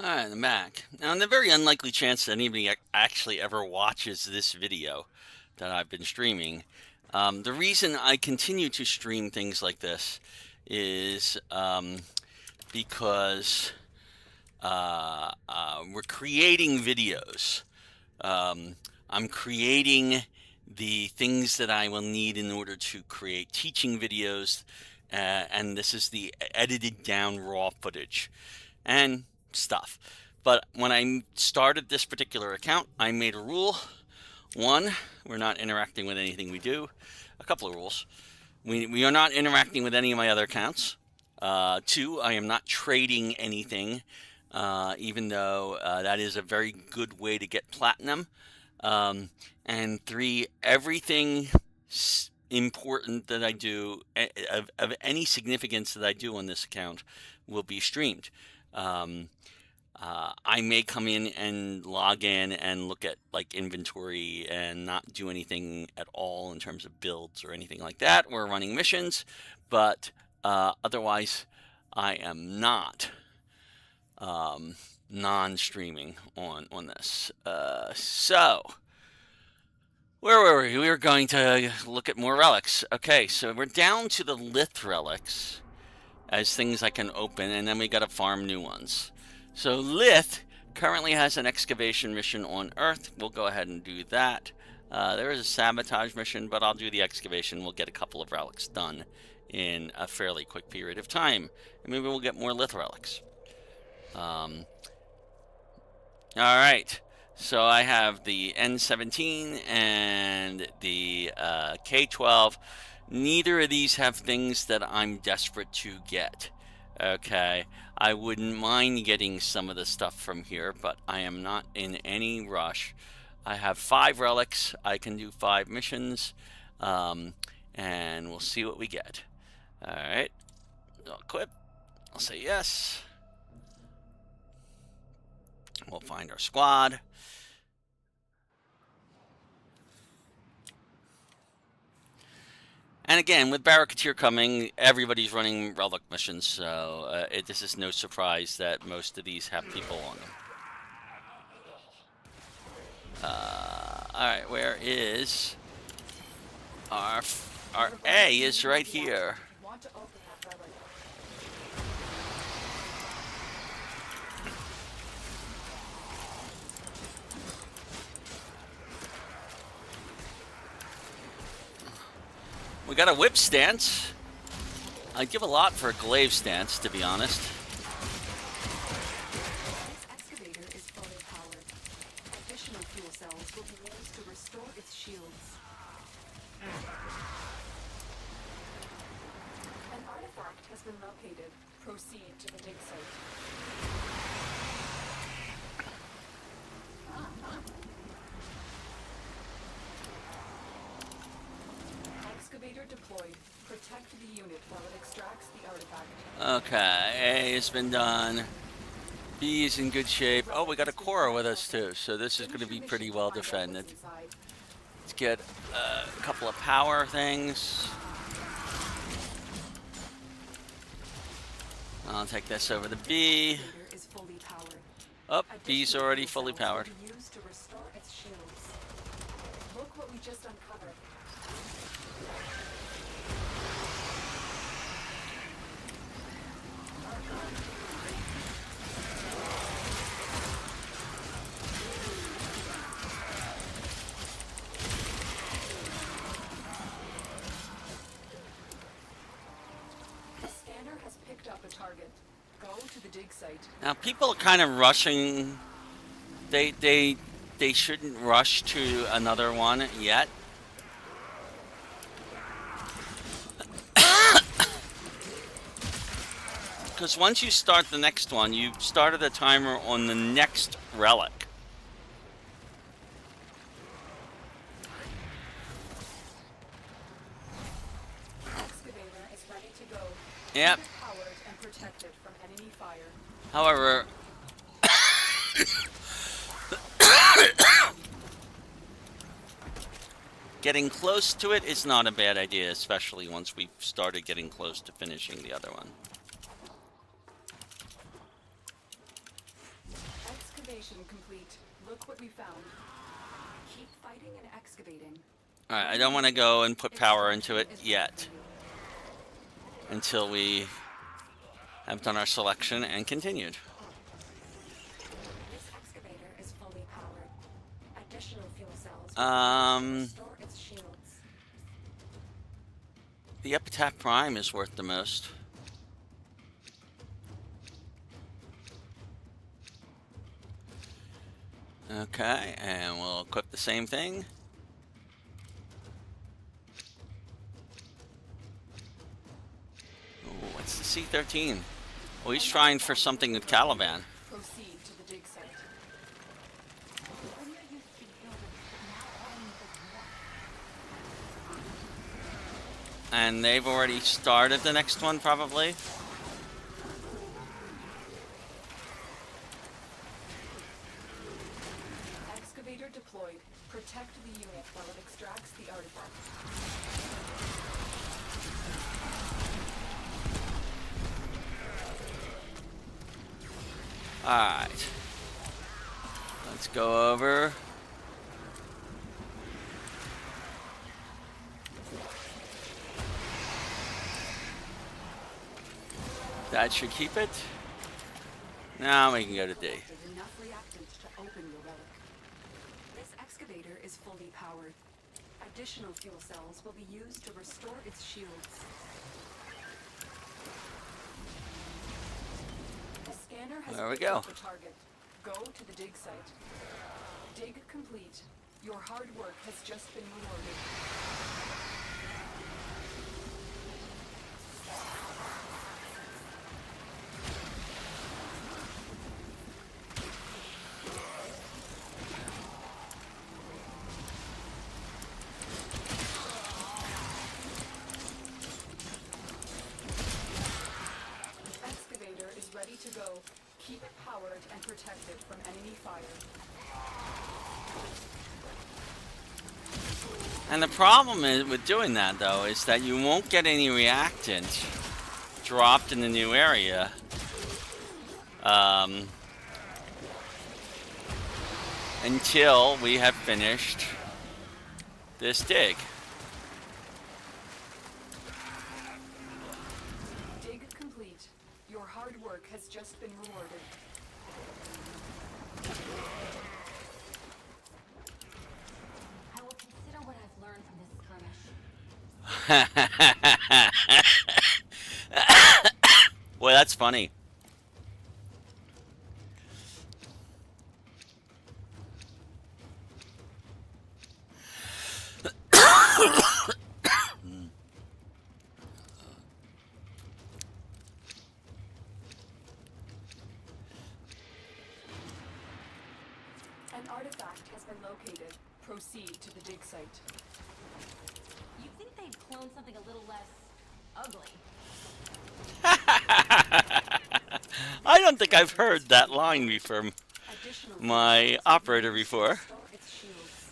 Alright, I'm back. Now, in the very unlikely chance that anybody actually ever watches this video that I've been streaming, the reason I continue to stream things like this is because we're creating videos. I'm creating the things that I will need in order to create teaching videos, and this is the edited down raw footage and stuff. But when I started this particular account, I made a rule. One, we're not interacting with anything we do. A couple of rules. We are not interacting with any of my other accounts. Two, I am not trading anything, even though that is a very good way to get platinum. And three, everything important that I do, of any significance that I do on this account, will be streamed. I may come in and log in and look at like inventory and not do anything at all in terms of builds or anything like that. We're running missions, but otherwise I am not non-streaming on this. So where were we? We were going to look at more relics. Okay, so we're down to the lith relics as things I can open, and then we gotta farm new ones. So Lith currently has an excavation mission on Earth. We'll go ahead and do that. There is a sabotage mission, but I'll do the excavation. We'll get a couple of relics done in a fairly quick period of time. And maybe we'll get more Lith relics. Alright, so I have the N17 and the K12. Neither of these have things that I'm desperate to get. Okay, I wouldn't mind getting some of the stuff from here, but I am not in any rush. I have 5 relics. I can do 5 missions, and we'll see what we get. Alright, I'll equip. I'll say yes. We'll find our squad. And again, with Barricadier coming, everybody's running relic missions, so this is no surprise that most of these have people on them. Alright, where is our A is right here. We got a whip stance. I'd give a lot for a glaive stance, to be honest. This excavator is fully powered. Additional fuel cells will be used to restore its shields. An artifact has been located. Proceed to the dig site. Excavator deployed. Protect the unit while it extracts the artifact. Okay, A has been done. B is in good shape. Oh, we got a Cora with us too, so this is going to be pretty well defended. Let's get a couple of power things. I'll take this over to B. Oh, B's already fully powered. Look what we just uncovered. The scanner has picked up a target. Go to the dig site. Now people are kind of rushing. They shouldn't rush to another one yet. Because once you start the next one, you've started a timer on the next relic. Excavator is ready to go. Yep. Powered and protected from enemy fire. However, getting close to it is not a bad idea, especially once we've started getting close to finishing the other one. excavation complete. Look what we found. Keep fighting and excavating. Alright, I don't want to go and put power into it yet. Until we have done our selection and continued. This excavator is fully powered. Additional fuel cells restore its shields. The Epitaph Prime is worth the most. Okay, and we'll equip the same thing. Oh, what's the C-13? Oh, he's trying for something with Caliban. Proceed to the dig site. And they've already started the next one, probably. Excavator deployed. Protect the unit while it extracts the artifact. Alright. Let's go over. That should keep it. Now we can go to D. Enough reactant to open your relic. This excavator is fully powered. Additional fuel cells will be used to restore its shields. The scanner has There we picked up go. the target. Go to the dig site. Dig complete. Your hard work has just been rewarded. Excavator is ready to go. Keep it powered and protected from enemy fire. And the problem is with doing that, though, is that you won't get any reactant dropped in the new area. Until we have finished this dig. Dig complete. Your hard work has just been rewarded. I will consider what I've learned from this skirmish. Boy, that's funny. An artifact has been located. Proceed to the dig site. You'd think they'd clone something a little less ugly. I don't think I've heard that line before Additional my operator before. restore its shields.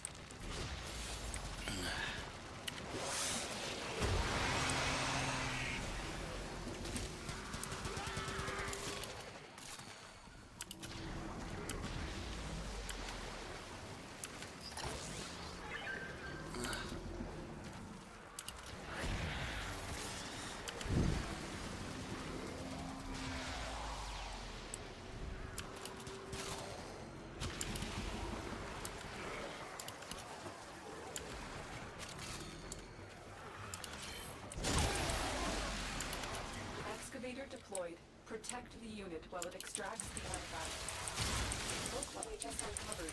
Excavator deployed. Protect the unit while it extracts the artifact. Look what we just uncovered.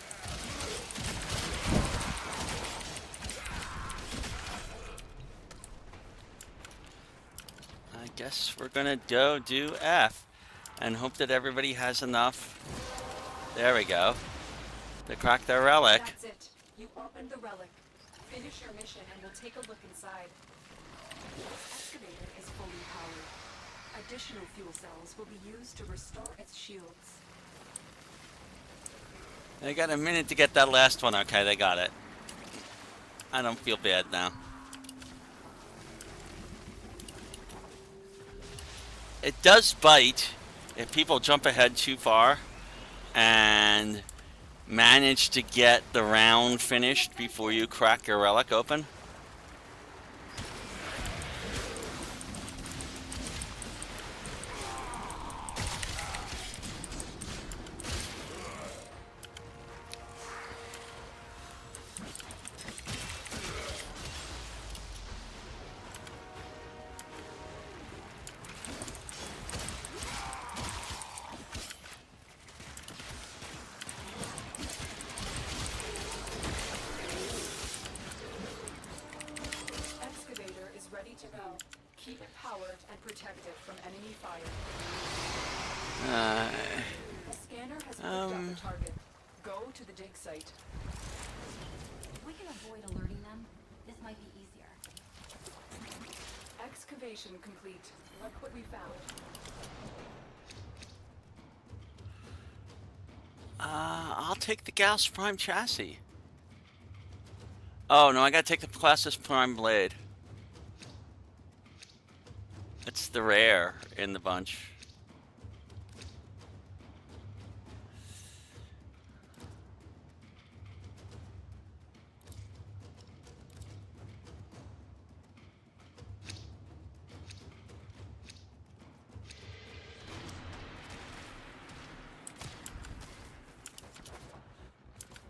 I guess we're gonna go do F and hope that everybody has enough. There we go. To crack their relic. That's it. You opened the relic. Finish your mission and we'll take a look inside. This excavator is fully powered. Additional fuel cells will be used to restore its shields. They got a minute to get that last one. Okay, they got it. I don't feel bad now. It does bite if people jump ahead too far and manage to get the round finished before you crack your relic open? Excavator is ready to go. Keep it powered and protected from enemy fire. A scanner has picked up the target. Go to the dig site. If we can avoid alerting them, this might be easier. Excavation complete. Look what we found. I'll take the Gauss Prime chassis. Oh, no, I gotta take the Classis Prime blade. It's the rare in the bunch.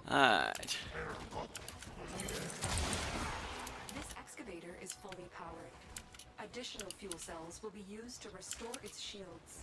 Alright. This excavator is fully powered. Additional fuel cells will be used to restore its shields.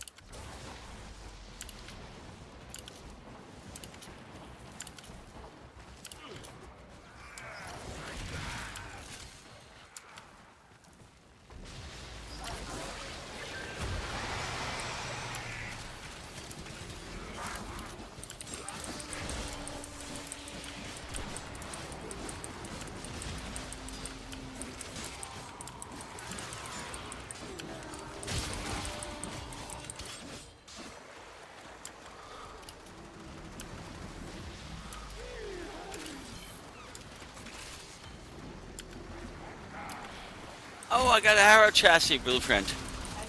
Oh, I got a Harrow chassis blueprint.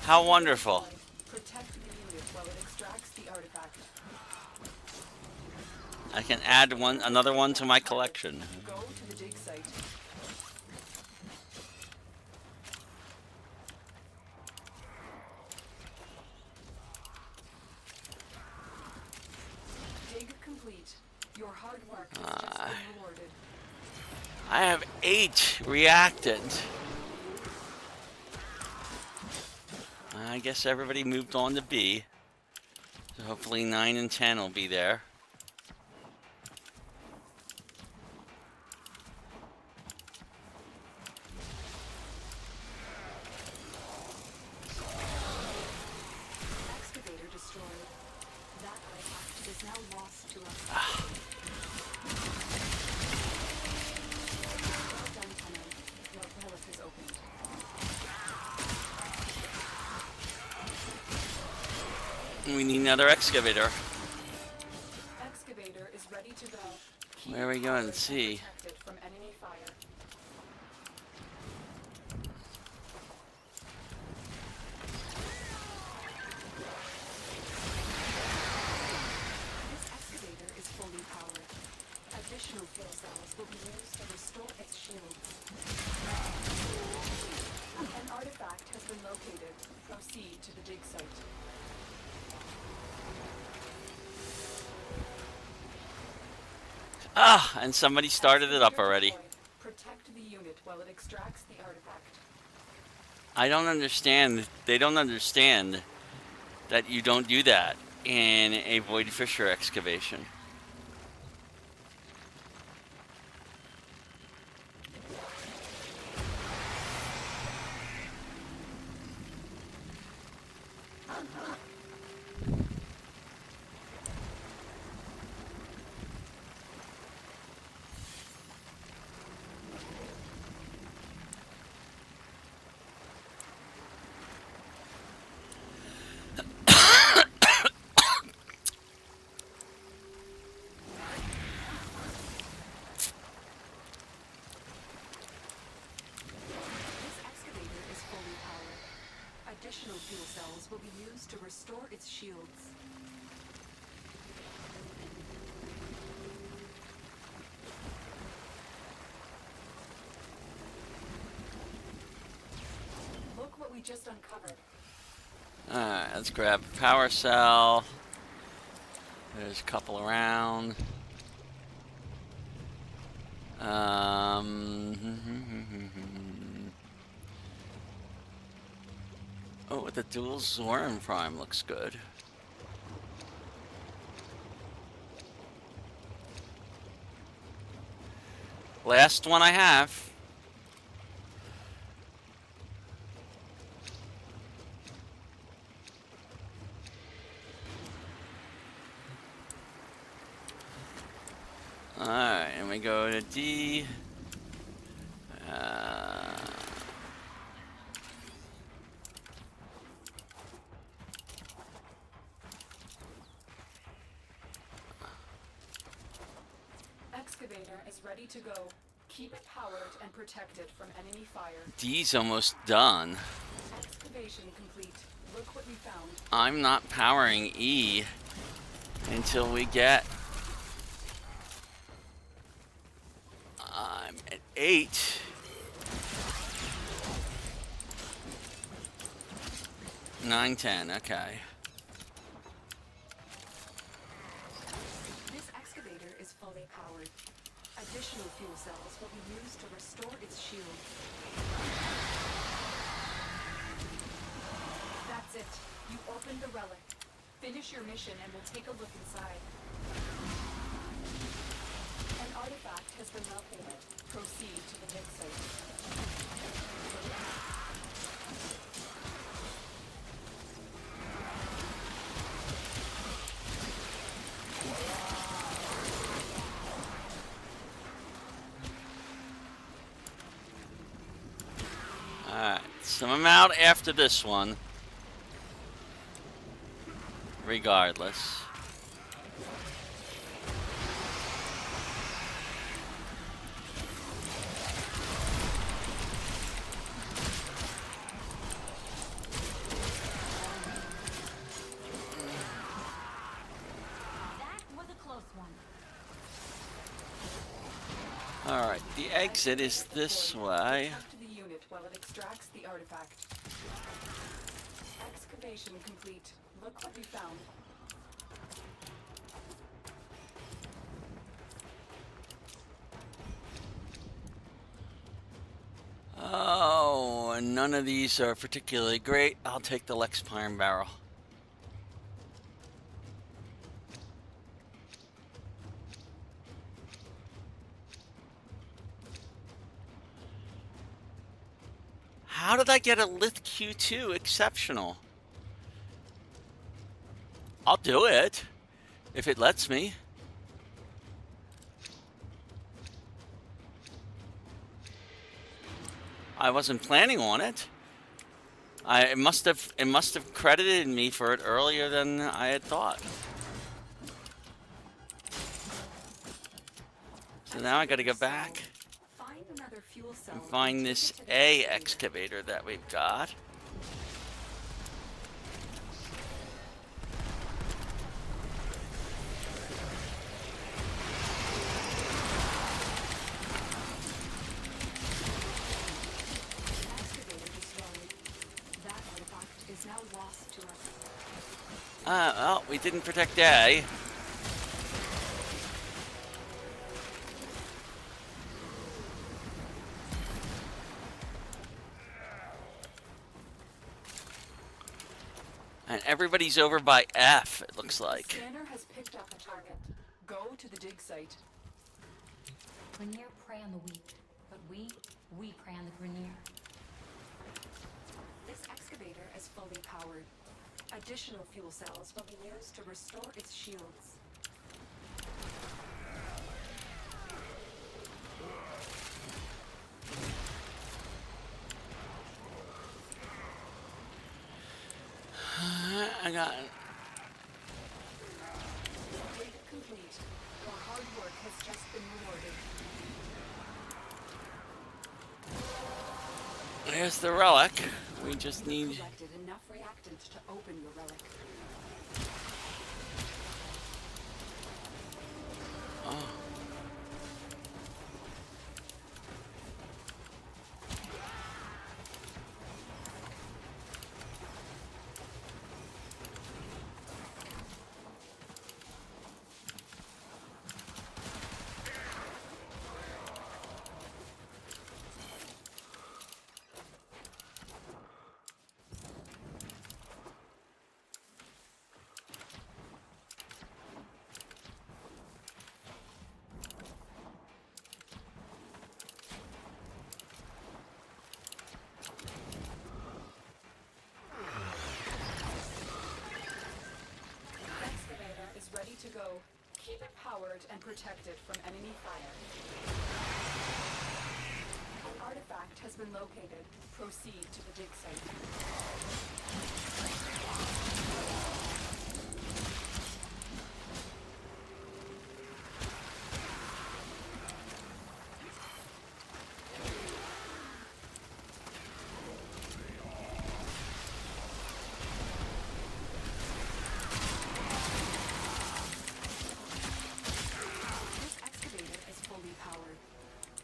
How wonderful. Protect the unit while it extracts the artifact. I can add another one to my collection. Go to the dig site. Dig complete. Your hard work has just been rewarded. I have 8 reactant. I guess everybody moved on to B. So hopefully 9 and 10 will be there. Excavator destroyed. That artifact is now lost to us. Well done, Tenno. Your relic is opened. We need another excavator. Excavator is ready to go. Keep Where are we it going? powered Let's and see. protected from enemy fire. This excavator is fully powered. Additional fuel cells will be used to restore its shields. An artifact has been located. Proceed to the dig site. Ah, and somebody started it up already. Protect the unit while it extracts the artifact. I don't understand. They don't understand that you don't do that in a Void Fisher excavation. Additional fuel cells will be used to restore its shields. just uncovered. Alright, let's grab a power cell. There's a couple around. Oh, the dual Warframe looks good. Last one I have. Alright, and we go to D. Excavator is ready to go. Keep it powered and protected from enemy fire. D's almost done. Excavation complete. Look what we found. I'm not powering E until we get... I'm at 8. Nine, 10, okay. This excavator is fully powered. Additional fuel cells will be used to restore its shield. That's it. You opened the relic. Finish your mission and we'll take a look inside. An artifact has been located. Proceed to the dig site. Alright, so I'm out after this one. Regardless. Alright, the exit is this way. To the unit while it extracts the artifact. Excavation complete. Look what we found. Oh, and none of these are particularly great. I'll take the Lex Pyre Barrel. How did I get a Lith Q2 exceptional? I'll do it if it lets me. I wasn't planning on it. It must have credited me for it earlier than I had thought. So now I got to go back and find this A excavator that we've got. Well, we didn't protect A. And everybody's over by F, it looks like. Scanner has picked up a target. Go to the dig site. Grineer prey on the weak, but we prey on the Grineer. This excavator is fully powered. Additional fuel cells will be used to restore its shields. I got it. Dig complete. Your hard work has just been rewarded. There's the relic. We just need... Collected enough reactant to open your relic. Oh. powered and protected from enemy fire. An artifact has been located. Proceed to the dig site.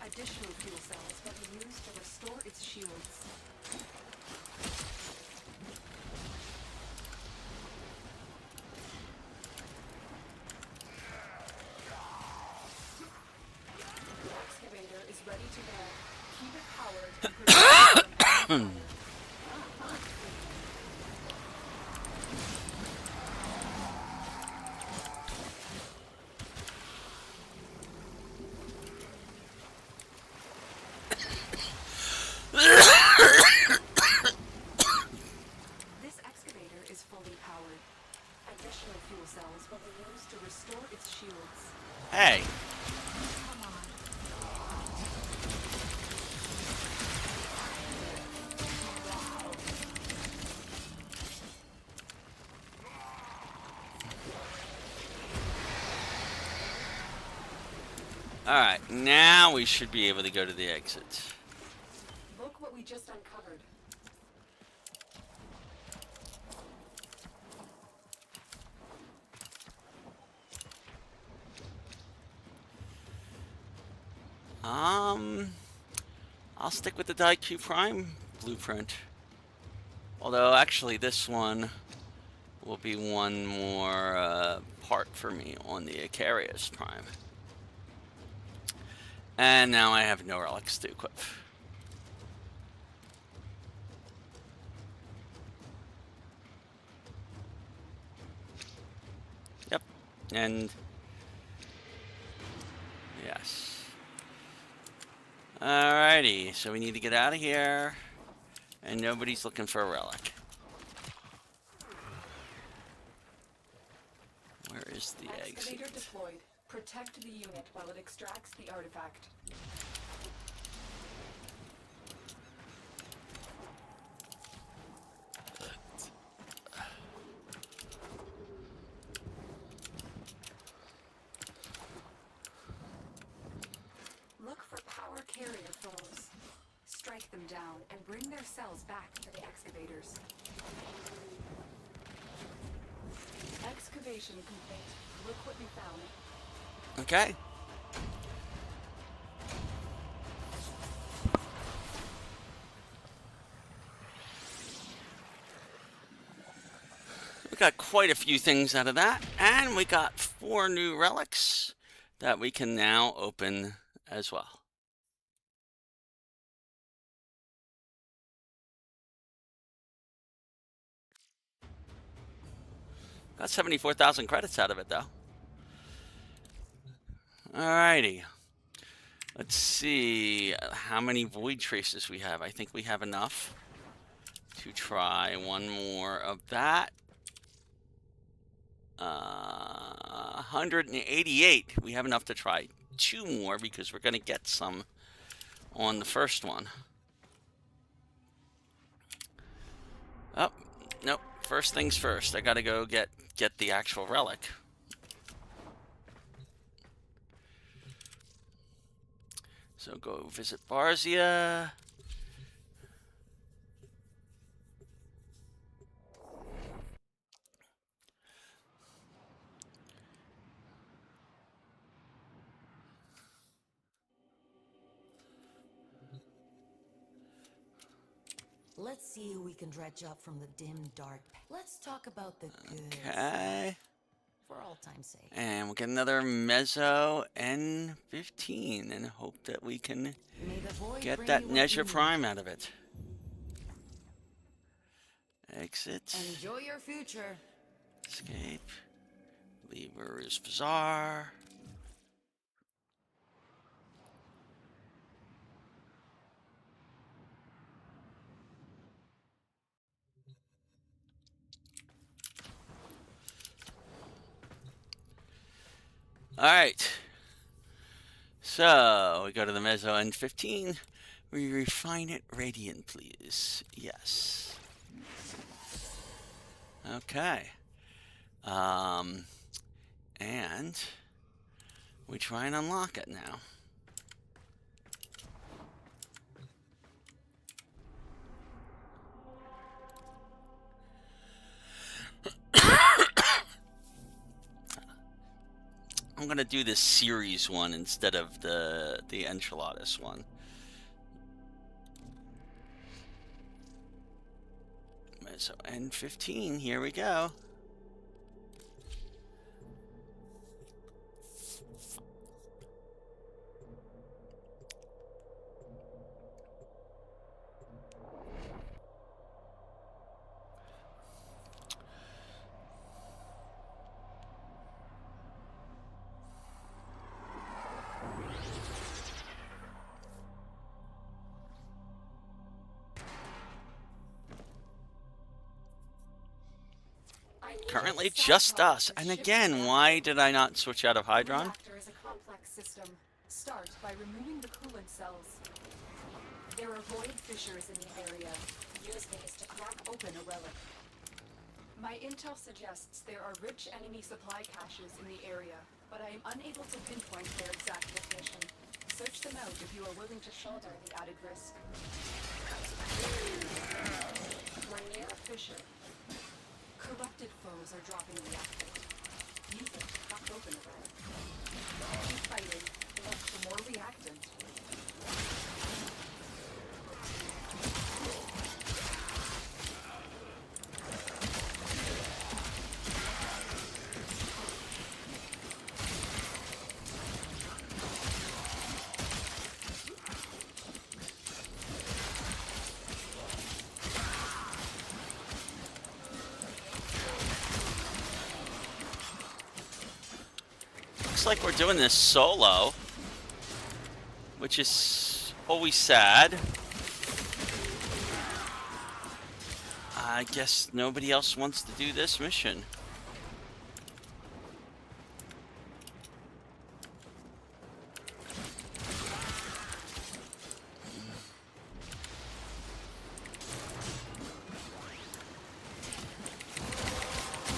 Additional fuel cells will be used to restore its shields. The excavator is ready to go. Keep it powered and protected from enemy fire. This excavator is fully powered. Additional fuel cells will be used to restore its shields. Hey. Come on. Alright, now we should be able to go to the exit. Look what we just uncovered. I'll stick with the TOG Prime blueprint. Although, actually, this one will be one more part for me on the Icarius Prime. And now I have no relics to equip. Yep, and yes. Alrighty, so we need to get out of here, and nobody's looking for a relic. Where is the Excavator exit? deployed. Protect the unit while it extracts the artifact. Look for power carrier foes. Strike them down and bring their cells back to the excavators. Excavation complete. Look what we found. Okay. We got quite a few things out of that, and we got 4 new relics that we can now open as well. Got 74,000 credits out of it, though. Alrighty. Let's see how many void traces we have. I think we have enough to try one more of that. 188. We have enough to try 2 more because we're going to get some on the first one. Oh, nope. First things first. I got to go get the actual relic. So go visit Barzia. Let's see who we can dredge up from the dim dark. Let's talk about the good. Okay. For all time's sake. And we'll get another Mezzo N15 and hope that we can get that Nezha Prime out of it. Exit. Enjoy your future. Escape. Lever is bizarre. All right. So we go to the Mezzo N15. We refine it radiant, please. Yes. Okay. And we try and unlock it now. I'm gonna do this series one instead of the enchiladas one. So N15, here we go. Currently just us. And again, why did I not switch out of Hydron? Reactor is a complex system. Start by removing the coolant cells. There are void fissures in the area. Use these to crack open a relic. My intel suggests there are rich enemy supply caches in the area, but I am unable to pinpoint their exact location. Search them out if you are willing to shoulder the added risk. We're near a fissure. Corrupted foes are dropping reactor. Use it to crack open a relic. Keep fighting. Look for more reactant. Looks like we're doing this solo, which is always sad. I guess nobody else wants to do this mission.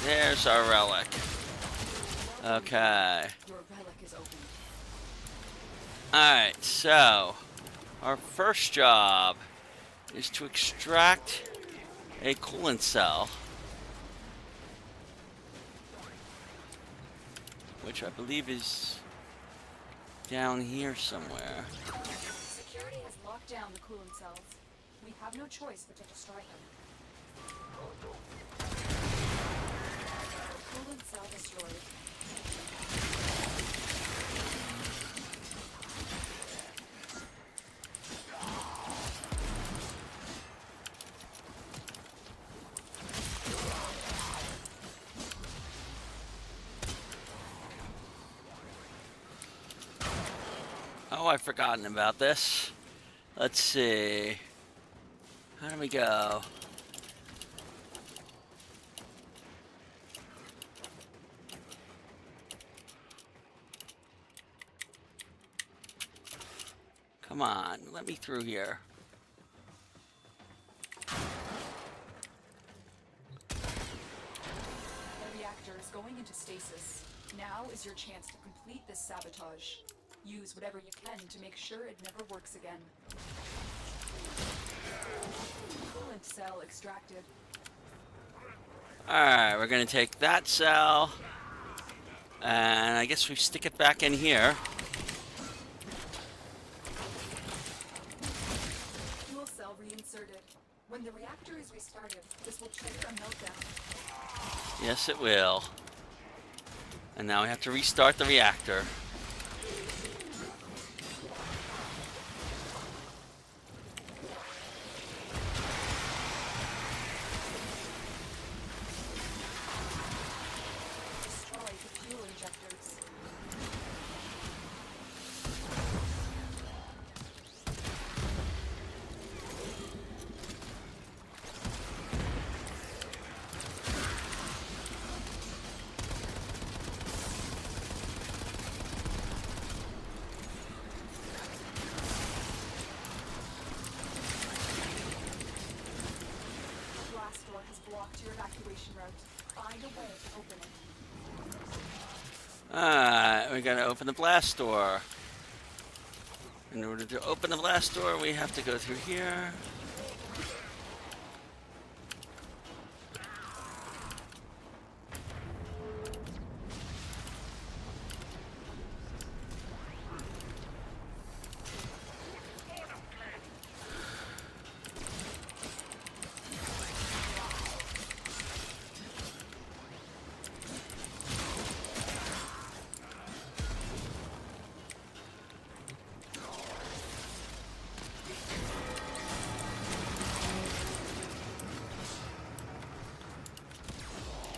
There's our relic. Okay. Your relic is open. Alright, so our first job is to extract a coolant cell, which I believe is down here somewhere. Security has locked down the coolant cells. We have no choice but to destroy them. Coolant cell destroyed. Oh, I've forgotten about this. Let's see. How do we go? Come on, let me through here. The reactor is going into stasis. Now is your chance to complete this sabotage. Use whatever you can to make sure it never works again. Coolant cell extracted. Alright, we're gonna take that cell, and I guess we stick it back in here. Fuel cell reinserted. When the reactor is restarted, this will trigger a meltdown. Yes, it will. And now we have to restart the reactor. Destroy the fuel injectors. has blocked your evacuation route. Find a way to open it. We gotta open the blast door. In order to open the blast door, we have to go through here.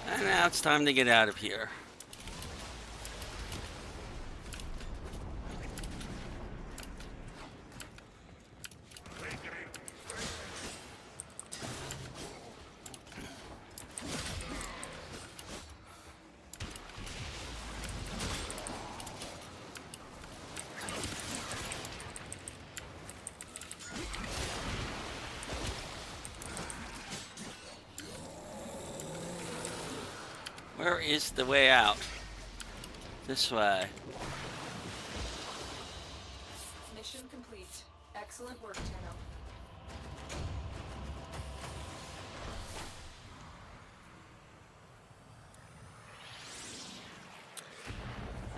And now it's time to get out of here. Where is the way out? This way. Mission complete. Excellent work, Tenno.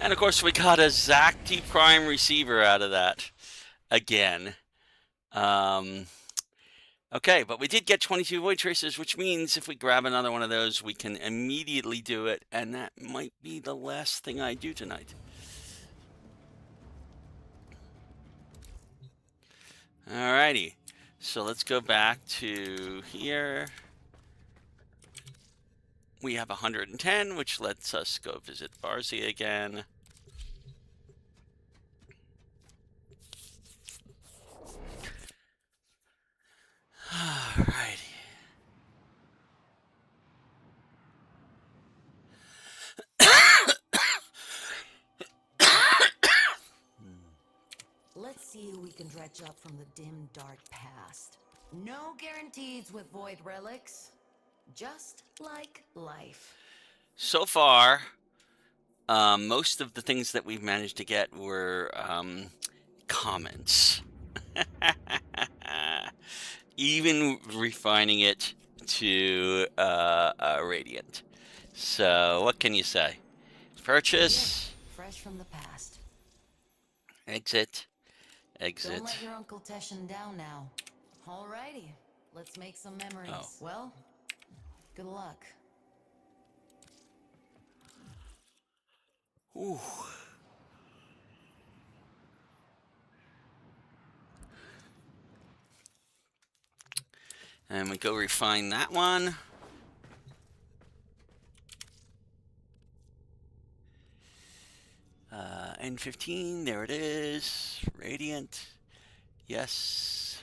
And of course we got a Zacti Prime receiver out of that. Again. Okay, but we did get 22 Void Tracers, which means if we grab another one of those, we can immediately do it, and that might be the last thing I do tonight. Alrighty, so let's go back to here. We have 110, which lets us go visit Barzia again. Alrighty. Let's see who we can dredge up from the dim, dark past. No guarantees with Void Relics. Just like life. So far, most of the things that we've managed to get were comments. Even refining it to Radiant. So, what can you say? Purchase. Yeah, fresh from the past. Exit. Exit. Don't let your Uncle Teshin down now. Alrighty, let's make some memories. Oh. Well, good luck. Ooh. And we go refine that one. N15, there it is. Radiant. Yes.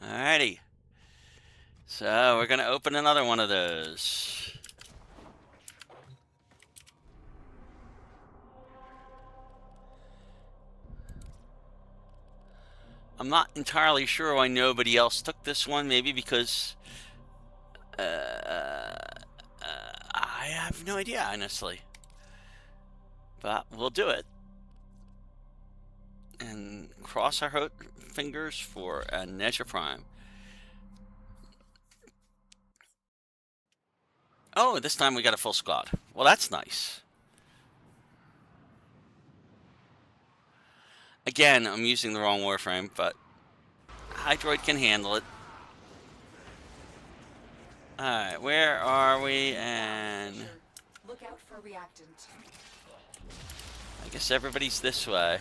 Alrighty. So we're gonna open another one of those. I'm not entirely sure why nobody else took this one. Maybe because I have no idea, honestly. But we'll do it. And cross our fingers for a Nezha Prime. Oh, this time we got a full squad. Well, that's nice. Again, I'm using the wrong Warframe, but Hydroid can handle it. Alright, where are we? And Look out for reactant. I guess everybody's this way.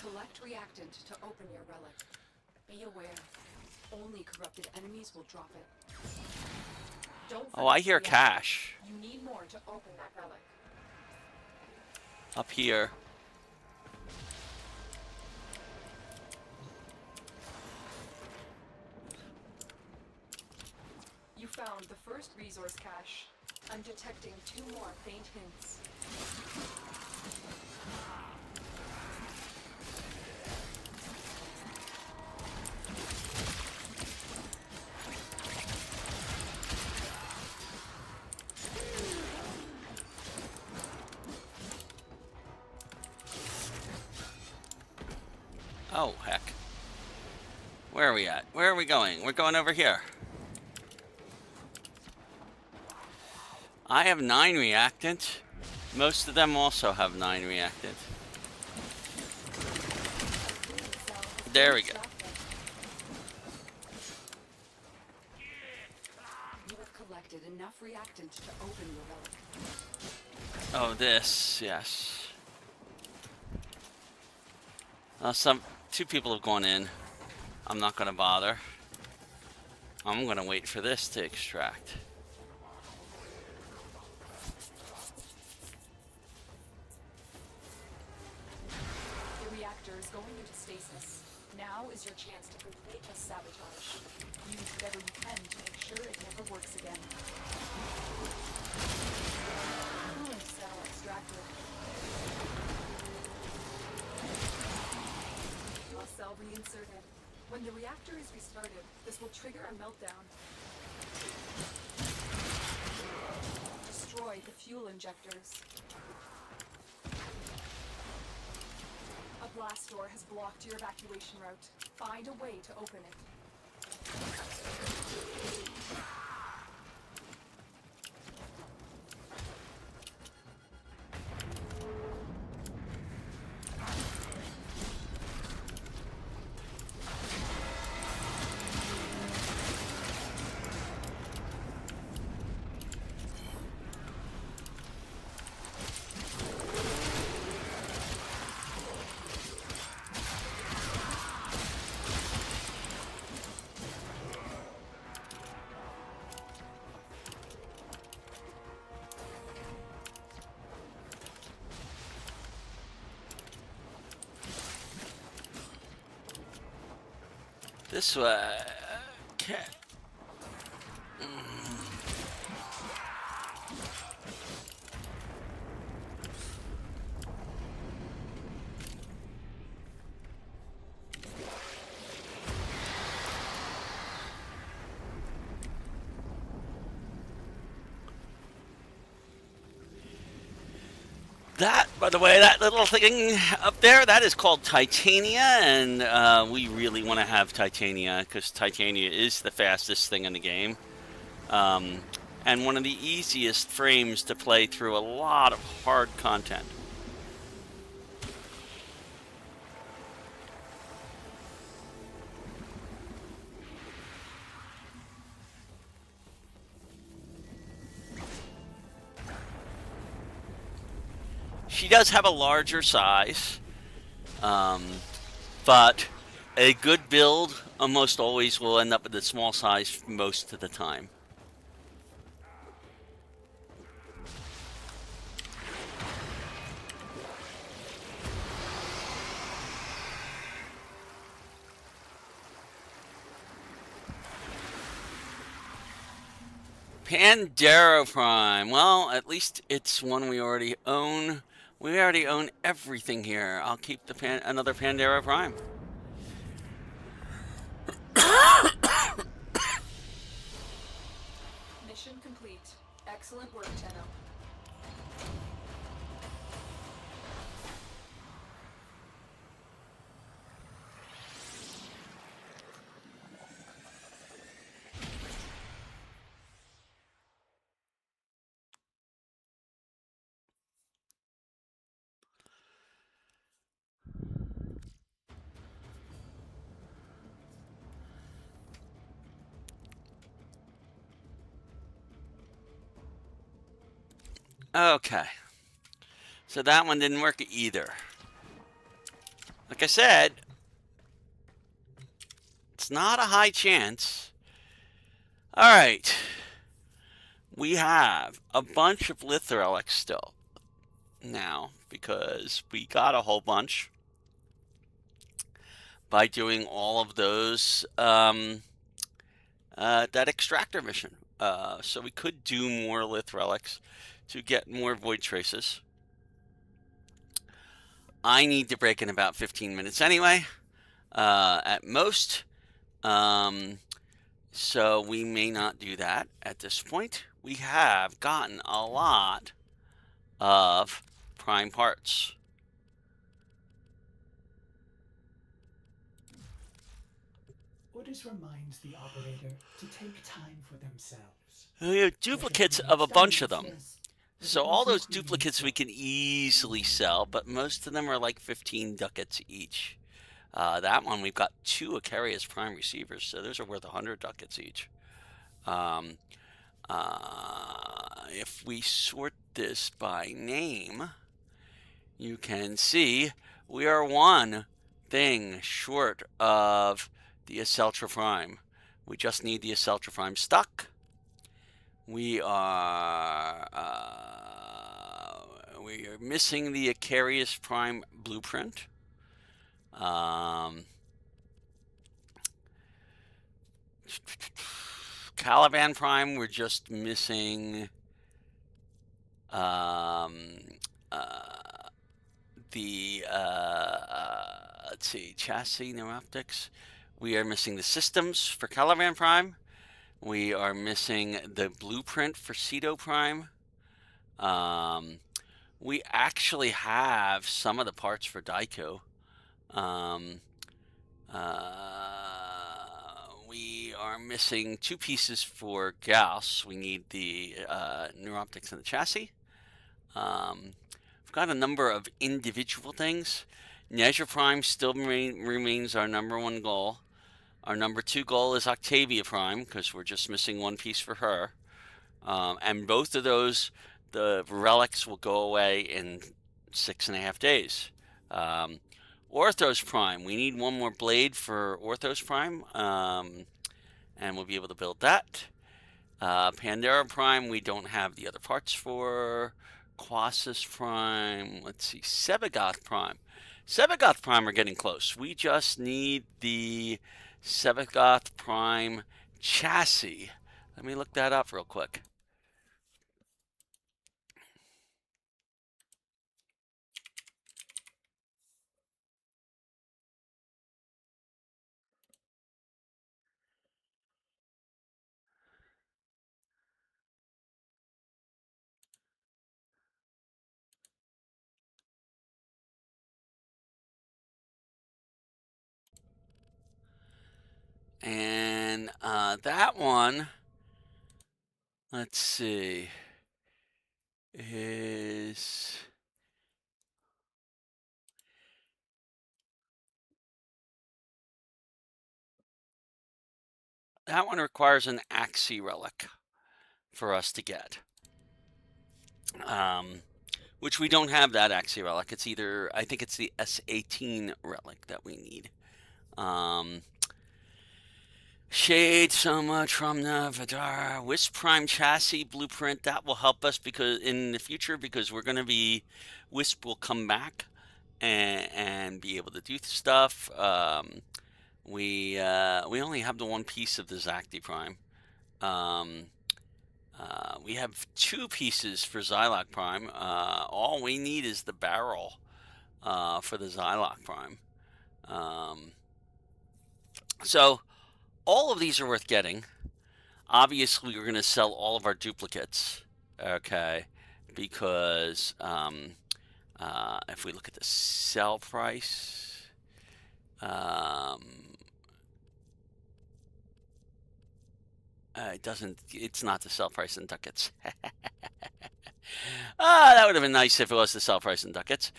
Collect reactant to open your relic. Be aware, only corrupted enemies will drop it. Don't Oh, I hear forget reactant. cash. You need more to open that relic. Up here. You found the first resource cache. I'm detecting 2 more faint hints. Oh, heck. Where are we at? Where are we going? We're going over here. I have 9 reactant. Most of them also have 9 reactant. There we go. You have collected enough reactant to open your relic. Oh, this, yes. Two people have gone in. I'm not gonna bother. I'm gonna wait for this to extract. The reactor is going into stasis. Now is your chance to complete a sabotage. Use whatever you can to make sure it never works again. Cooling cell extracted. Cell reinserted. When the reactor is restarted, this will trigger a meltdown. Destroy the fuel injectors. A blast door has blocked your evacuation route. Find a way to open it. This way. Okay. That, by the way, that little thing up there, that is called Titania, and we really want to have Titania because Titania is the fastest thing in the game, and one of the easiest frames to play through a lot of hard content. She does have a larger size, but a good build almost always will end up with a small size most of the time. Pandero Prime. Well, at least it's one we already own. We already own everything here. I'll keep the another Pandero Prime. Mission complete. Excellent work, Tenno. Okay. So that one didn't work either. Like I said, it's not a high chance. All right. We have a bunch of Relics still now because we got a whole bunch by doing all of those that extractor mission. So we could do more Relics to get more void traces. I need to break in about 15 minutes anyway, at most. So we may not do that at this point. We have gotten a lot of prime parts. Orders reminds the operator to take time for themselves. We have duplicates of a bunch of them. So all those duplicates we can easily sell, but most of them are like 15 ducats each. That one we've got 2 Icarius Prime receivers, so those are worth 100 ducats each. If we sort this by name, you can see we are one thing short of the Aceltra Prime. We just need the Aceltra Prime stuck. We are missing the Icarius Prime blueprint. Caliban Prime, we're just missing let's see, chassis, neuroptics. We are missing the systems for Caliban Prime. We are missing the blueprint for Cedo Prime. We actually have some of the parts for Daiko. We are missing 2 pieces for Gauss. We need the neuroptics and the chassis. We've got a number of individual things. Nezha Prime still remains our #1 goal. Our #2 goal is Octavia Prime, because we're just missing 1 piece for her. And both of those, the relics will go away in 6.5 days. Orthos Prime, we need 1 more blade for Orthos Prime, and we'll be able to build that. Pandora Prime, we don't have the other parts for. Quasis Prime, let's see, Sebagoth Prime. Sebagoth Prime are getting close. We just need the Sebagoth Prime chassis. Let me look that up real quick. And that one, let's see, is that one requires an Axie relic for us to get. Which we don't have that Axie relic. It's either, I think it's the S18 relic that we need. Shade so much from the Vidar Wisp Prime chassis blueprint. That will help us because in the future, because we're going to be, Wisp will come back and be able to do stuff. We only have the 1 piece of the Zacti Prime. We have 2 pieces for Xyloc Prime. All we need is the barrel for the Xyloc Prime. So all of these are worth getting. Obviously, we're going to sell all of our duplicates, okay? Because if we look at the sell price, it's not the sell price in ducats. That would have been nice if it was the sell price in ducats.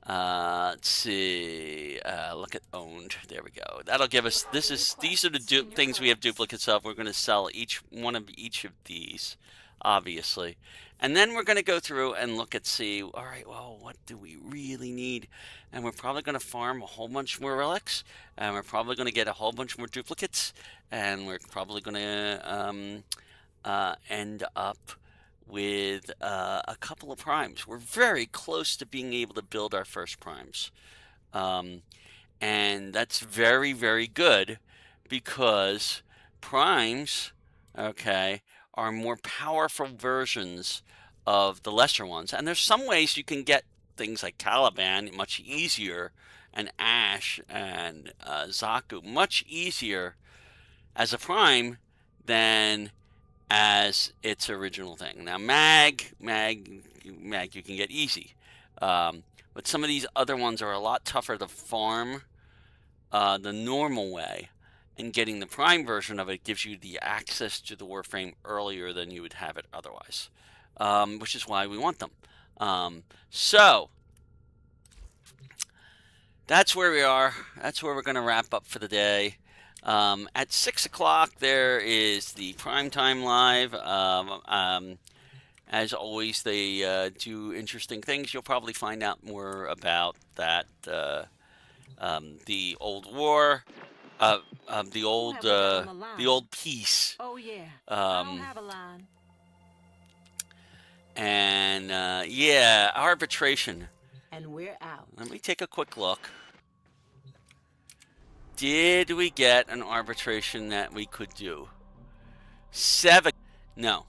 Let's see. Look at owned. There we go. That'll give us. These are the things we have duplicates of. We're going to sell each of these, obviously, and then we're going to go through and look at all right. Well, what do we really need? And we're probably going to farm a whole bunch more relics, and we're probably going to get a whole bunch more duplicates, and we're probably going to end up with a couple of primes. We're very close to being able to build our first primes. And that's very, very good because primes, okay, are more powerful versions of the lesser ones. And there's some ways you can get things like Caliban much easier, and Ash and Zaku much easier as a prime than as its original thing. Now, Mag you can get easy. But some of these other ones are a lot tougher to farm the normal way, and getting the Prime version of it gives you the access to the Warframe earlier than you would have it otherwise, which is why we want them. So that's where we are. That's where we're going to wrap up for the day. At 6 o'clock, there is the Primetime Live. As always, they do interesting things. You'll probably find out more about that, the old war, the old peace. Oh yeah. Um, a line. and yeah, arbitration. And we're out. Let me take a quick look. Did we get an arbitration that we could do? No.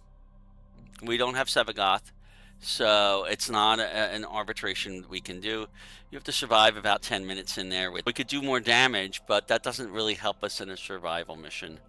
We don't have Sevagoth, so it's not an arbitration we can do. You have to survive about 10 minutes in there. We could do more damage, but that doesn't really help us in a survival mission.